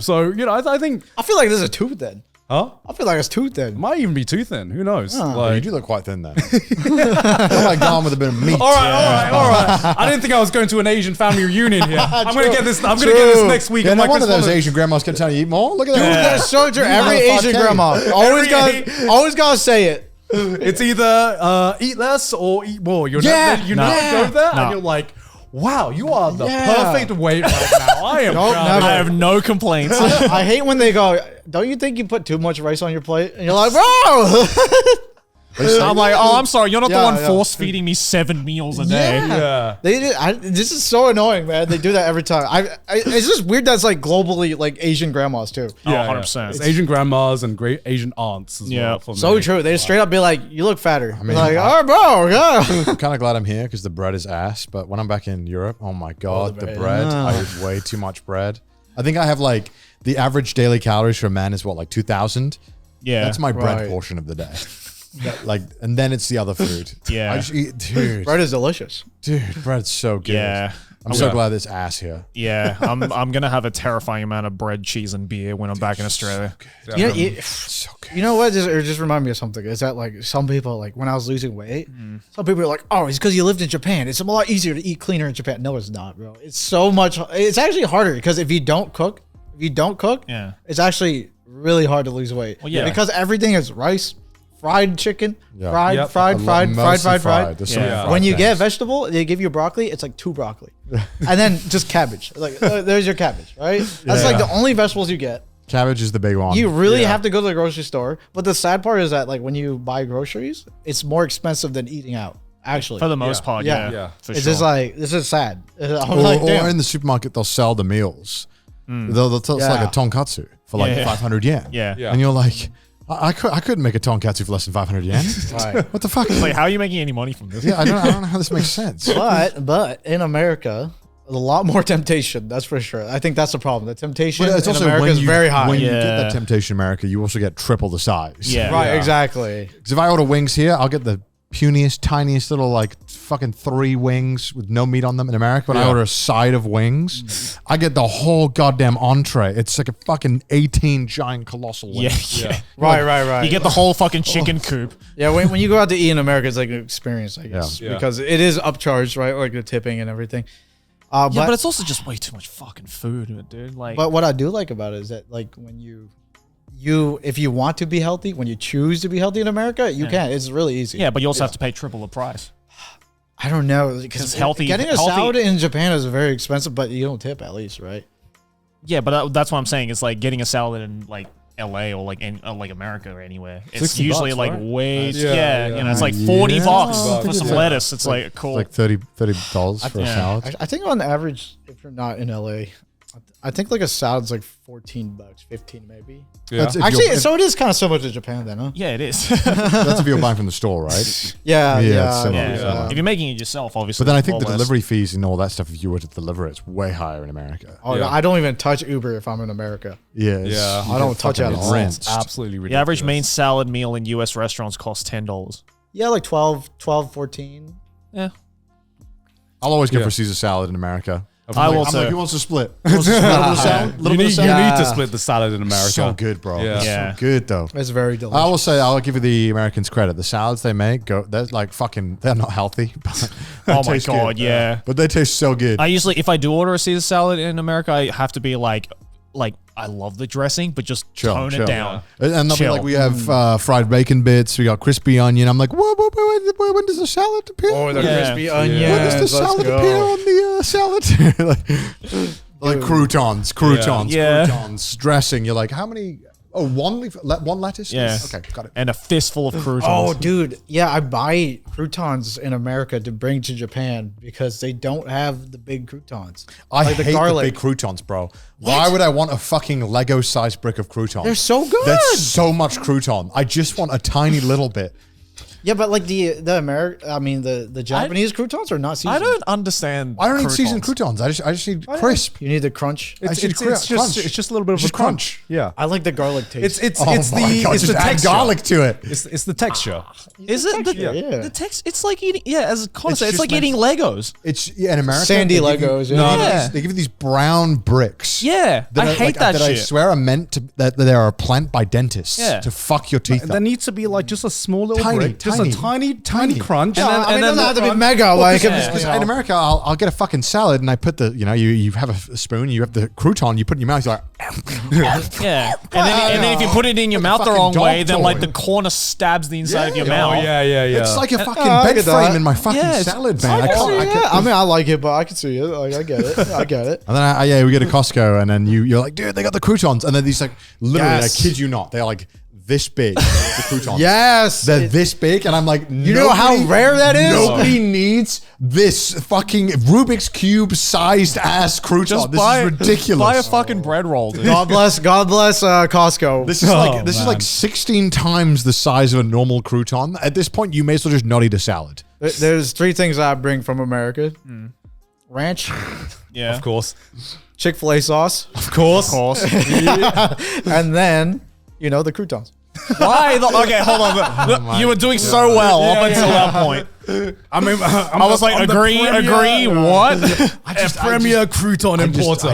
So you know, I think. I feel like this is too thin. Huh? I feel like it's too thin. Might even be too thin. Who knows? You do look quite thin then. I'm like gone with a bit of meat. All right. I didn't think I was going to an Asian family reunion here. I'm gonna get this. I'm gonna get this next week. Yeah, on no my wonder Christmas those Asian grandmas kept telling you eat more. Look at that. That's so true. Every Asian grandma always gotta say it. It's either eat less or eat more. You're Yeah. never go there, and you're like, wow, you are the perfect weight right now. I am proud. I have no complaints. I hate when they go, don't you think you put too much rice on your plate? And you're like, bro. I'm like, oh, I'm sorry. You're not the Yeah, one yeah. force feeding me 7 meals a day. Yeah. This is so annoying, man. They do that every time. It's just weird that's like globally like Asian grandmas too. Oh, Yeah, 100%. It's Asian grandmas and great Asian aunts as well. For So me. true. They just straight up be like, you look fatter. mean, like, oh, bro, yeah. I'm kind of glad I'm here because the bread is ass. But when I'm back in Europe, oh my God, the bread. I eat way too much bread. I think I have like the average daily calories for a man is what, like 2,000? Yeah. That's my bread Right. portion of the day. Like, and then it's the other food. Yeah. I just eat, dude. Bread is delicious. Dude, bread's so good. Yeah. I'm so glad there's ass here. Yeah, I'm gonna have a terrifying amount of bread, cheese, and beer when I'm back in Australia. So good. You know what? It just reminded me of something. Is that like some people, like when I was losing weight, some people are like, "Oh, it's because you lived in Japan. It's a lot easier to eat cleaner in Japan." No, it's not, bro. It's so much. It's actually harder because if you don't cook, Yeah. it's actually really hard to lose weight. Well, yeah. Because everything is rice, fried chicken, Yeah. fried. Mostly fried. There's some Yeah. fried When you things. get vegetable, they give you broccoli. It's like 2 broccoli, and then just cabbage. Like there's your cabbage, right? That's like the only vegetables you get. Cabbage is the big one. You really have to go to the grocery store. But the sad part is that like when you buy groceries, it's more expensive than eating out. Actually, For the most part, Yeah. yeah. For it's sure. just like this is sad. I'm or, like, or damn. in the supermarket, they'll sell the meals. They'll tell it's like a tonkatsu for like Yeah. 500 yen. Yeah. Yeah. And you're like, I couldn't make a tonkatsu for less than 500 yen. Right. What the fuck? It's like, how are you making any money from this? Yeah, I don't know how this makes sense. But in America, a lot more temptation. That's for sure. I think that's the problem. The temptation But it's in also America when is you, very high. when you get Yeah. that temptation in America, you also get triple the size. Yeah. Right, Yeah. exactly. Because if I order wings here, I'll get the puniest, tiniest little like fucking 3 wings with no meat on them. In America, when I Yeah. order a side of wings, I get the whole goddamn entree. It's like a fucking 18 giant colossal wing. Yeah. Right. You get the whole fucking chicken coop. Yeah, when you go out to eat in America, it's like an experience, I guess, Yeah. because it is upcharged, right? Like the tipping and everything. Yeah, but it's also just way too much fucking food, dude. Like, But what I do like about it is that like when you if you want to be healthy, when you choose to be healthy in America, you can. It's really easy. yeah, but you also have to pay triple the price. I don't know because healthy- getting a healthy- salad in Japan is very expensive, but you don't tip at least, right? Yeah, but that's what I'm saying. It's like getting a salad in like LA or like in like America or anywhere. It's $60, usually like right? way, Yeah, you know, it's like Yeah. $40 $60 for some yeah. lettuce. It's like cool. Like $30 for a Yeah. salad. I think on average, if you're not in LA, I think like a salad's like $14, 15 maybe. Yeah. That's if Actually, you're- so it is kind of similar to Japan then, huh? yeah, it is. That's if you're buying from the store, right? Yeah, Yeah, it's similar. yeah. If you're making it yourself, obviously. But then I it's think the a lot less. delivery fees and all that stuff, if you were to deliver it, it's way higher in America. Oh, Yeah. I don't even touch Uber if I'm in America. Yeah. Yeah. you I don't get touch it at fucking all. rinsed. Absolutely ridiculous. The average main salad meal in U.S. restaurants costs $10. Yeah, like 12, 14. Yeah. I'll always go Yeah. for Caesar salad in America. I will I'm too. like, who wants to split? Who wants to split a little salad? You need salad. to split the salad in America. So good, bro. Yeah. It's Yeah. so good though. It's very delicious. I will say, I'll give you the Americans credit. The salads they make, they're like fucking, they're not healthy. But they Oh my taste God, good. yeah. But they taste so good. I usually, if I do order a Caesar salad in America, I have to be like I love the dressing, but just tone it down. And they'll be Chill. like, we have fried bacon bits, we got crispy onion. I'm like, when does the salad appear? Oh, the Yeah. crispy When onions. does the Let's salad go. appear on the salad? like croutons, Yeah. croutons, dressing. You're like, how many? Oh, one lettuce? Yeah. Okay, got it. And a fistful of croutons. Oh, dude. Yeah, I buy croutons in America to bring to Japan because they don't have the big croutons. I Like the hate garlic. the big croutons, bro. Why would I want a fucking Lego-sized brick of croutons? They're so good. That's so much crouton. I just want a tiny little bit. Yeah, but like the Japanese croutons are not seasoned. I don't understand. I don't need seasoned croutons. croutons. I just need crisp. You need the crunch. It's just crunch. just a little bit of Just a crunch. Yeah. I like the garlic taste. It's Oh it's my the God, it's just the add texture. garlic to it. It's the texture. Is it the, yeah. the text? It's like eating. Yeah, as Connor said, it's just like eating Legos. It's in America. Sandy they give you- Legos, yeah. No, Yeah. they give you these brown bricks. Yeah, I are, hate that that shit. I swear are meant to that they are a plant by dentists Yeah. to fuck your teeth There up. needs to be like just a small little Tiny, brick, just tiny, a tiny tiny. crunch. I mean, it doesn't have to be the- mega. Like, yeah. you know. In America, I'll get a fucking salad and I put the, you have a spoon, you have the crouton, you put it in your mouth, you're like, Yeah, and then if you put it in your mouth the fucking wrong way, dog then like toy. the corner stabs the inside of your Oh mouth. yeah. it's like a fucking I bed get frame that. in my fucking Yeah, it's- salad, man. I Oh, can't, I yeah. can't- I mean, I like it, but I can see it. Like, I get it. I get it. And then we get to Costco, and then you're like, dude, they got the croutons, and then these like literally, Yes. I kid you not, they're like this big. The croutons, Yes. they're this big, and I'm like, You know how rare that is? Nobody needs this fucking Rubik's cube sized ass crouton. Just This buy is ridiculous. Buy a fucking bread roll, dude. God bless Costco. This is this is like 16 times the size of a normal crouton. At this point, you may as well just not eat a salad. There's 3 things I bring from America: ranch, Yeah, Of course. Chick-fil-A sauce, Of course. of course. and then the croutons. Why? Okay, hold on. You were doing so well up until that point. I mean, I was like, agree. What? A premier crouton importer.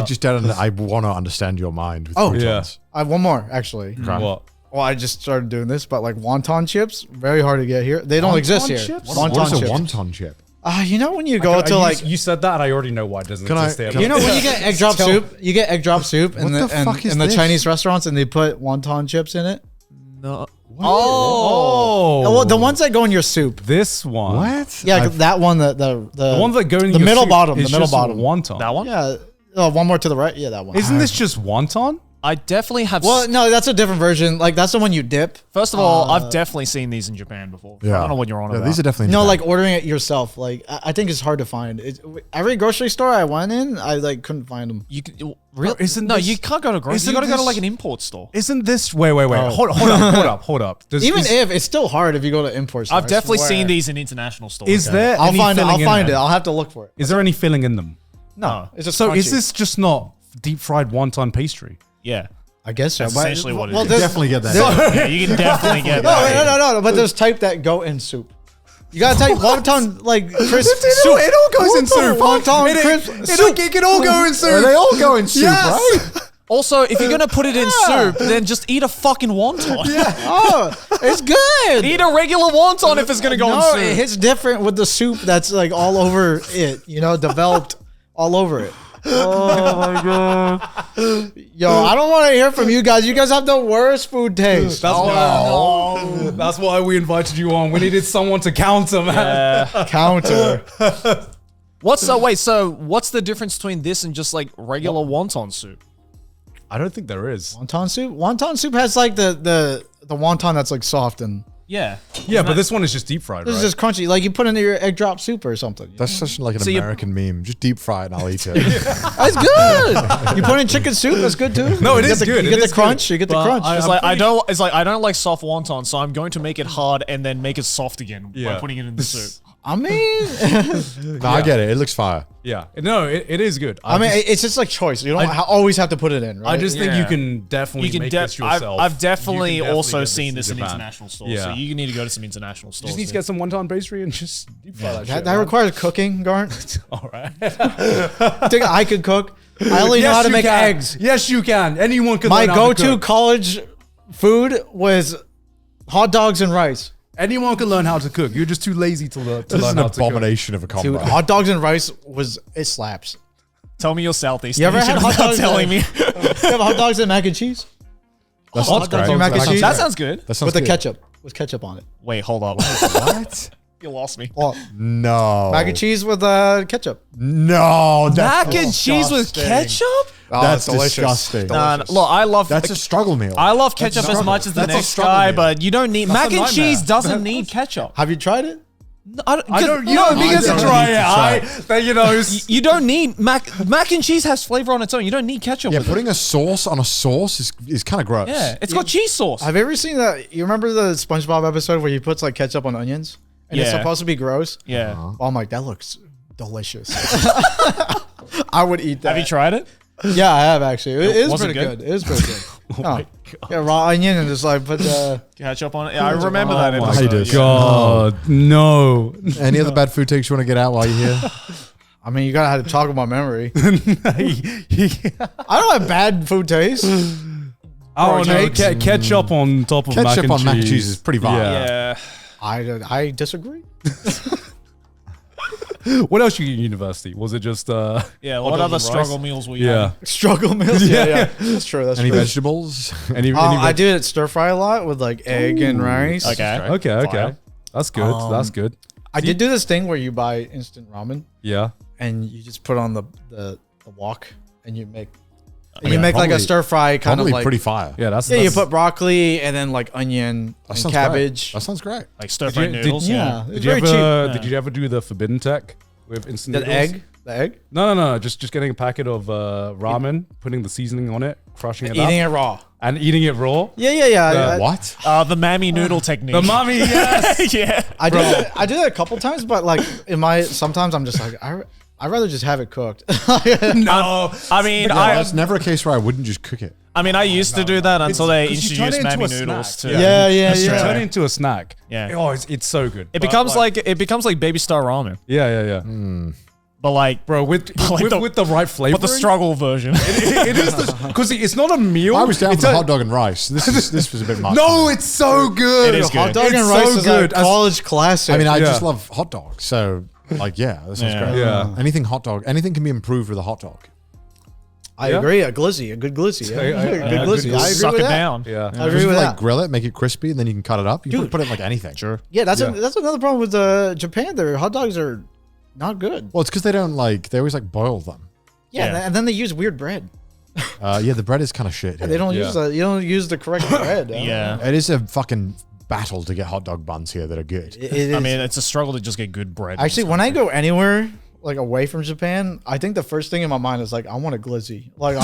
I want to understand your mind. With Oh, croutons. I have one more actually. What? Well, I just started doing this, but like wonton chips, very hard to get here. They don't exist here. chips? What is a chips. wonton chip? You know when you go to like, you said that, and I already know why it doesn't exist there. you know when you get egg drop soup, you get egg drop soup in What the fuck is in the this? Chinese restaurants, and they put wonton chips in it. No. Oh, Well, the ones that go in your soup. this one. What? Yeah, I've- that one. The The ones that go in the your middle soup bottom. The is middle just bottom. wonton. That one? Yeah. One more to the right. Yeah, that one. Isn't this just wonton? I definitely have. Well, no, that's a different version. Like that's the one you dip. First of all, I've definitely seen these in Japan before. I don't know what you're on about. These are definitely No, Japan. like ordering it yourself. Like I think it's hard to find. Every grocery store I went in, I like couldn't find them. You can, really? isn't no, this- you can't go to grocery. You isn't got to go to this- like an import store. Isn't this? Wait. Oh. Hold up. Even if it's still hard if you go to import stores. I've definitely I seen swear. these in international stores. is there? I'll any find it. filling I'll in find it. them? I'll have to look for it. Is there any filling in them? No, it's just So crunchy. is this just not deep fried wonton pastry? Yeah. I guess so. That's but- essentially what it well, is. there's- definitely get that. Yeah, you can definitely get No, that. no. But there's type that go in soup. You gotta type wonton like crisp It soup. all goes in soup. Wonton crisp soup. It can all go in soup. They all go in soup, Yes. right? Also, if you're gonna put it in soup, then just eat a fucking wonton. Oh, it's good. Eat a regular wonton if it's gonna go in No, soup. it hits different with the soup that's like all over it. You know, developed all over it. Oh my god. Yo, I don't want to hear from you guys. You guys have the worst food taste. That's why we invited you on. We needed someone to counter, man. Counter. So what's the difference between this and just like regular wonton soup? I don't think there is. Wonton soup? Wonton soup has like the wonton that's like soft and Yeah. Yeah, but this one is just deep fried, this right? is just crunchy. Like you put into your egg drop soup or something. That's such like an So you- American meme. Just deep fry it and I'll eat it. That's good. You put in chicken soup, that's good too. No, it You is get the- good. You It get is the crunch. good. You get the But crunch. I- It's I'm like pretty I don't like soft wonton, so I'm going to make it hard and then make it soft again by Yeah. putting it in the soup. I mean, No, I get it. It looks fire. Yeah. No, it is good. I mean, it's just like choice. You don't always have to put it in, right? I just think you Yeah. can definitely make this yourself. I've definitely You can also get seen this in Japan. international stores. Yeah. So you need to go to some international stores. Just need to get some wonton pastry and just deep fry that shit. that requires cooking, Garnt. All right. I think I could cook. I only know how to you make can. eggs. Yes, you can. Anyone can. My learn how to go-to cook. college food was hot dogs and rice. Anyone can learn how to cook. You're just too lazy to learn This is how an to cook. abomination of a combo. Dude, hot dogs and rice it slaps. Tell me you're Southeast You ever Asian had hot without dogs telling me. You have hot dogs and mac and cheese? That hot sounds dogs great. and mac and cheese? That sounds good. That sounds With the good. ketchup. With ketchup on it. Wait, hold up. What? You lost me. Well, No. mac and cheese with ketchup. No. That's Mac and cheese with disgusting. ketchup? Oh, That's it's delicious. disgusting. Nah, look, I love That's a struggle meal. I love ketchup as much as the That's a next struggle guy, meal. but you don't need mac a and cheese nightmare. doesn't need ketchup. Have you tried it? I don't you know, because don't try need it. to try you don't need mac and cheese has flavor on its own. You don't need ketchup. Yeah, with putting a sauce on a sauce is kind of gross. it. Yeah, it's got cheese sauce. Have you ever seen that? You remember the SpongeBob episode where he puts like ketchup on onions? And it's Yeah. supposed to be gross? Yeah. Oh, I'm like, that looks delicious. I would eat that. Have you tried it? Yeah, I have actually. It is Was it pretty good? good. It is pretty good. Oh, yeah, raw onion and just like put the. Ketchup on it. Yeah, I remember that Oh my episode. Daidus. Yeah. God, no. Any other bad food takes you want to get out while you're here? I mean, you gotta have to talk about memory. I don't have bad food taste. I don't know. Cakes. Ketchup on top of mac Ketchup and on cheese. mac and cheese is pretty vile. Yeah. I disagree. What else you eat in university? Was it just Yeah. hot What dogs other and struggle rice? meals were you Yeah. having? Struggle meals. Yeah. That's true. That's Any true. vegetables? I do it stir fry a lot with like egg and rice. Okay. Okay. Fire. That's good. That's good. I did do this thing where you buy instant ramen Yeah. and you just put on the wok and you make mean, like a probably- stir fry kind Probably of like pretty fire. Yeah. That's yeah. You that's- put broccoli and then like onion That and sounds cabbage. Great. That sounds great. Like stir fried Did- noodles. Yeah, Did it's you very ever? cheap. Did you ever do the forbidden tech with instant The noodles? egg, the egg, No. Just getting a packet of ramen, putting the seasoning on it, crushing it eating up, it raw. and eating it raw. Yeah. What? The mammy noodle technique. The mommy, yes. yeah. I do that a couple times, but like sometimes I'm just like I I'd rather just have it cooked. No, I mean, That's never a case where I wouldn't just cook it. I mean, I used to do that until they 'cause you turn introduced it into Mammy a noodles snack. too. Yeah. You turn it into a snack. Yeah. Oh, it's so good. It becomes like baby star ramen, Yeah. but like, Bro, with Like with the right flavor. but the struggle version. it is because it's not a meal. I was down it's for the hot dog and rice. This was a bit much. No, it's so good. It is good. Hot dog It's and rice so is good. a college classic. I mean, I Yeah. just love hot dogs. So, like, yeah, this is Yeah. great. Yeah. Anything hot dog, anything can be improved with a hot dog. I Yeah. agree. A good glizzy. Yeah. Good glizzy. I agree Suck with it that. down. Yeah. I Because agree you with like that. grill it, make it crispy, and then you can cut it up. You can Dude. put it in like anything. Sure. Yeah, that's Yeah. that's another problem with Japan. Their hot dogs are not good. Well, it's because they don't like, they always like boil them. Yeah, Yeah. and then they use weird bread. Yeah, the bread is kind of shit. They don't Yeah. use you don't use the correct bread. Yeah. It is a fucking battle to get hot dog buns here that are good. It is. I mean, it's a struggle to just get good bread. in actually, this when I country. go anywhere like away from Japan, I think the first thing in my mind is like, I want a glizzy. Like,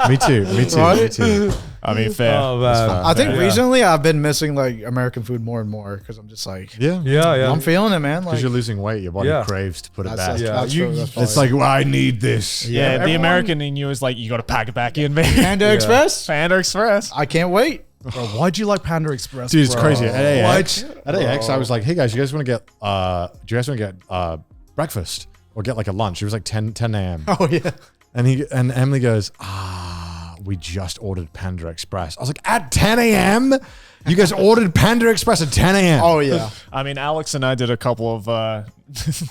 Me too. Me too. Right? Me too. I mean, fair. Oh man. I think Yeah. recently I've been missing like American food more and more because I'm just like, Yeah. Yeah. I'm feeling it, man. Because Like, you're losing weight, your body Yeah. craves to put it that's, back. Yeah. that's You- true, that's It's probably- like, well, I need this. Yeah, the everyone- American in you is like, you got to pack it back in, man. Panda Express. Panda Express. I can't wait. Bro, why'd you like Panda Express? Dude, it's bro? crazy. At AX, What? at AX, I was like, hey guys, you guys want to get, do you guys want to get breakfast or get like a lunch? It was like 10 a.m. Oh yeah. And Emily goes, we just ordered Panda Express. I was like, at 10 a.m.? You guys ordered Panda Express at 10 a.m. Oh yeah. I mean, Alex and I did a couple of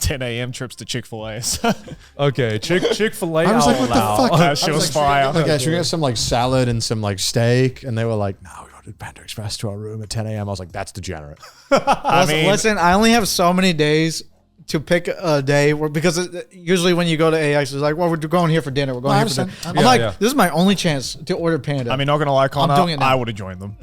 10 a.m. trips to Chick-fil-A. So Okay, Chick-fil-A. I was like, what the fuck? she was fire. Like, yeah, should we get some like salad and some like steak? And they were like, no, we ordered Panda Express to our room at 10 a.m. I was like, that's degenerate. Listen, I only have so many days to pick a day because usually when you go to AX, it's like, well, we're going here for dinner. We're going I here for dinner. understand. I'm Yeah, like, yeah. this is my only chance to order Panda. I mean, not gonna lie, Connor, doing it now. I would have joined them.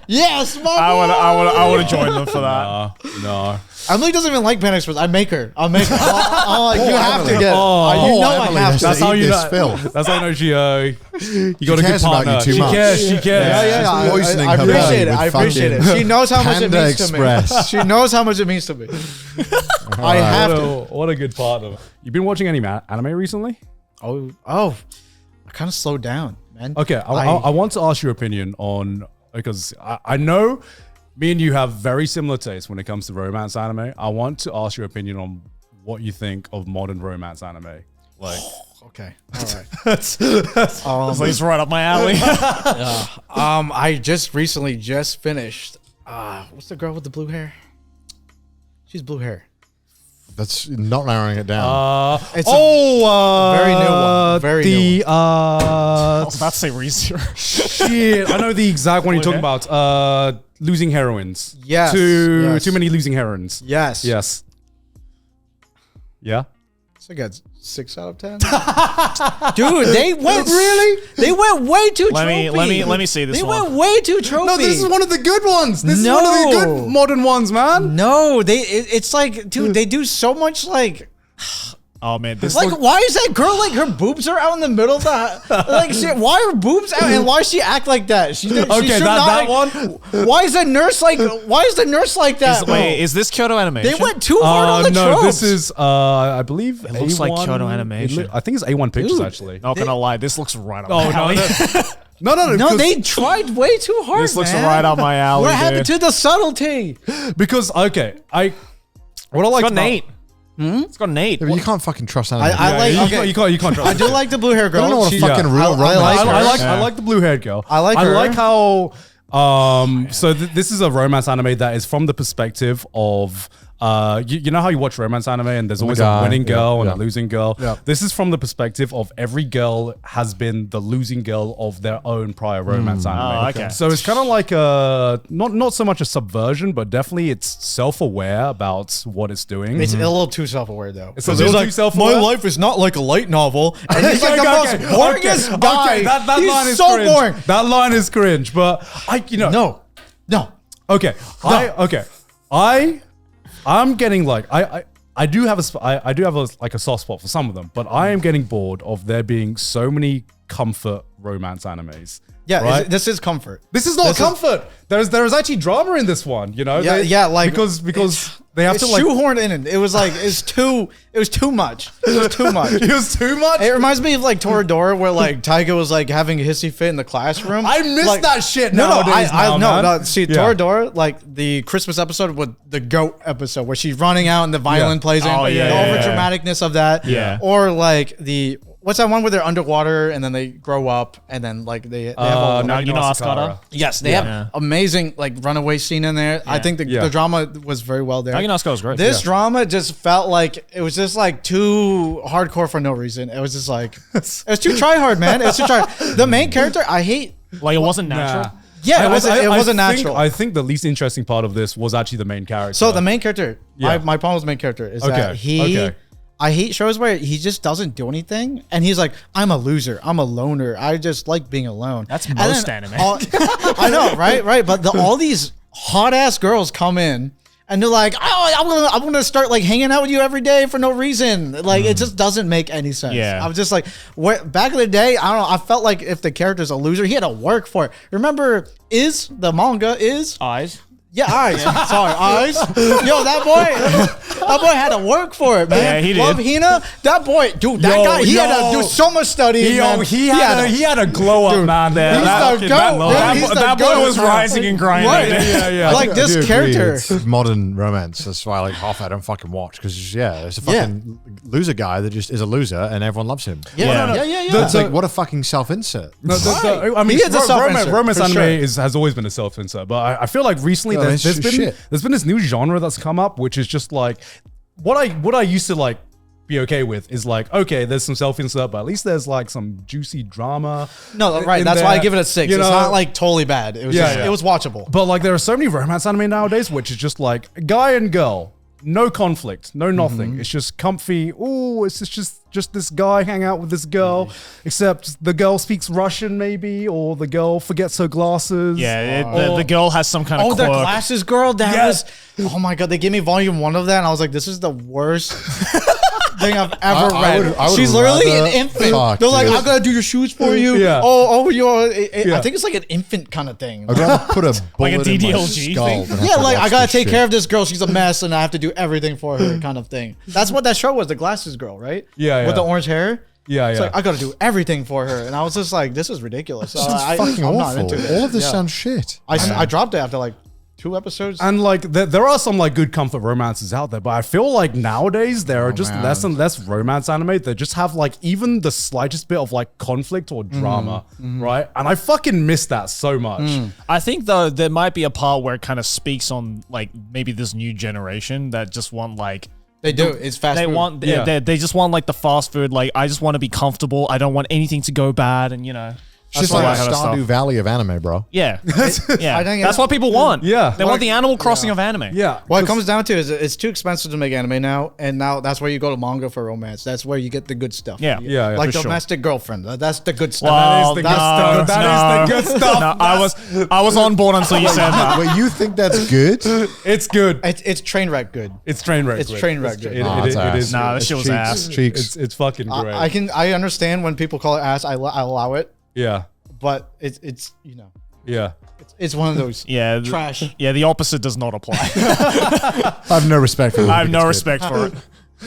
yes, I would have joined them for that. No. Emily doesn't even like Panda Express. I make her. I'll make her. I'm like, you have to get it. Oh, You know I Emily have has to. That's how eat you this know. filth. That's how you know she. You got a good cares about you partner. too She much. cares. She cares. Yeah, She's moistening I her appreciate belly it. with I appreciate it. fucking She knows how much it Panda means to Express. me. She knows how much it means to me. I have to. What a good partner. You've been watching any anime recently? Oh, I kind of slowed down, man. Okay, I want to ask your opinion on, because I know me and you have very similar tastes when it comes to romance anime. I want to ask your opinion on what you think of modern romance anime. Like, Okay. All right. that's It's right up my alley. I just recently finished. What's the girl with the blue hair? She's blue hair. That's not narrowing it down. It's a very new one. Very new one. I was about to say ReZero. Shit, I know the exact one you're talking about. Losing heroines. Yes, Too yes. many losing heroines. Yes. Yes. Yeah. So I got 6 out of 10. Dude, they went They went way too trophy. Let me see this They one. went way too trophy. No, this is one of the good ones. This is one of the good modern ones, man. No, it's like, dude, they do so much like. Oh man, this Like, why is that girl like her boobs are out in the middle of the like? Why are boobs out and why does she act like that? She should Okay, that not, one. Why is the nurse like? Why is the nurse like that? wait, is this Kyoto Animation? They went too hard on the no, tropes. this is I believe It looks like A1 Kyoto Animation. I think it's A1 Pictures Dude. actually. Not gonna lie, this looks right up Oh my alley. no, no. No, because- they tried way too hard. This looks man. right up my alley. What happened dude. to the subtlety? because what I like It's got Nate. It's got Nate. Yeah, but you can't fucking trust anime. I like. you can't trust I do like the blue hair girl. I don't know what a She- fucking real I romance like is. her. I like the blue haired girl. I like her. I like how so this is a romance anime that is from the perspective of you know how you watch romance anime and there's always guy, a winning girl and yeah. a losing girl. Yeah. This is from the perspective of every girl has been the losing girl of their own prior romance anime. Oh, okay. So it's kind of like a not so much a subversion, but definitely it's self-aware about what it's doing. It's a little too self-aware though. It's a little too self-aware. My life is not like a light novel. And he's like the Okay, most boringest guy. that He's line is so cringe. boring. That line is cringe, but No. Okay. I'm getting like I do have a soft spot for some of them, but I am getting bored of there being so many comfort romance animes. Yeah, right? this is comfort. This is not comfort. There is actually drama in this one, you know. Yeah, like because They have it's to like shoehorned in. It was like it was too much. It was too much. it was too much. It reminds me of like Toradora, where like Taiga was like having a hissy fit in the classroom. I miss like, that shit No, nowadays. no. See, Toradora, like the Christmas episode with the goat episode, where she's running out and the violin plays, and the over dramaticness of that. Yeah. Or like the. What's that one where they're underwater and then they grow up and then like they have all Ascada? Yes, they have amazing like runaway scene in there. I think the drama was very well there. Nagini Ascada was great. This drama just felt like it was just like too hardcore for no reason. It was just like it was too try hard, man. It was too try. The main character, I hate. Like it wasn't natural. Yeah, it wasn't natural. I think the least interesting part of this was actually the main character. So the main character, my problem with the main character is that I hate shows where he just doesn't do anything, and he's like, "I'm a loser. I'm a loner. I just like being alone." That's most anime. I know, right? But all these hot ass girls come in, and they're like, "Oh, I'm gonna start like hanging out with you every day for no reason." Like it just doesn't make any sense. Yeah. I was just like, back in the day, I don't know. I felt like if the character's a loser, he had to work for it. Remember, the manga is Eyes. Yeah, Eyes. Sorry, Eyes. Yo, that boy had to work for it, man. Yeah, he did. Love Hina. That boy, dude, that guy, he had to do so much studying. He had a glow up, man. There, that boy was rising and grinding. Right. Yeah. Like this character. It's modern romance. That's why like half I don't fucking watch because there's a fucking loser guy that just is a loser and everyone loves him. Yeah. It's like what a fucking self-insert. I mean, He is a self-insert, romance for anime sure. has always been a self-insert, but I feel like recently there's been this new genre that's come up, which is just like what I used to like be okay with is like, okay, there's some self-insert, but at least there's like some juicy drama. No, right. That's why I give it a 6. It's not like totally bad. It was it was watchable. But like there are so many romance anime nowadays, which is just like guy and girl. No conflict, no nothing. It's just comfy. Oh, it's just this guy hang out with this girl, except the girl speaks Russian maybe, or the girl forgets her glasses. Yeah, the girl has some kind of quirk. The glasses girl. That was. Oh my god! They gave me volume 1 of that, and I was like, "This is the worst thing I've ever read." She's literally an infant. They're like, "I'm gonna do your shoes for you." Yeah. I think it's like an infant kind of thing. I'd rather put a bullet Like a in my DDLG skull thing? than have Yeah, to like I watch gotta this take shit. care of this girl. She's a mess, and I have to do everything for her, kind of thing. That's what that show was. The glasses girl, right? Yeah. With the orange hair. Yeah, It's like I gotta do everything for her, and I was just like, "This is ridiculous." So Sounds fucking I'm awful. not into this. All of this Yeah. sounds shit. I dropped it after like 2 episodes. And like there are some like good comfort romances out there, but I feel like nowadays there are just less and less romance anime that just have like even the slightest bit of like conflict or drama, right? And I fucking miss that so much. I think though there might be a part where it kind of speaks on like maybe this new generation that just want like They do. It's fast they food. want they just want like the fast food. Like I just want to be comfortable. I don't want anything to go bad, and It's just like a Stardew Valley of anime, bro. yeah, I think that's what people want. Yeah. they want the Animal Crossing of anime. Yeah. What it comes down to is it's too expensive to make anime now, and now that's where you go to manga for romance. That's where you get the good stuff. Yeah. Yeah, like for sure. Domestic Girlfriend. That's the good stuff. Well, That is the good stuff. That is the good stuff. No, I was on board until you said that. Wait, you think that's good? It's good. It's train wreck good. It's train wreck. It's train wreck good. It's It ass. is. Nah, good. this shit was Cheeks. ass. Cheeks. It's fucking great. I understand when people call it ass. I allow it, Yeah. but it's Yeah. it's one of those Yeah, trash. Yeah, the opposite does not apply. I have no respect for it. I have no respect for it.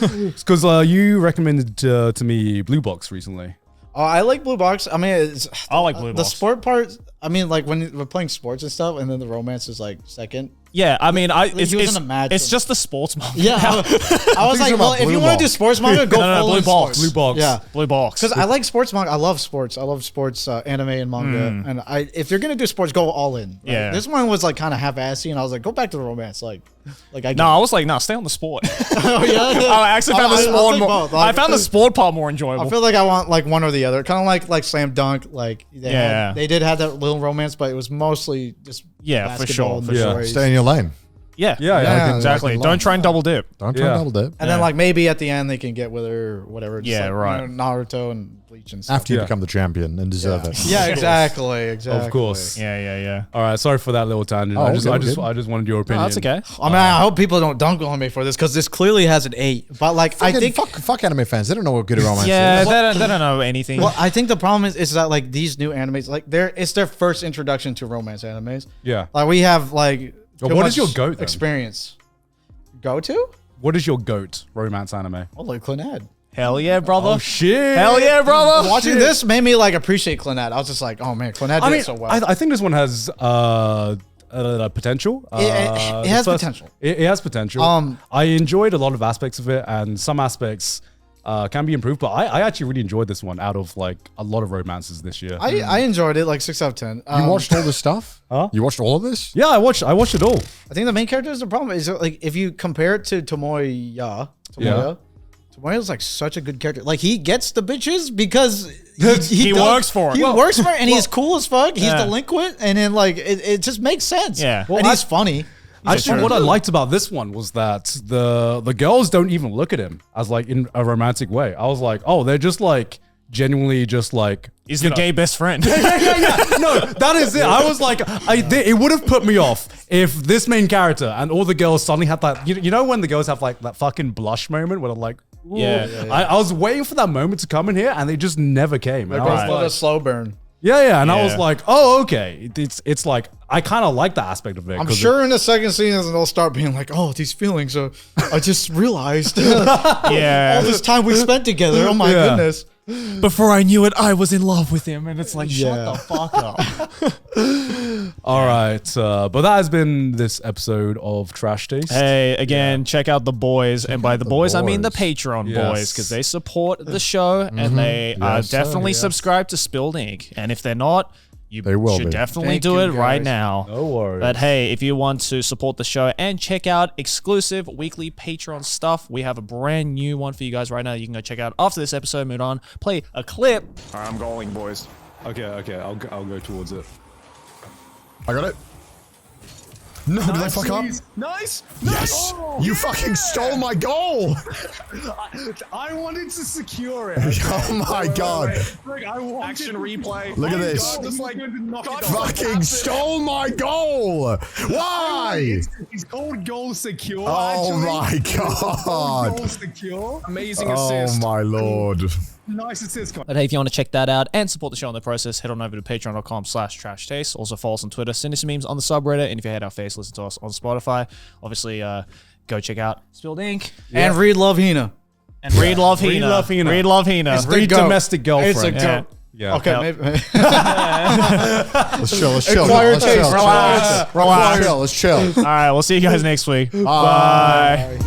It's because you recommended to me Blue Box recently. Oh, I like Blue Box. I mean, I like Blue the Box. sport part. I mean, like when we're playing sports and stuff, and then the romance is like second. Yeah, I mean, he was in a match. it's just the sports manga. Yeah, I was like, well, if you want to do sports manga, go No, full Blue in Box. sports. Blue Box. Yeah, Blue Box. because I like sports manga. I love sports. I love sports anime and manga. And if you're gonna do sports, go all in. Right? Yeah. This one was like kind of half-assy, and I was like, go back to the romance. Like I No, I was like, no, stay on the sport. oh yeah. I actually found the I'll sport take more. both. I found the sport part more enjoyable. I feel like I want like one or the other. Kind of like Slam Dunk. Like they did have that little romance, but it was mostly just Yeah, for basketball sure, and for sure. stories. Stay in your lane. Yeah, Yeah, exactly. like a Don't try and double dip. Don't try Yeah. double dip. And then like maybe at the end they can get with her or whatever. Just Yeah, like, right. you know, Naruto and Bleach and stuff. After you Yeah. become the champion and deserve it. Yeah, exactly. Of course. Yeah. All right. Sorry for that little tangent. Oh, I just okay. I just wanted your No, opinion. that's okay. I mean, I hope people don't dunk on me for this because this clearly has an 8. But like, I think, fuck anime fans. They don't know what good romance Yeah, is. they don't know anything. well, I think the problem is that like these new animes, like it's their first introduction to romance animes. Yeah. Like we have like Well, too what much is your goat then? experience? Go to? What is your GOAT romance anime? Oh, like Clannad. Hell yeah, brother. Oh shit! Hell yeah, brother. Watching this made me like appreciate Clannad. I was just like, oh man, Clannad did it so well. I think this one has potential. It has potential. It has potential. I enjoyed a lot of aspects of it, and some aspects can be improved. But I actually really enjoyed this one out of like a lot of romances this year. I enjoyed it like 6 out of 10. You watched all this stuff? Huh? You watched all of this? Yeah, I watched it all. I think the main character is the problem. Is like if you compare it to Tomoya. Tomoya's like such a good character. Like he gets the bitches because he works for it. He works for it, and he's cool as fuck. He's delinquent, and then like it just makes sense. Yeah. and he's funny. Actually, what I liked about this one was that the girls don't even look at him as like in a romantic way. I was like, oh, they're just like genuinely just like he's the gay best friend. Yeah. No, that is it. I was like, it would have put me off if this main character and all the girls suddenly had that. You know when the girls have like that fucking blush moment where they're like, ooh. Yeah. I was waiting for that moment to come in here, and they just never came. And I was like, a slow burn. Yeah, and I was like, oh, okay. It's like I kind of like that aspect of it. I'm sure in the second season they'll start being like, oh, these feelings. I just realized. All this time we spent together. Oh my goodness. Before I knew it, I was in love with him, and it's like, shut the fuck up. All right, but that has been this episode of Trash Taste. Hey, again, check out the boys, and by the boys, I mean the Patreon Yes. boys, because they support the show, and they are definitely subscribed to Spilled Ink. And if they're not, you should definitely do it right now. No worries. But hey, if you want to support the show and check out exclusive weekly Patreon stuff, we have a brand new one for you guys right now. You can go check out after this episode. Mudan, play a clip. All right, I'm going, boys. Okay, I'll go towards it. I got it. No, did I fuck up? Nice. Yes! Oh, you fucking stole my goal! I wanted to secure it. Oh my god. Action replay. Look at this. Just like, Fucking stole my goal! Why? He's called goal secure. Oh my god. Goal secure. Amazing Oh assist. my lord. Nice assist. But hey, if you want to check that out and support the show in the process, head on over to patreon.com/trashtaste. Also follow us on Twitter, send us some memes on the subreddit, and if you hate our face, listen to us on Spotify. Obviously, go check out Spilled Ink And read Love Hina. and read Love Hina. Read Love Hina. Read Love Hina. It's the Read goat. Domestic Girlfriend. It's a goat. Yeah. Okay, Yep. maybe. Let's chill, let's chill. Acquired Let's taste. chill, Relax. Relax. Let's chill, let's chill. All right, we'll see you guys next week. Bye. Bye.